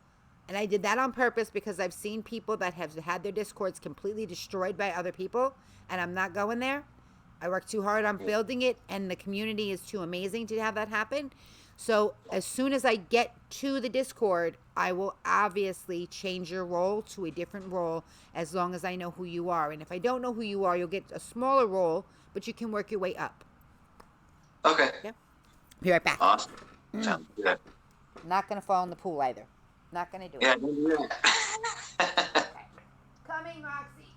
[SPEAKER 1] And I did that on purpose because I've seen people that have had their Discords completely destroyed by other people, and I'm not going there. I worked too hard on building it, and the community is too amazing to have that happen. So as soon as I get to the Discord, I will obviously change your role to a different role as long as I know who you are. And if I don't know who you are, you'll get a smaller role, but you can work your way up.
[SPEAKER 2] Okay.
[SPEAKER 1] Yeah. Be right back.
[SPEAKER 2] Awesome. Sounds good.
[SPEAKER 1] Not going to fall in the pool either. Not going to do it.
[SPEAKER 2] Yeah, don't do that.
[SPEAKER 1] Okay. Coming, Roxy.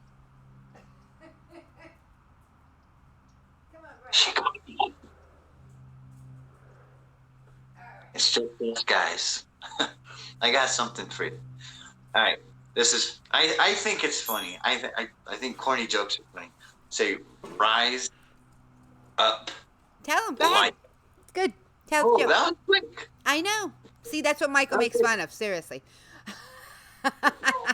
[SPEAKER 1] Come on, Roxy.
[SPEAKER 2] It's just this, guys. I got something for you. All right. This is. I think it's funny. I think corny jokes are funny. Say rise up.
[SPEAKER 1] Tell him. Go ahead. It's good. Tell the
[SPEAKER 2] Oh,
[SPEAKER 1] joke.
[SPEAKER 2] that was quick.
[SPEAKER 1] I know. See, that's what Michael makes fun of. Seriously.
[SPEAKER 2] I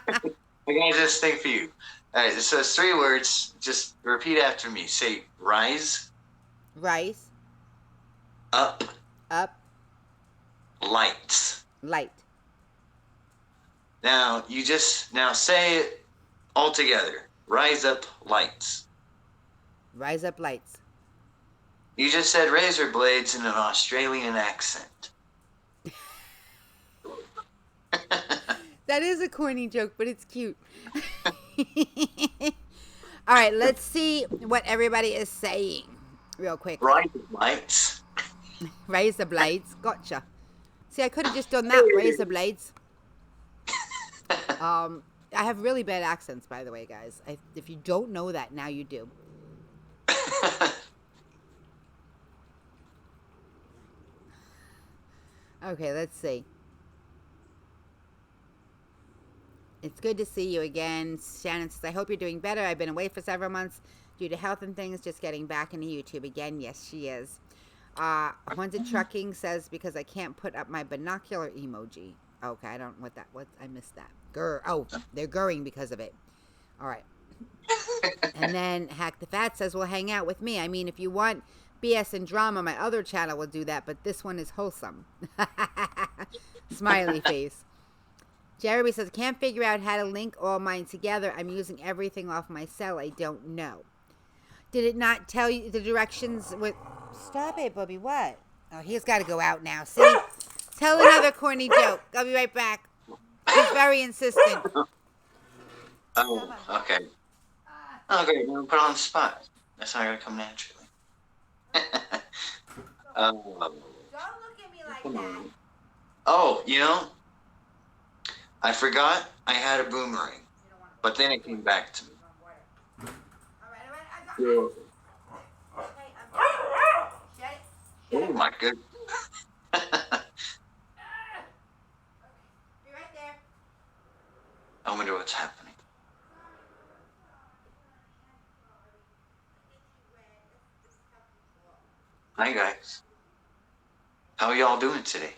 [SPEAKER 2] got this thing for you. All right, so it's 3 words. Just repeat after me. Say rise
[SPEAKER 1] Rice.
[SPEAKER 2] up
[SPEAKER 1] Up.
[SPEAKER 2] lights.
[SPEAKER 1] Light.
[SPEAKER 2] Now say it all together. Rise up lights.
[SPEAKER 1] Rise up lights.
[SPEAKER 2] You just said razor blades in an Australian accent.
[SPEAKER 1] That is a corny joke, but it's cute. All right, let's see what everybody is saying real quick.
[SPEAKER 2] Rise up lights.
[SPEAKER 1] Razor blades. Gotcha. See, I could have just done that. Razor blades. I have really bad accents, by the way, guys. If you don't know that, now you do. Okay, let's see. It's good to see you again. Shannon says, I hope you're doing better. I've been away for several months due to health and things, just getting back into YouTube again. Yes, she is. Haunted Trucking says, because I can't put up my binocular emoji. Okay, I don't what I missed that. Oh, they're gurring because of it. All right. And then Hack the Fat says, well, hang out with me. I mean, if you want BS and drama, my other channel will do that, but this one is wholesome. Smiley face. Jeremy says, can't figure out how to link all mine together. I'm using everything off my cell. I don't know. Did it not tell you the directions with... Stop it, Bubby. What? Oh, he's got to go out now. See? Tell another corny joke. I'll be right back. He's very insistent.
[SPEAKER 2] Oh, okay. Okay, we'll put it on the spot. That's not going to come naturally.
[SPEAKER 1] Don't look at me like that.
[SPEAKER 2] Oh, I forgot I had a boomerang, but then it came back to me. Yeah. Oh my goodness.
[SPEAKER 1] Be right there.
[SPEAKER 2] I wonder what's happening. Hi guys. How are y'all doing today?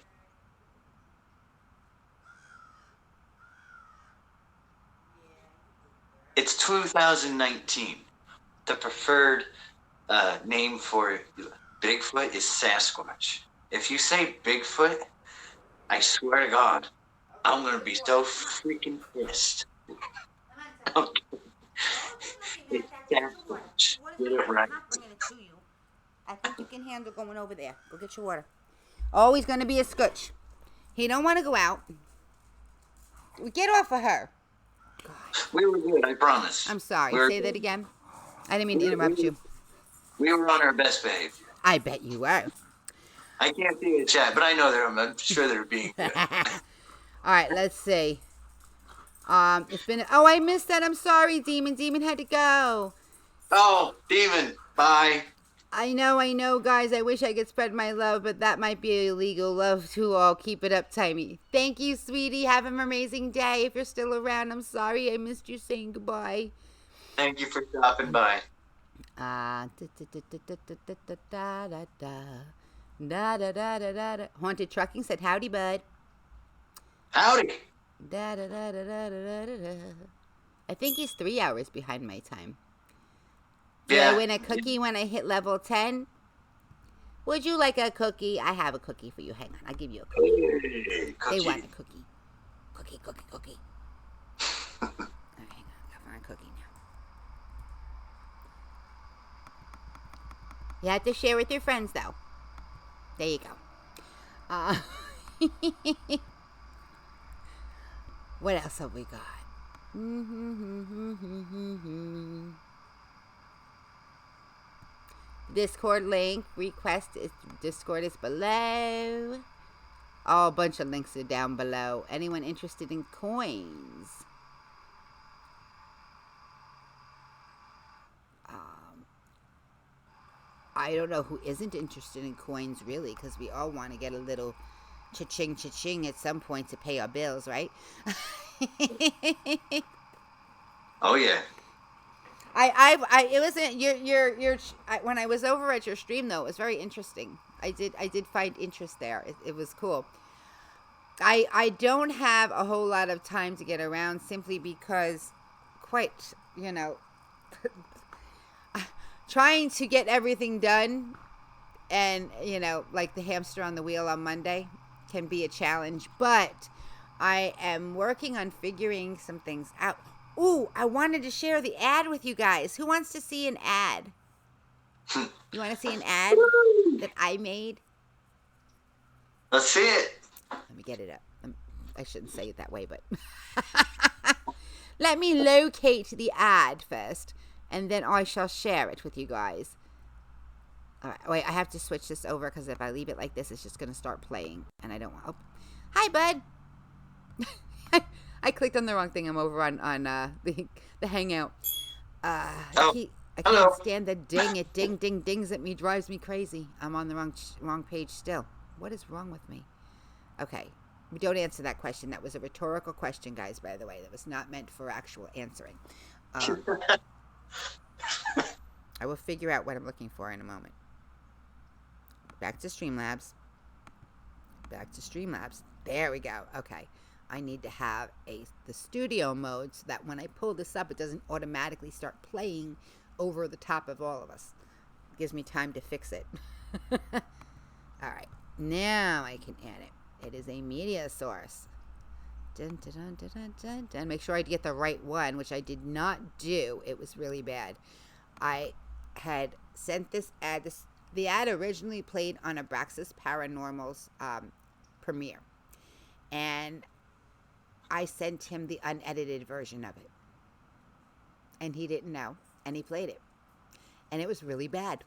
[SPEAKER 2] It's 2019. The preferred name for Bigfoot is Sasquatch. If you say Bigfoot, I swear to God, I'm going to be so freaking pissed. Okay. It's Sasquatch. Get it right.
[SPEAKER 1] I think you can handle going over there. Go get your water. Always going to be a scotch. He don't want to go out. Get off of her.
[SPEAKER 2] We were good, I promise.
[SPEAKER 1] I'm sorry. Say that again. I didn't mean to interrupt you.
[SPEAKER 2] We were on our best behavior.
[SPEAKER 1] I bet you were.
[SPEAKER 2] I can't see the chat, but I know I'm sure they're being good.
[SPEAKER 1] All right, let's see. It's been... Oh, I missed that. I'm sorry, Demon. Demon had to go.
[SPEAKER 2] Oh, Demon. Bye.
[SPEAKER 1] I know, guys. I wish I could spread my love, but that might be illegal. Love to all. Keep it up, Timey. Thank you, sweetie. Have an amazing day. If you're still around, I'm sorry I missed you saying goodbye.
[SPEAKER 2] Thank you for stopping by.
[SPEAKER 1] Haunted Trucking said, howdy, bud.
[SPEAKER 2] Howdy.
[SPEAKER 1] I think he's 3 hours behind my time.
[SPEAKER 2] Yeah.
[SPEAKER 1] Did I win a cookie when I hit level 10? Would you like a cookie? I have a cookie for you. Hang on. I'll give you a cookie.
[SPEAKER 2] Hey,
[SPEAKER 1] They want a cookie. Cookie. All right, hang on. I'll find a cookie now. You have to share with your friends, though. There you go. What else have we got? Discord link request is Discord is below. Oh, a bunch of links are down below. Anyone interested in coins? I don't know who isn't interested in coins, really, because we all want to get a little cha-ching at some point to pay our bills, right?
[SPEAKER 2] Oh yeah.
[SPEAKER 1] It wasn't your when I was over at your stream though, it was very interesting. I did find interest there. It was cool. I don't have a whole lot of time to get around simply because, quite, trying to get everything done and, like the hamster on the wheel on Monday can be a challenge. But I am working on figuring some things out. Ooh, I wanted to share the ad with you guys. Who wants to see an ad? You want to see an ad that I made?
[SPEAKER 2] Let's see it.
[SPEAKER 1] Let me get it up. I shouldn't say it that way, but let me locate the ad first, and then I shall share it with you guys. All right, wait, I have to switch this over because if I leave it like this, it's just going to start playing, and I don't want... Oh. Hi, bud. I clicked on the wrong thing. I'm over on the Hangout. I can't stand the ding. It dings at me, drives me crazy. I'm on the wrong page still. What is wrong with me? Okay. Don't answer that question. That was a rhetorical question, guys, by the way. That was not meant for actual answering. I will figure out what I'm looking for in a moment. Back to Streamlabs. There we go. Okay. I need to have the studio mode so that when I pull this up, it doesn't automatically start playing over the top of all of us. It gives me time to fix it. All right. Now I can add it. It is a media source. Dun, dun, dun, dun, dun, dun, dun. Make sure I get the right one, which I did not do. It was really bad. I had sent this ad. The ad originally played on Abraxas Paranormal's premiere. And I sent him the unedited version of it. And he didn't know. And he played it. And it was really bad.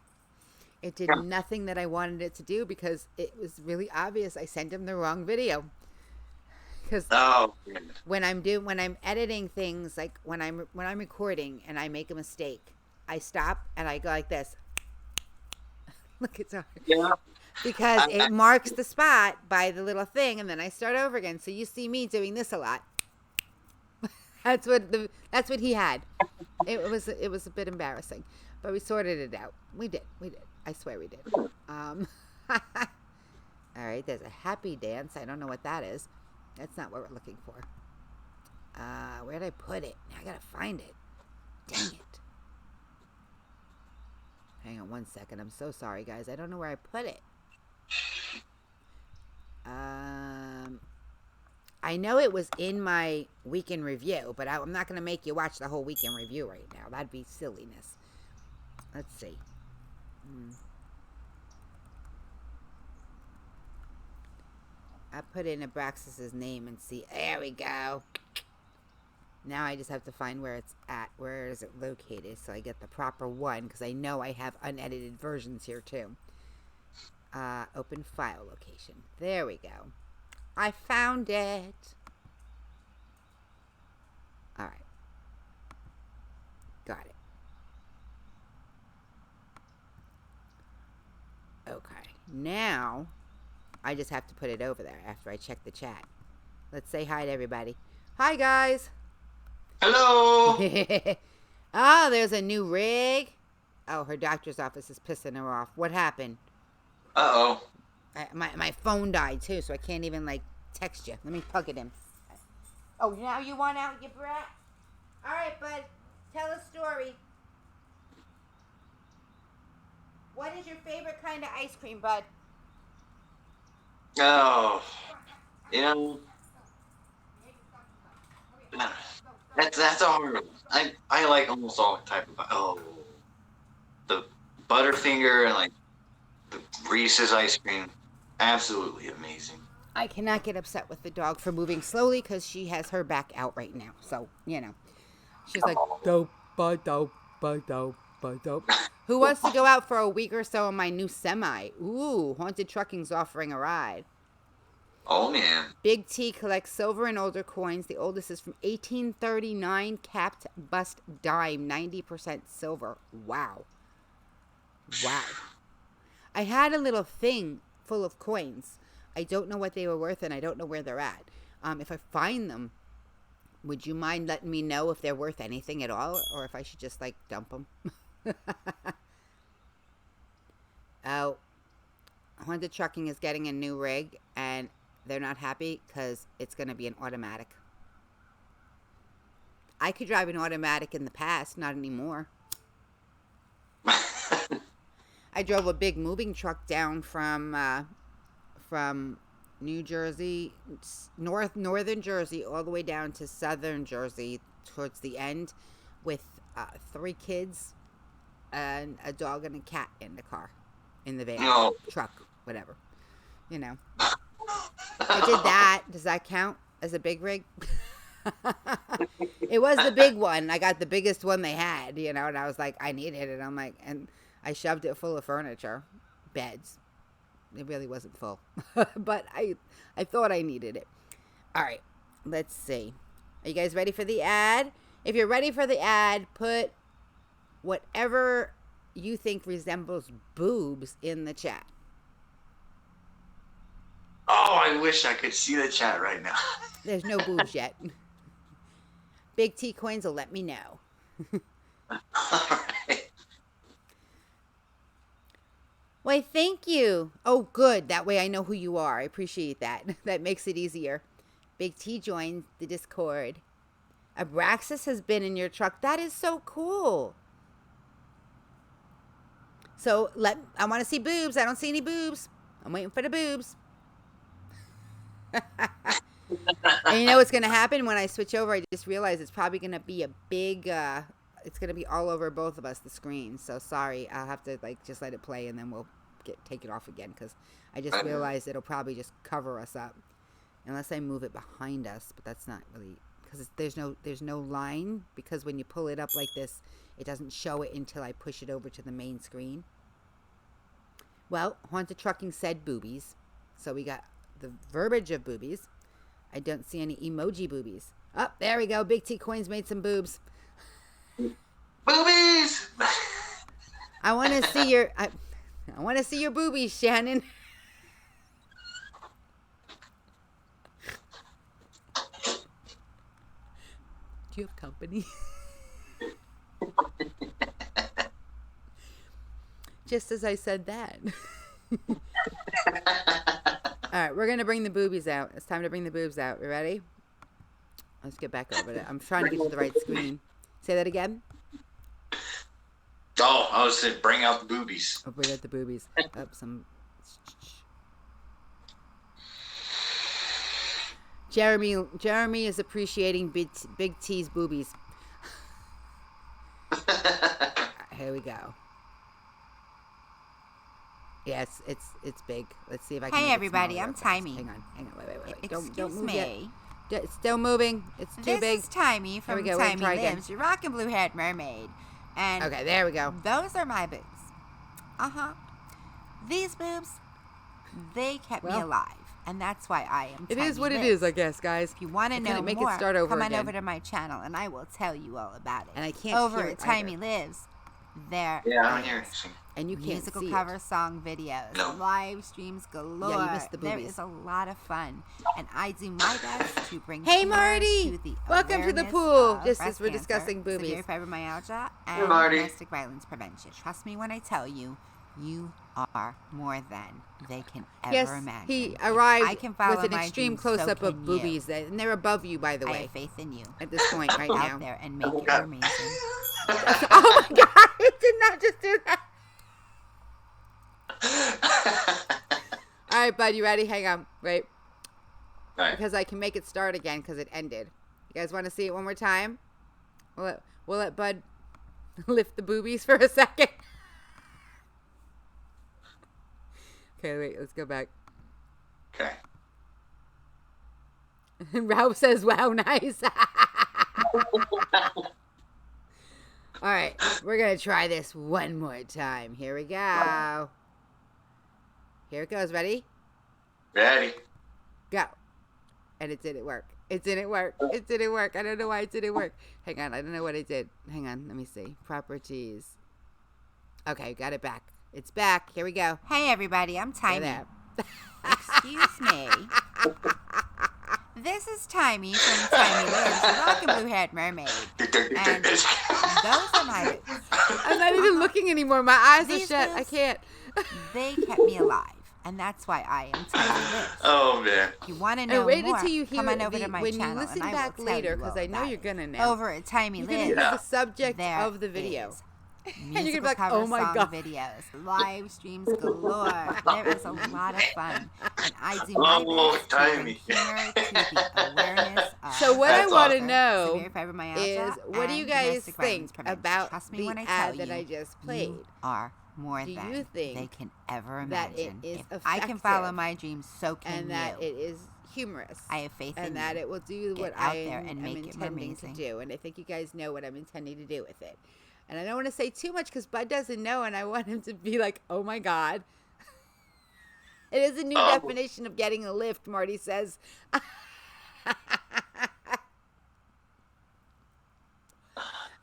[SPEAKER 1] It did nothing that I wanted it to do because it was really obvious I sent him the wrong video. Because when I'm editing things, like when I'm recording and I make a mistake, I stop and I go like this. Look, it's hard. Yeah. Because it marks the spot by the little thing, and then I start over again. So you see me doing this a lot. That's what he had. It was a bit embarrassing, but we sorted it out. We did. I swear we did. All right, there's a happy dance. I don't know what that is. That's not what we're looking for. Where'd I put it? I gotta find it. Dang it. Hang on one second. I'm so sorry, guys. I don't know where I put it. I know it was in my weekend review, but I'm not going to make you watch the whole weekend review right now. That'd be silliness. Let's see. I put in Abraxas's name and see. There we go. Now I just have to find where it's at. Where is it located so I get the proper one, because I know I have unedited versions here too. Open file location. There we go. I found it. All right. Got it. Okay. Now, I just have to put it over there after I check the chat. Let's say hi to everybody. Hi, guys.
[SPEAKER 2] Hello.
[SPEAKER 1] Oh, there's a new rig. Oh, her doctor's office is pissing her off. What happened?
[SPEAKER 2] Uh-oh.
[SPEAKER 1] My phone died, too, so I can't even, text you. Let me plug it in. Oh, now you want out, you brat? All right, bud. Tell a story. What is your favorite kind of ice cream, bud?
[SPEAKER 2] Oh. That's a hard one. I like almost all type of... the Butterfinger and, the Reese's ice cream. Absolutely amazing.
[SPEAKER 1] I cannot get upset with the dog for moving slowly because she has her back out right now. So, she's like, dope, dope, dope, dope. Who wants to go out for a week or so in my new semi? Ooh, Haunted Trucking's offering a ride.
[SPEAKER 2] Oh, man.
[SPEAKER 1] Big T collects silver and older coins. The oldest is from 1839, capped bust dime, 90% silver. Wow. I had a little thing full of coins. I don't know what they were worth, and I don't know where they're at. If I find them, Would you mind letting me know if they're worth anything at all, or if I should just, like, dump them? Oh, Haunted Trucking is getting a new rig, and they're not happy because it's going to be an automatic. I could drive an automatic in the past, not anymore. I drove a big moving truck down from New Jersey, northern Jersey, all the way down to southern Jersey towards the end, with 3 kids and a dog and a cat in the car, in the van, truck, whatever. You know. I did that. Does that count as a big rig? It was the big one. I got the biggest one they had, you know, and I was like, I needed it. I'm like, and I shoved it full of furniture, beds. It really wasn't full, but I thought I needed it. All right, let's see. Are you guys ready for the ad? If you're ready for the ad, put whatever you think resembles boobs in the chat.
[SPEAKER 2] Oh, I wish I could see the chat right now.
[SPEAKER 1] There's no boobs yet. Big T Coins will let me know.
[SPEAKER 2] All right.
[SPEAKER 1] Why, thank you. Oh, good. That way I know who you are. I appreciate that. That makes it easier. Big T joined the Discord. Abraxas has been in your truck. That is so cool. So I want to see boobs. I don't see any boobs. I'm waiting for the boobs. And you know what's going to happen when I switch over? I just realized it's probably going to be a big, it's going to be all over both of us, the screen. So sorry, I'll have to like just let it play and then we'll take it off again, because I just realized it'll probably just cover us up unless I move it behind us. But that's not really, because there's no line, because when you pull it up like this, it doesn't show it until I push it over to the main screen. Well, Haunted Trucking said boobies, so we got the verbiage of boobies. I don't see any emoji boobies. Oh, there we go. Big T Coins made some boobs.
[SPEAKER 2] Boobies!
[SPEAKER 1] I want to see your I want to see your boobies, Shannon. Do you have company? Just as I said that. All right, we're going to bring the boobies out. It's time to bring the boobs out. You ready? Let's get back over there. I'm trying to get to the right screen. Say that again.
[SPEAKER 2] Oh, I was saying bring out the boobies.
[SPEAKER 1] Oh, bring out the boobies. Up some. Jeremy is appreciating Big T's boobies. Here we go. Yes, it's big. Let's see if I can.
[SPEAKER 6] Hey everybody, I'm Timey.
[SPEAKER 1] Hang on. Wait.
[SPEAKER 6] Excuse
[SPEAKER 1] Don't move
[SPEAKER 6] me.
[SPEAKER 1] Yet. It's still moving. It's too big.
[SPEAKER 6] This is Timey from Timey Lives, your rockin' blue-haired mermaid. And
[SPEAKER 1] okay, there we go.
[SPEAKER 6] Those are my boobs. These boobs, they kept me alive, and that's why I am.
[SPEAKER 1] It is what it is, I guess, guys.
[SPEAKER 6] If you want to know
[SPEAKER 1] make
[SPEAKER 6] more,
[SPEAKER 1] it start over
[SPEAKER 6] come on
[SPEAKER 1] again.
[SPEAKER 6] over to my channel, and I will tell you all about it.
[SPEAKER 1] And I can't
[SPEAKER 6] over
[SPEAKER 1] hear
[SPEAKER 6] at
[SPEAKER 1] it
[SPEAKER 6] Timey
[SPEAKER 1] either.
[SPEAKER 6] Lives. There
[SPEAKER 2] Yeah, I don't hear anything.
[SPEAKER 1] And you can't
[SPEAKER 6] musical
[SPEAKER 1] see
[SPEAKER 6] cover
[SPEAKER 1] it.
[SPEAKER 6] song videos,
[SPEAKER 2] No.
[SPEAKER 6] live streams galore.
[SPEAKER 1] Yeah, you missed the
[SPEAKER 6] there
[SPEAKER 1] boobies.
[SPEAKER 6] is a lot of fun, and I do my best to bring.
[SPEAKER 1] Hey,
[SPEAKER 6] humor
[SPEAKER 1] Marty!
[SPEAKER 6] to the
[SPEAKER 1] Welcome to the
[SPEAKER 6] awareness
[SPEAKER 1] pool.
[SPEAKER 6] of
[SPEAKER 1] Just
[SPEAKER 6] breast
[SPEAKER 1] as we're
[SPEAKER 6] cancer,
[SPEAKER 1] discussing boobies.
[SPEAKER 6] severe fibromyalgia,
[SPEAKER 2] Hey,
[SPEAKER 6] and
[SPEAKER 2] Marty.
[SPEAKER 6] domestic violence prevention. Trust me when I tell you, you are more than they can ever
[SPEAKER 1] Yes,
[SPEAKER 6] imagine.
[SPEAKER 1] he
[SPEAKER 6] If
[SPEAKER 1] arrived
[SPEAKER 6] I can follow
[SPEAKER 1] with an
[SPEAKER 6] my
[SPEAKER 1] extreme
[SPEAKER 6] dreams, so
[SPEAKER 1] close-up of
[SPEAKER 6] can you.
[SPEAKER 1] boobies, and they're above you, by the
[SPEAKER 6] I
[SPEAKER 1] way,
[SPEAKER 6] have faith in you.
[SPEAKER 1] at this point right
[SPEAKER 6] Out
[SPEAKER 1] now.
[SPEAKER 6] there and make it
[SPEAKER 2] God.
[SPEAKER 6] amazing.
[SPEAKER 1] Oh my God! It did not just do that. All right, bud, you ready? Hang on, wait,
[SPEAKER 2] All right.
[SPEAKER 1] because I can make it start again because it ended. You guys want to see it one more time? We'll let Bud lift the boobies for a second. Okay, wait, let's go back.
[SPEAKER 2] Okay.
[SPEAKER 1] Ralph says, wow, nice. All right, we're going to try this one more time. Here we go. Here it goes. Ready?
[SPEAKER 2] Ready.
[SPEAKER 1] Go. And it didn't work. It didn't work. It didn't work. I don't know why it didn't work. Hang on. I don't know what I did. Hang on. Let me see. Properties. Okay, got it back. It's back. Here we go.
[SPEAKER 6] Hey everybody, I'm
[SPEAKER 1] Look
[SPEAKER 6] Timey.
[SPEAKER 1] at that.
[SPEAKER 6] Excuse me. This is Timey from Timey Lives, the Welcome Blue-Haired Mermaid. And those are my boots.
[SPEAKER 1] I'm not even looking anymore. My eyes are
[SPEAKER 6] These
[SPEAKER 1] shut. I
[SPEAKER 6] boots?
[SPEAKER 1] can't.
[SPEAKER 6] They kept me alive, and that's why I am Timey Lives.
[SPEAKER 2] Oh man.
[SPEAKER 6] If you want to
[SPEAKER 1] And
[SPEAKER 6] know
[SPEAKER 1] wait
[SPEAKER 6] more,
[SPEAKER 1] until you hear
[SPEAKER 6] come on over
[SPEAKER 1] the,
[SPEAKER 6] to my
[SPEAKER 1] when
[SPEAKER 6] channel,
[SPEAKER 1] you listen
[SPEAKER 6] and I
[SPEAKER 1] back
[SPEAKER 6] will tell
[SPEAKER 1] later,
[SPEAKER 6] you
[SPEAKER 1] because
[SPEAKER 6] all
[SPEAKER 1] I know
[SPEAKER 6] about
[SPEAKER 1] you're
[SPEAKER 6] it.
[SPEAKER 1] gonna know.
[SPEAKER 6] Over at Timey
[SPEAKER 1] You're gonna
[SPEAKER 6] Lives,
[SPEAKER 1] hear the subject
[SPEAKER 6] there
[SPEAKER 1] of the video.
[SPEAKER 6] is
[SPEAKER 1] And you're
[SPEAKER 6] musical
[SPEAKER 1] gonna be like,
[SPEAKER 6] cover
[SPEAKER 1] oh my
[SPEAKER 6] song
[SPEAKER 1] God.
[SPEAKER 6] videos, live streams galore. There is a lot of fun, and I do my
[SPEAKER 2] Oh,
[SPEAKER 6] best to bring
[SPEAKER 2] Timey.
[SPEAKER 6] humor to the awareness of
[SPEAKER 1] So what I
[SPEAKER 2] That's
[SPEAKER 1] want to
[SPEAKER 2] awesome.
[SPEAKER 1] know
[SPEAKER 6] severe fibromyalgia
[SPEAKER 1] is, what do you
[SPEAKER 6] and
[SPEAKER 1] guys
[SPEAKER 6] domestic violence
[SPEAKER 1] think
[SPEAKER 6] prevention.
[SPEAKER 1] about
[SPEAKER 6] Trust me
[SPEAKER 1] the
[SPEAKER 6] when I
[SPEAKER 1] ad
[SPEAKER 6] tell
[SPEAKER 1] that
[SPEAKER 6] you,
[SPEAKER 1] I just played?
[SPEAKER 6] you are more
[SPEAKER 1] Do
[SPEAKER 6] than
[SPEAKER 1] you think
[SPEAKER 6] they can ever
[SPEAKER 1] that it
[SPEAKER 6] imagine.
[SPEAKER 1] is
[SPEAKER 6] If I can follow
[SPEAKER 1] effective
[SPEAKER 6] my dreams, so can
[SPEAKER 1] And that
[SPEAKER 6] you.
[SPEAKER 1] it is humorous.
[SPEAKER 6] I have faith in
[SPEAKER 1] And that
[SPEAKER 6] you.
[SPEAKER 1] it will do
[SPEAKER 6] Get
[SPEAKER 1] what
[SPEAKER 6] out
[SPEAKER 1] I
[SPEAKER 6] there
[SPEAKER 1] am
[SPEAKER 6] and make it
[SPEAKER 1] intending to
[SPEAKER 6] MerMazing.
[SPEAKER 1] do. And I think you guys know what I'm intending to do with it. And I don't want to say too much because Bud doesn't know, and I want him to be like, oh my God. It is a new definition of getting a lift, Marty says.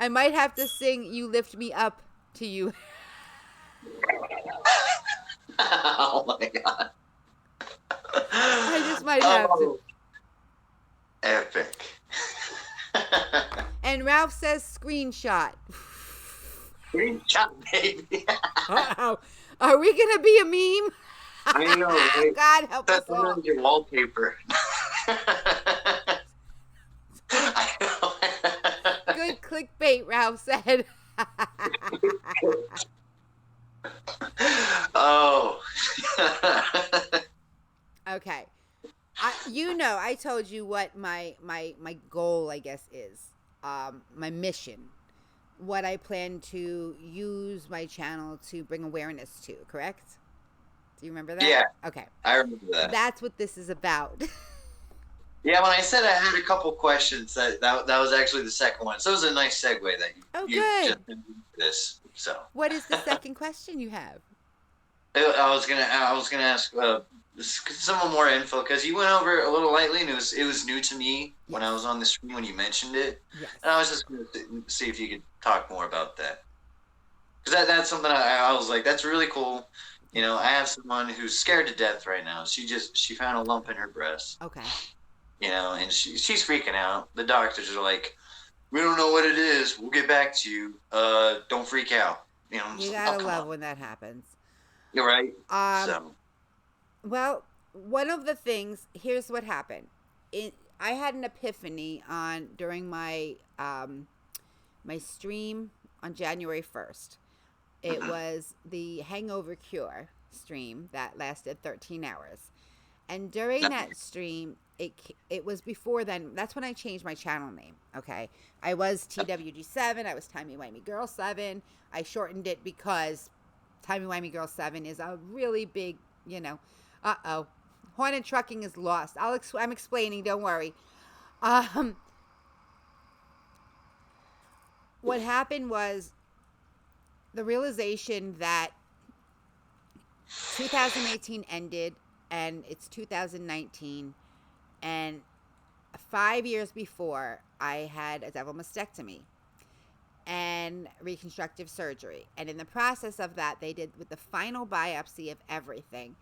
[SPEAKER 1] I might have to sing You Lift Me Up to you.
[SPEAKER 2] Oh my god.
[SPEAKER 1] I just might have to.
[SPEAKER 2] Epic.
[SPEAKER 1] And Ralph says screenshot.
[SPEAKER 2] Screenshot, baby.
[SPEAKER 1] Uh-oh. Are we going to be a meme?
[SPEAKER 2] I know, right?
[SPEAKER 1] God help us
[SPEAKER 2] That's
[SPEAKER 1] all.
[SPEAKER 2] on your wallpaper. I know.
[SPEAKER 1] Good clickbait, Ralph said.
[SPEAKER 2] Oh.
[SPEAKER 1] Okay. I told you what my goal, I guess, is. My mission. What I plan to use my channel to bring awareness to, correct? Do you remember that?
[SPEAKER 2] Yeah.
[SPEAKER 1] Okay.
[SPEAKER 2] I remember that.
[SPEAKER 1] That's what this is about.
[SPEAKER 2] Yeah, when I said I had a couple questions, that was actually the second one. So it was a nice segue that you
[SPEAKER 1] good.
[SPEAKER 2] just did this. So
[SPEAKER 1] What is the second question you have?
[SPEAKER 2] I was gonna ask some more info because you went over a little lightly, and it was new to me when I was on the stream when you mentioned it.
[SPEAKER 1] Yes.
[SPEAKER 2] And I was just gonna see if you could talk more about that, because that's something I was like, that's really cool. You know, I have someone who's scared to death right now. She found a lump in her breast.
[SPEAKER 1] Okay.
[SPEAKER 2] You know, and she's freaking out. The doctors are like, we don't know what it is. We'll get back to you. Don't freak out. You know,
[SPEAKER 1] You
[SPEAKER 2] like,
[SPEAKER 1] gotta
[SPEAKER 2] come
[SPEAKER 1] love
[SPEAKER 2] on.
[SPEAKER 1] when that happens.
[SPEAKER 2] You're right. So
[SPEAKER 1] Well, one of the things, here's what happened. I had an epiphany during my my stream on January 1st. It was the hangover cure stream that lasted 13 hours. And during that stream, it was before then. That's when I changed my channel name, okay? I was TWG7. I was Timey Wimey Girl 7. I shortened it because Timey Wimey Girl 7 is a really big, you know. Uh-oh. Haunted Trucking is lost. I'm explaining. Don't worry. What happened was the realization that 2018 ended and it's 2019, and 5 years before I had a double mastectomy and reconstructive surgery, and in the process of that, they did with the final biopsy of everything,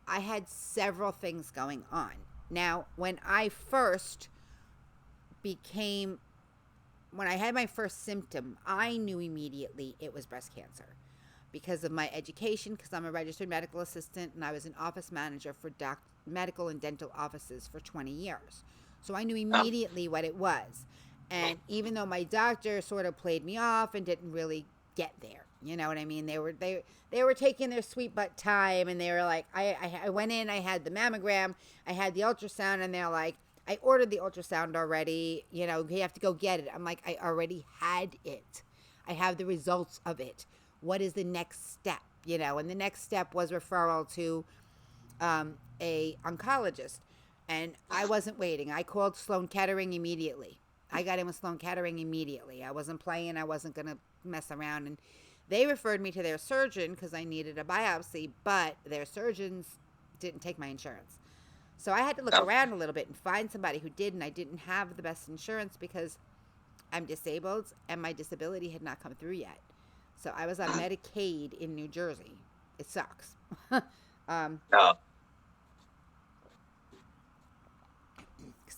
[SPEAKER 1] I had several things going on. Now, when I had my first symptom, I knew immediately it was breast cancer because of my education, because I'm a registered medical assistant and I was an office manager for medical and dental offices for 20 years. So I knew immediately what it was. And even though my doctor sort of played me off and didn't really get there, you know what I mean? They were taking their sweet butt time, and they were like, I went in, I had the mammogram, I had the ultrasound, and they're like, I ordered the ultrasound already, you know, you have to go get it. I'm like, I already had it. I have the results of it. What is the next step? You know, and the next step was referral to a oncologist. And I wasn't waiting. I called Sloan Kettering immediately. I got in with Sloan Kettering immediately. I wasn't playing. I wasn't going to mess around. And they referred me to their surgeon because I needed a biopsy, but their surgeons didn't take my insurance. So I had to look around a little bit and find somebody who did, and I didn't have the best insurance because I'm disabled and my disability had not come through yet. So I was on Medicaid in New Jersey. It sucks.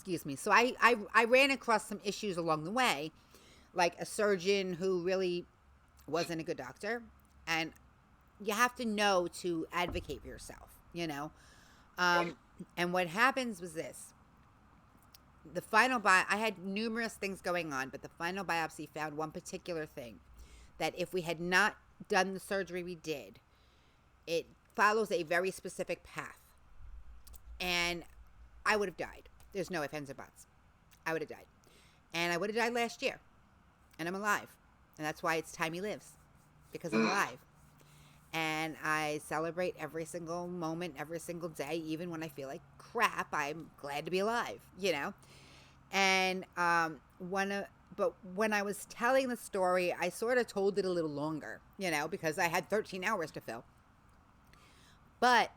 [SPEAKER 1] Excuse me. So I ran across some issues along the way, like a surgeon who really wasn't a good doctor. And you have to know to advocate for yourself, you know. And what happens was this. The final I had numerous things going on, but the final biopsy found one particular thing, that if we had not done the surgery we did, it follows a very specific path. And I would have died. There's no ifs, ands, or buts. I would have died. And I would have died last year. And I'm alive. And that's why it's Timey lives. Because I'm alive. And I celebrate every single moment, every single day, even when I feel like crap. I'm glad to be alive, you know. And but when I was telling the story, I sort of told it a little longer, you know, because I had 13 hours to fill. But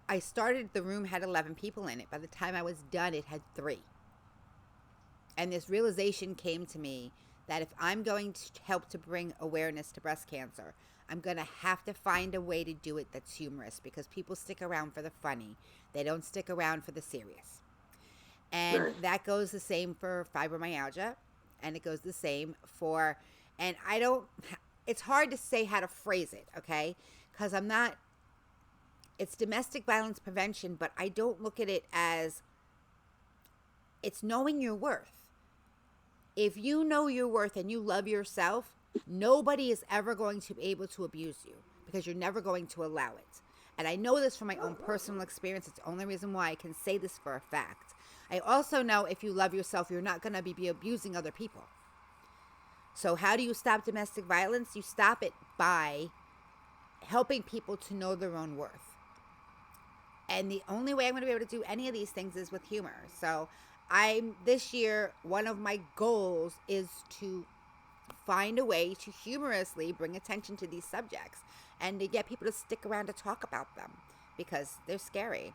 [SPEAKER 1] I started, the room had 11 people in it. By the time I was done, it had 3. And this realization came to me that if I'm going to help to bring awareness to breast cancer, I'm going to have to find a way to do it that's humorous, because people stick around for the funny. They don't stick around for the serious. And
[SPEAKER 2] Right.
[SPEAKER 1] that goes the same for fibromyalgia, and it goes the same for, and it's hard to say how to phrase it, okay? Because it's domestic violence prevention, but I don't look at it as, it's knowing your worth. If you know your worth and you love yourself, nobody is ever going to be able to abuse you, because you're never going to allow it. And I know this from my own personal experience. It's the only reason why I can say this for a fact. I also know if you love yourself, you're not going to be abusing other people. So how do you stop domestic violence? You stop it by helping people to know their own worth. And the only way I'm going to be able to do any of these things is with humor. So this year, one of my goals is to find a way to humorously bring attention to these subjects and to get people to stick around to talk about them, because they're scary.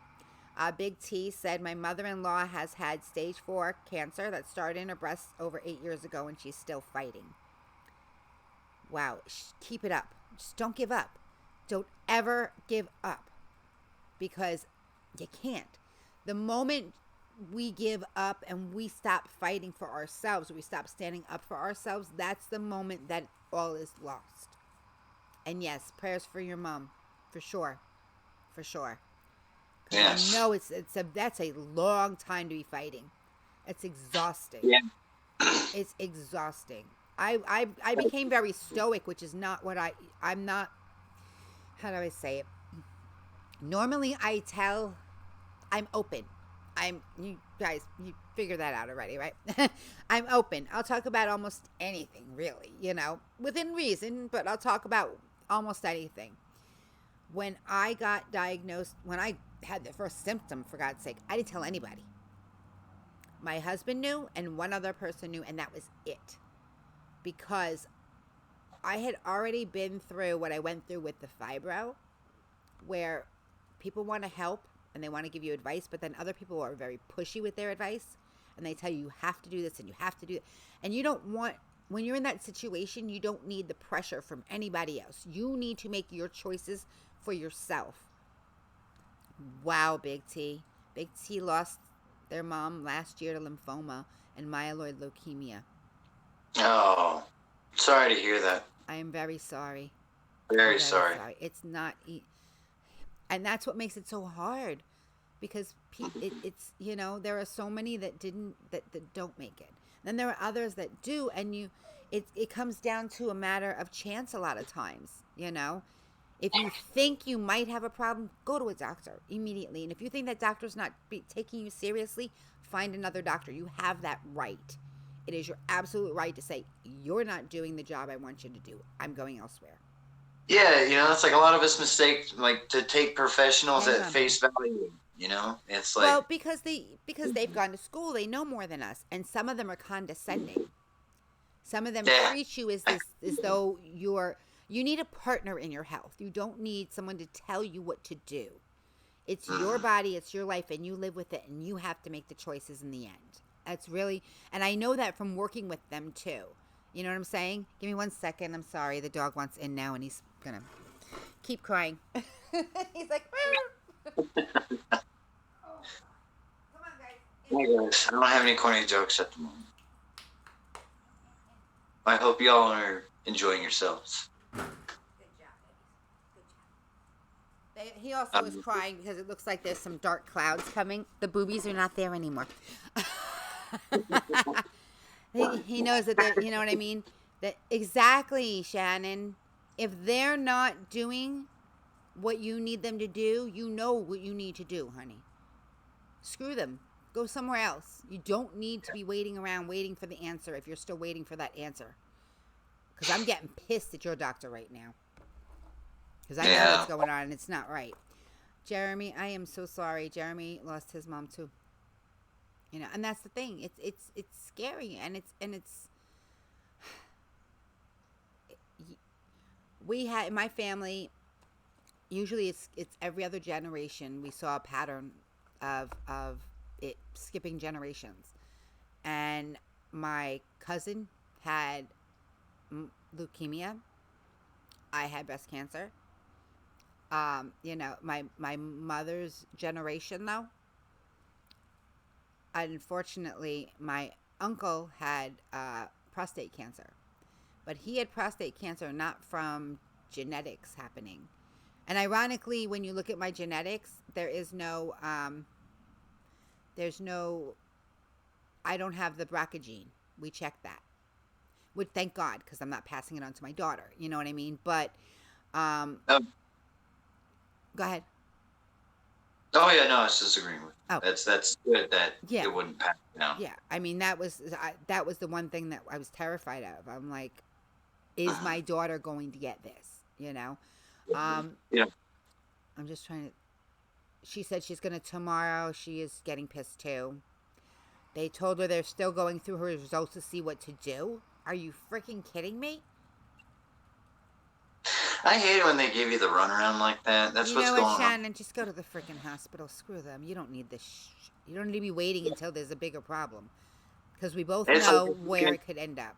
[SPEAKER 1] Big T said, my mother-in-law has had stage 4 cancer that started in her breast over 8 years ago, and she's still fighting. Wow. Keep it up. Just don't give up. Don't ever give up, because you can't. The moment we give up and we stop fighting for ourselves, we stop standing up for ourselves, that's the moment that all is lost. And yes, prayers for your mom, for sure. For sure.
[SPEAKER 2] Yes.
[SPEAKER 1] I know that's a long time to be fighting. It's exhausting.
[SPEAKER 2] Yeah.
[SPEAKER 1] It's exhausting. I became very stoic, which is not what I'm not, how do I say it? Normally I'm open. You guys, you figure that out already, right? I'm open. I'll talk about almost anything, really, you know, within reason, but I'll talk about almost anything. When I got diagnosed, when I had the first symptom, for God's sake, I didn't tell anybody. My husband knew, and one other person knew, and that was it. Because I had already been through what I went through with the fibro, where people want to help and they want to give you advice, but then other people are very pushy with their advice, and they tell you have to do this and you have to do it. And you don't want, when you're in that situation, you don't need the pressure from anybody else. You need to make your choices for yourself. Wow, Big T. Big T lost their mom last year to lymphoma and myeloid leukemia.
[SPEAKER 2] Oh, sorry to hear that.
[SPEAKER 1] I am very sorry.
[SPEAKER 2] Very sorry.
[SPEAKER 1] It's not, and that's what makes it so hard, because it's, you know, there are so many that don't make it. Then there are others that do, and it comes down to a matter of chance a lot of times, you know. If you think you might have a problem, go to a doctor immediately. And if you think that doctor's not taking you seriously, find another doctor. You have that right. It is your absolute right to say, you're not doing the job I want you to do. I'm going elsewhere.
[SPEAKER 2] Yeah, you know, that's like a lot of us mistake, like, to take professionals at face value. You know, it's like,
[SPEAKER 1] well, because they've gone to school, they know more than us, and some of them are condescending. Some of them treat you as though you need a partner in your health. You don't need someone to tell you what to do. It's your body, it's your life, and you live with it, and you have to make the choices in the end. That's really, and I know that from working with them too. You know what I'm saying? Give me 1 second. I'm sorry. The dog wants in now, and he's going to keep crying. He's like, oh. Come on, guys.
[SPEAKER 2] Hey guys, I don't have any corny jokes at the moment. I hope y'all are enjoying yourselves.
[SPEAKER 1] He also is crying because it looks like there's some dark clouds coming. The boobies are not there anymore. he knows that they're, you know what I mean? That exactly, Shannon. If they're not doing what you need them to do, you know what you need to do, honey. Screw them. Go somewhere else. You don't need to be waiting around waiting for the answer if you're still waiting for that answer. Because I'm getting pissed at your doctor right now. Because I know what's going on and it's not right. Jeremy, I am so sorry. Jeremy lost his mom too. You know, and that's the thing. It's scary, and it's we had in my family. Usually, it's every other generation. We saw a pattern of it skipping generations, and my cousin had leukemia. I had breast cancer. You know, my mother's generation, though, unfortunately, my uncle had prostate cancer. But he had prostate cancer not from genetics happening. And ironically, when you look at my genetics, there's no, I don't have the BRCA gene. We checked that. Would thank God, because I'm not passing it on to my daughter. You know what I mean? But, go ahead.
[SPEAKER 2] Oh yeah, no, I was just agreeing with.
[SPEAKER 1] Oh,
[SPEAKER 2] that's good that it wouldn't pass down.
[SPEAKER 1] Yeah, I mean that was the one thing that I was terrified of. I'm like, is my daughter going to get this? You know,
[SPEAKER 2] yeah.
[SPEAKER 1] I'm just trying to. She said she's gonna tomorrow. She is getting pissed too. They told her they're still going through her results to see what to do. Are you freaking kidding me?
[SPEAKER 2] I hate it when they give you the runaround like that. That's what's going on.
[SPEAKER 1] Shannon, just go to the freaking hospital. Screw them. You don't need this. You don't need to be waiting until there's a bigger problem, because we both know where it could end up.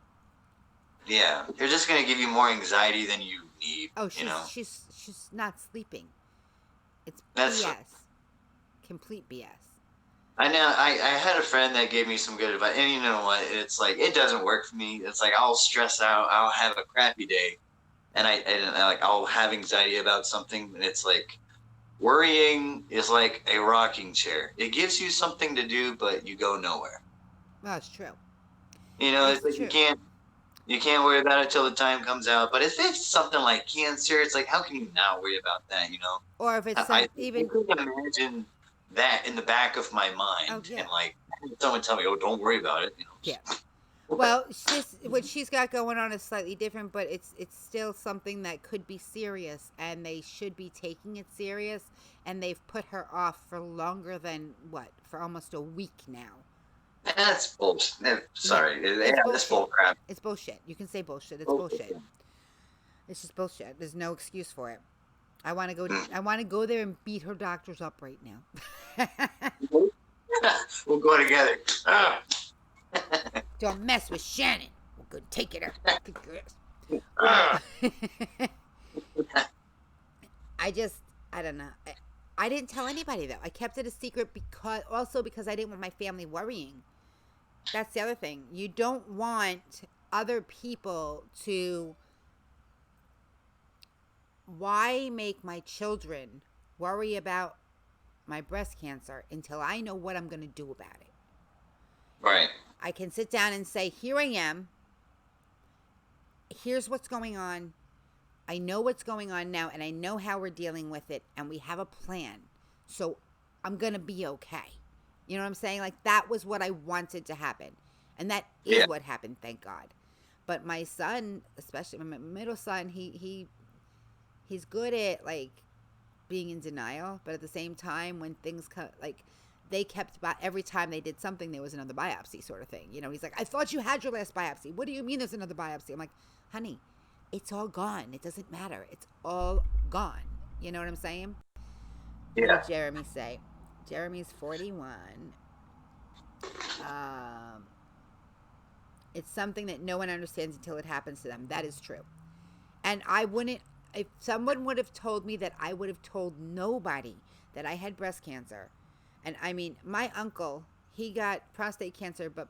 [SPEAKER 2] Yeah, they're just gonna give you more anxiety than you need.
[SPEAKER 1] Oh, she's not sleeping. It's BS. Complete BS.
[SPEAKER 2] I know. I had a friend that gave me some good advice, and you know what? It's like it doesn't work for me. It's like I'll stress out. I'll have a crappy day. And I'll have anxiety about something, and it's like worrying is like a rocking chair. It gives you something to do, but you go nowhere.
[SPEAKER 1] Well, it's true.
[SPEAKER 2] You know, it's like you can't worry about it till the time comes out. But if it's something like cancer, it's like how can you not worry about that? You know,
[SPEAKER 1] or if it's even.
[SPEAKER 2] I couldn't imagine that in the back of my mind, and like someone tell me, "Oh, don't worry about it." You know.
[SPEAKER 1] Yeah. Well, what she's got going on is slightly different, but it's still something that could be serious, and they should be taking it serious. And they've put her off for longer than for almost a week now.
[SPEAKER 2] That's bullshit. Sorry, that's bull crap.
[SPEAKER 1] It's bullshit. You can say bullshit. It's bullshit. It's just bullshit. There's no excuse for it. I want to go. I want to go there and beat her doctors up right now.
[SPEAKER 2] We'll go together.
[SPEAKER 1] Don't mess with Shannon. We're going to take it out. I don't know. I didn't tell anybody, though. I kept it a secret because I didn't want my family worrying. That's the other thing. You don't want other people to... Why make my children worry about my breast cancer until I know what I'm going to do about it?
[SPEAKER 2] Right.
[SPEAKER 1] I can sit down and say, here I am. Here's what's going on. I know what's going on now, and I know how we're dealing with it, and we have a plan. So I'm going to be okay. You know what I'm saying? Like, that was what I wanted to happen. And that is what happened, thank God. But my son, especially my middle son, he's good at, like, being in denial. But at the same time, when things come, like... They kept, every time they did something, there was another biopsy sort of thing. You know, he's like, I thought you had your last biopsy. What do you mean there's another biopsy? I'm like, honey, it's all gone. It doesn't matter. It's all gone. You know what I'm saying?
[SPEAKER 2] Yeah.
[SPEAKER 1] What did Jeremy say? Jeremy's 41. It's something that no one understands until it happens to them. That is true. And if someone would have told me that, I would have told nobody that I had breast cancer. And I mean, my uncle, he got prostate cancer, but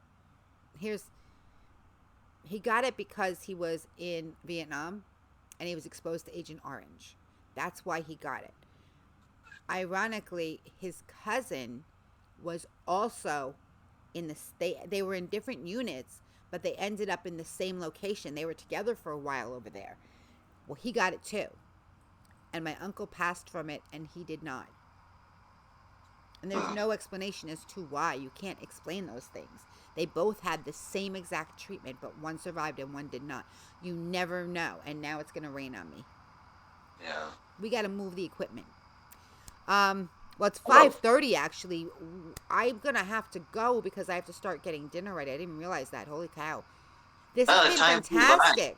[SPEAKER 1] he got it because he was in Vietnam and he was exposed to Agent Orange. That's why he got it. Ironically, his cousin was also in the they were in different units, but they ended up in the same location. They were together for a while over there. Well, he got it too. And my uncle passed from it and he did not. And there's no explanation as to why. You can't explain those things. They both had the same exact treatment, but one survived and one did not. You never know. And now it's going to rain on me.
[SPEAKER 2] Yeah.
[SPEAKER 1] We got to move the equipment. Well, it's 5:30 actually. I'm going to have to go because I have to start getting dinner ready. I didn't realize that. Holy cow. This has been fantastic.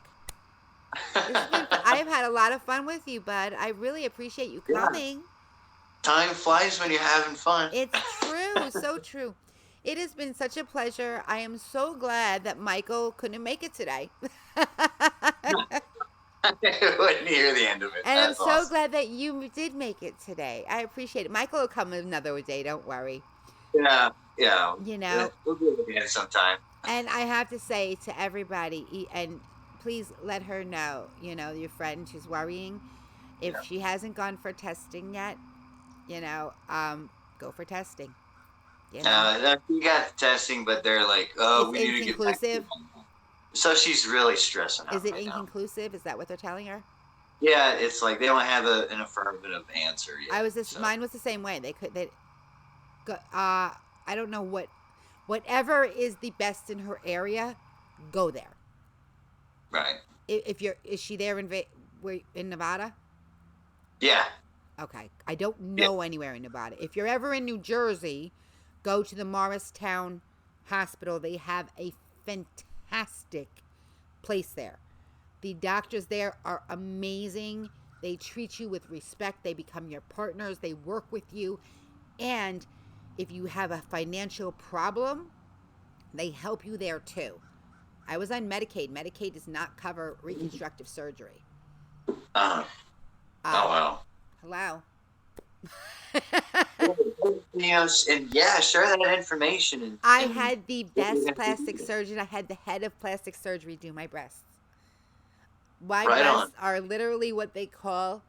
[SPEAKER 1] I've had a lot of fun with you, bud. I really appreciate you coming.
[SPEAKER 2] Time flies when you're having fun.
[SPEAKER 1] It's true. So true. It has been such a pleasure. I am so glad that Michael couldn't make it today.
[SPEAKER 2] I wouldn't hear the end of it.
[SPEAKER 1] And
[SPEAKER 2] That's
[SPEAKER 1] I'm so
[SPEAKER 2] awesome.
[SPEAKER 1] glad that you did make it today. I appreciate it. Michael will come another day. Don't worry.
[SPEAKER 2] Yeah, yeah.
[SPEAKER 1] You know.
[SPEAKER 2] We'll do it again sometime.
[SPEAKER 1] And I have to say to everybody, and please let her know, you know, your friend who's worrying, if she hasn't gone for testing yet, you know, go for testing. You know?
[SPEAKER 2] We got testing, but they're like, oh, we need to get back to
[SPEAKER 1] inconclusive.
[SPEAKER 2] So she's really stressing out.
[SPEAKER 1] Is it
[SPEAKER 2] right
[SPEAKER 1] inconclusive? Is that what they're telling her?
[SPEAKER 2] now. Yeah, it's like they don't have an affirmative answer yet.
[SPEAKER 1] Mine was the same way. I don't know whatever is the best in her area, go there.
[SPEAKER 2] Right.
[SPEAKER 1] Is she there in Nevada?
[SPEAKER 2] Yeah.
[SPEAKER 1] Okay. I don't know anywhere in Nevada. If you're ever in New Jersey, go to the Morristown Hospital. They have a fantastic place there. The doctors there are amazing. They treat you with respect. They become your partners. They work with you. And if you have a financial problem, they help you there too. I was on Medicaid. Medicaid does not cover reconstructive surgery.
[SPEAKER 2] Oh, wow.
[SPEAKER 1] Hello.
[SPEAKER 2] And share that information.
[SPEAKER 1] I had the best plastic surgeon. I had the head of plastic surgery do my breasts. My breasts are literally what they call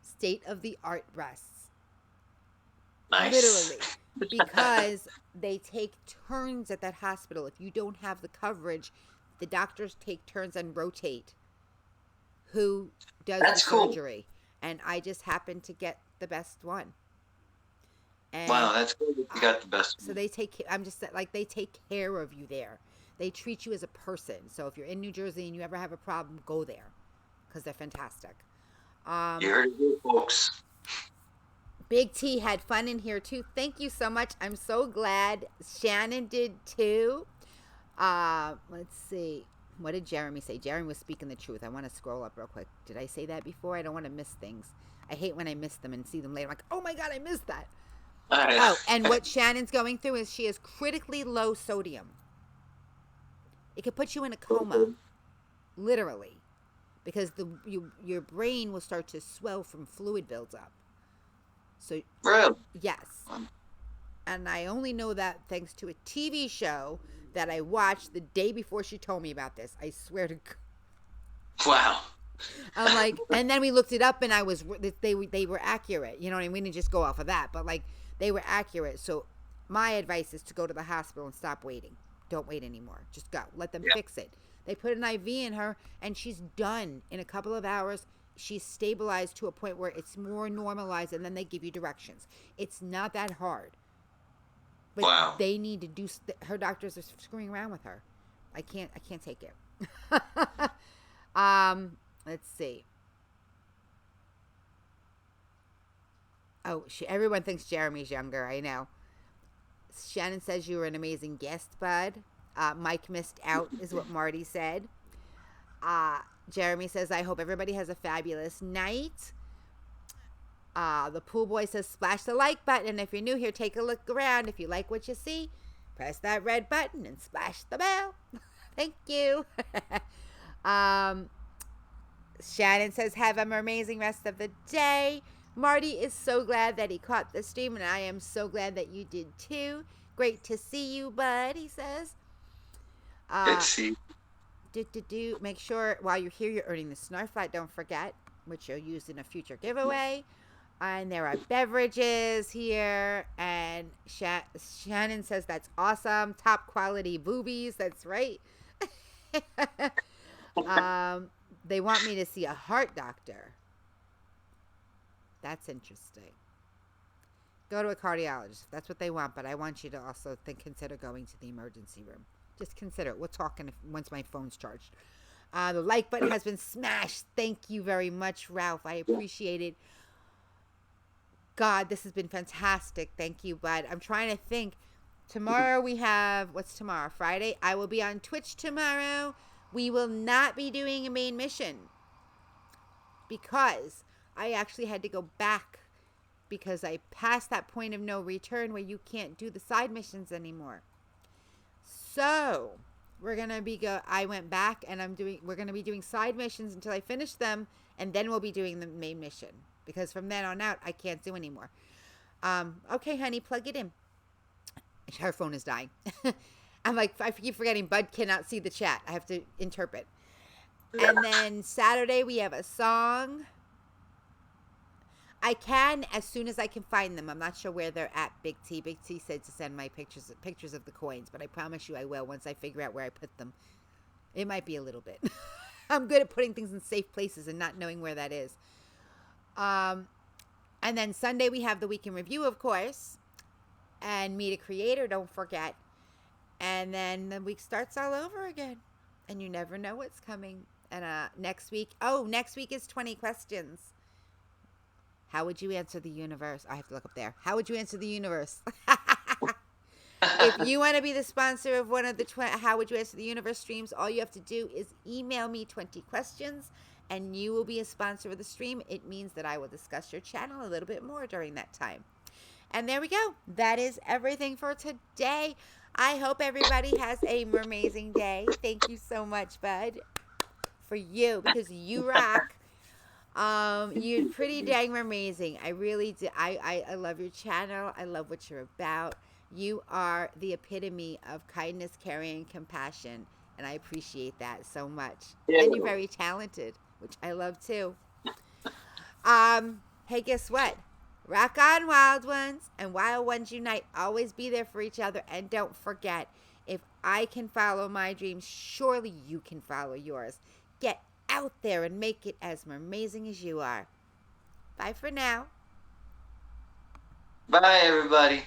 [SPEAKER 1] state-of-the-art breasts.
[SPEAKER 2] Nice.
[SPEAKER 1] Literally. Because they take turns at that hospital. If you don't have the coverage, the doctors take turns and rotate who does the surgery. And I just happened to get the best one. And
[SPEAKER 2] wow, that's cool that you got the best one.
[SPEAKER 1] So they take care of you there. They treat you as a person. So if you're in New Jersey and you ever have a problem, go there because they're fantastic.
[SPEAKER 2] You heard it here, folks.
[SPEAKER 1] Big T had fun in here too. Thank you so much. I'm so glad Shannon did too. Let's see. What did Jeremy say? Jeremy was speaking the truth. I want to scroll up real quick. Did I say that before? I don't want to miss things. I hate when I miss them and see them later. I'm like, oh my God, I missed that. Oh, and what Shannon's going through is she has critically low sodium. It could put you in a coma, literally, because your brain will start to swell from fluid buildup. So,
[SPEAKER 2] really?
[SPEAKER 1] Yes. And I only know that thanks to a TV show that I watched the day before she told me about this. I swear to God.
[SPEAKER 2] Wow.
[SPEAKER 1] I'm like, and then we looked it up and they were accurate. You know what I mean? We didn't just go off of that, but like they were accurate. So my advice is to go to the hospital and stop waiting. Don't wait anymore. Just go. Let them fix it. They put an IV in her and she's done in a couple of hours. She's stabilized to a point where it's more normalized and then they give you directions. It's not that hard. But they need to do, her doctors are screwing around with her. I can't take it. Let's see. Oh, everyone thinks Jeremy's younger. I know. Shannon says you were an amazing guest, bud. Mike missed out is what Marty said. Jeremy says, I hope everybody has a fabulous night. The pool boy says, splash the like button. If you're new here, take a look around. If you like what you see, press that red button and splash the bell. Thank you. Shannon says, have an amazing rest of the day. Marty is so glad that he caught the stream, and I am so glad that you did too. Great to see you, bud, he says.
[SPEAKER 2] Good to see.
[SPEAKER 1] Make sure while you're here, you're earning the Snarf Light. Don't forget, which you'll use in a future giveaway. And there are beverages here. And Shannon says that's awesome. Top quality boobies. That's right. They want me to see a heart doctor. That's interesting. Go to a cardiologist. That's what they want. But I want you to also consider going to the emergency room. Just consider it. We'll talk once my phone's charged. The like button has been smashed. Thank you very much, Ralph. I appreciate it. God, this has been fantastic. Thank you, bud. I'm trying to think. Tomorrow we have, what's tomorrow? Friday. I will be on Twitch tomorrow. We will not be doing a main mission because I actually had to go back because I passed that point of no return where you can't do the side missions anymore. So we're gonna I went back and we're gonna be doing side missions until I finish them, and then we'll be doing the main mission because from then on out I can't do anymore. Okay, honey, plug it in. Her phone is dying. I'm like, I keep forgetting Bud cannot see the chat. I have to interpret. And then Saturday we have a song. I can as soon as I can find them. I'm not sure where they're at, Big T. Big T said to send my pictures of the coins, but I promise you I will once I figure out where I put them. It might be a little bit. I'm good at putting things in safe places and not knowing where that is. And then Sunday we have the week in review, of course, and meet a creator, don't forget. And then the week starts all over again, and you never know what's coming. And next week is 20 questions. How would you answer the universe? I have to look up there. How would you answer the universe? If you want to be the sponsor of one of the How Would You Answer the Universe streams, all you have to do is email me 20 questions, and you will be a sponsor of the stream. It means that I will discuss your channel a little bit more during that time. And there we go. That is everything for today. I hope everybody has a MerMazing day. Thank you so much, bud, for you, because you rock. You're pretty dang amazing. I really do. I love your channel. I love what you're about. You are the epitome of kindness, caring, and compassion, and I appreciate that so much.
[SPEAKER 2] Yeah.
[SPEAKER 1] And you're very talented, which I love too. Hey, guess what? Rock on, wild ones, and wild ones unite. Always be there for each other, and don't forget, if I can follow my dreams, surely you can follow yours. Get out there and make it as amazing as you are. Bye for now.
[SPEAKER 2] Bye, everybody.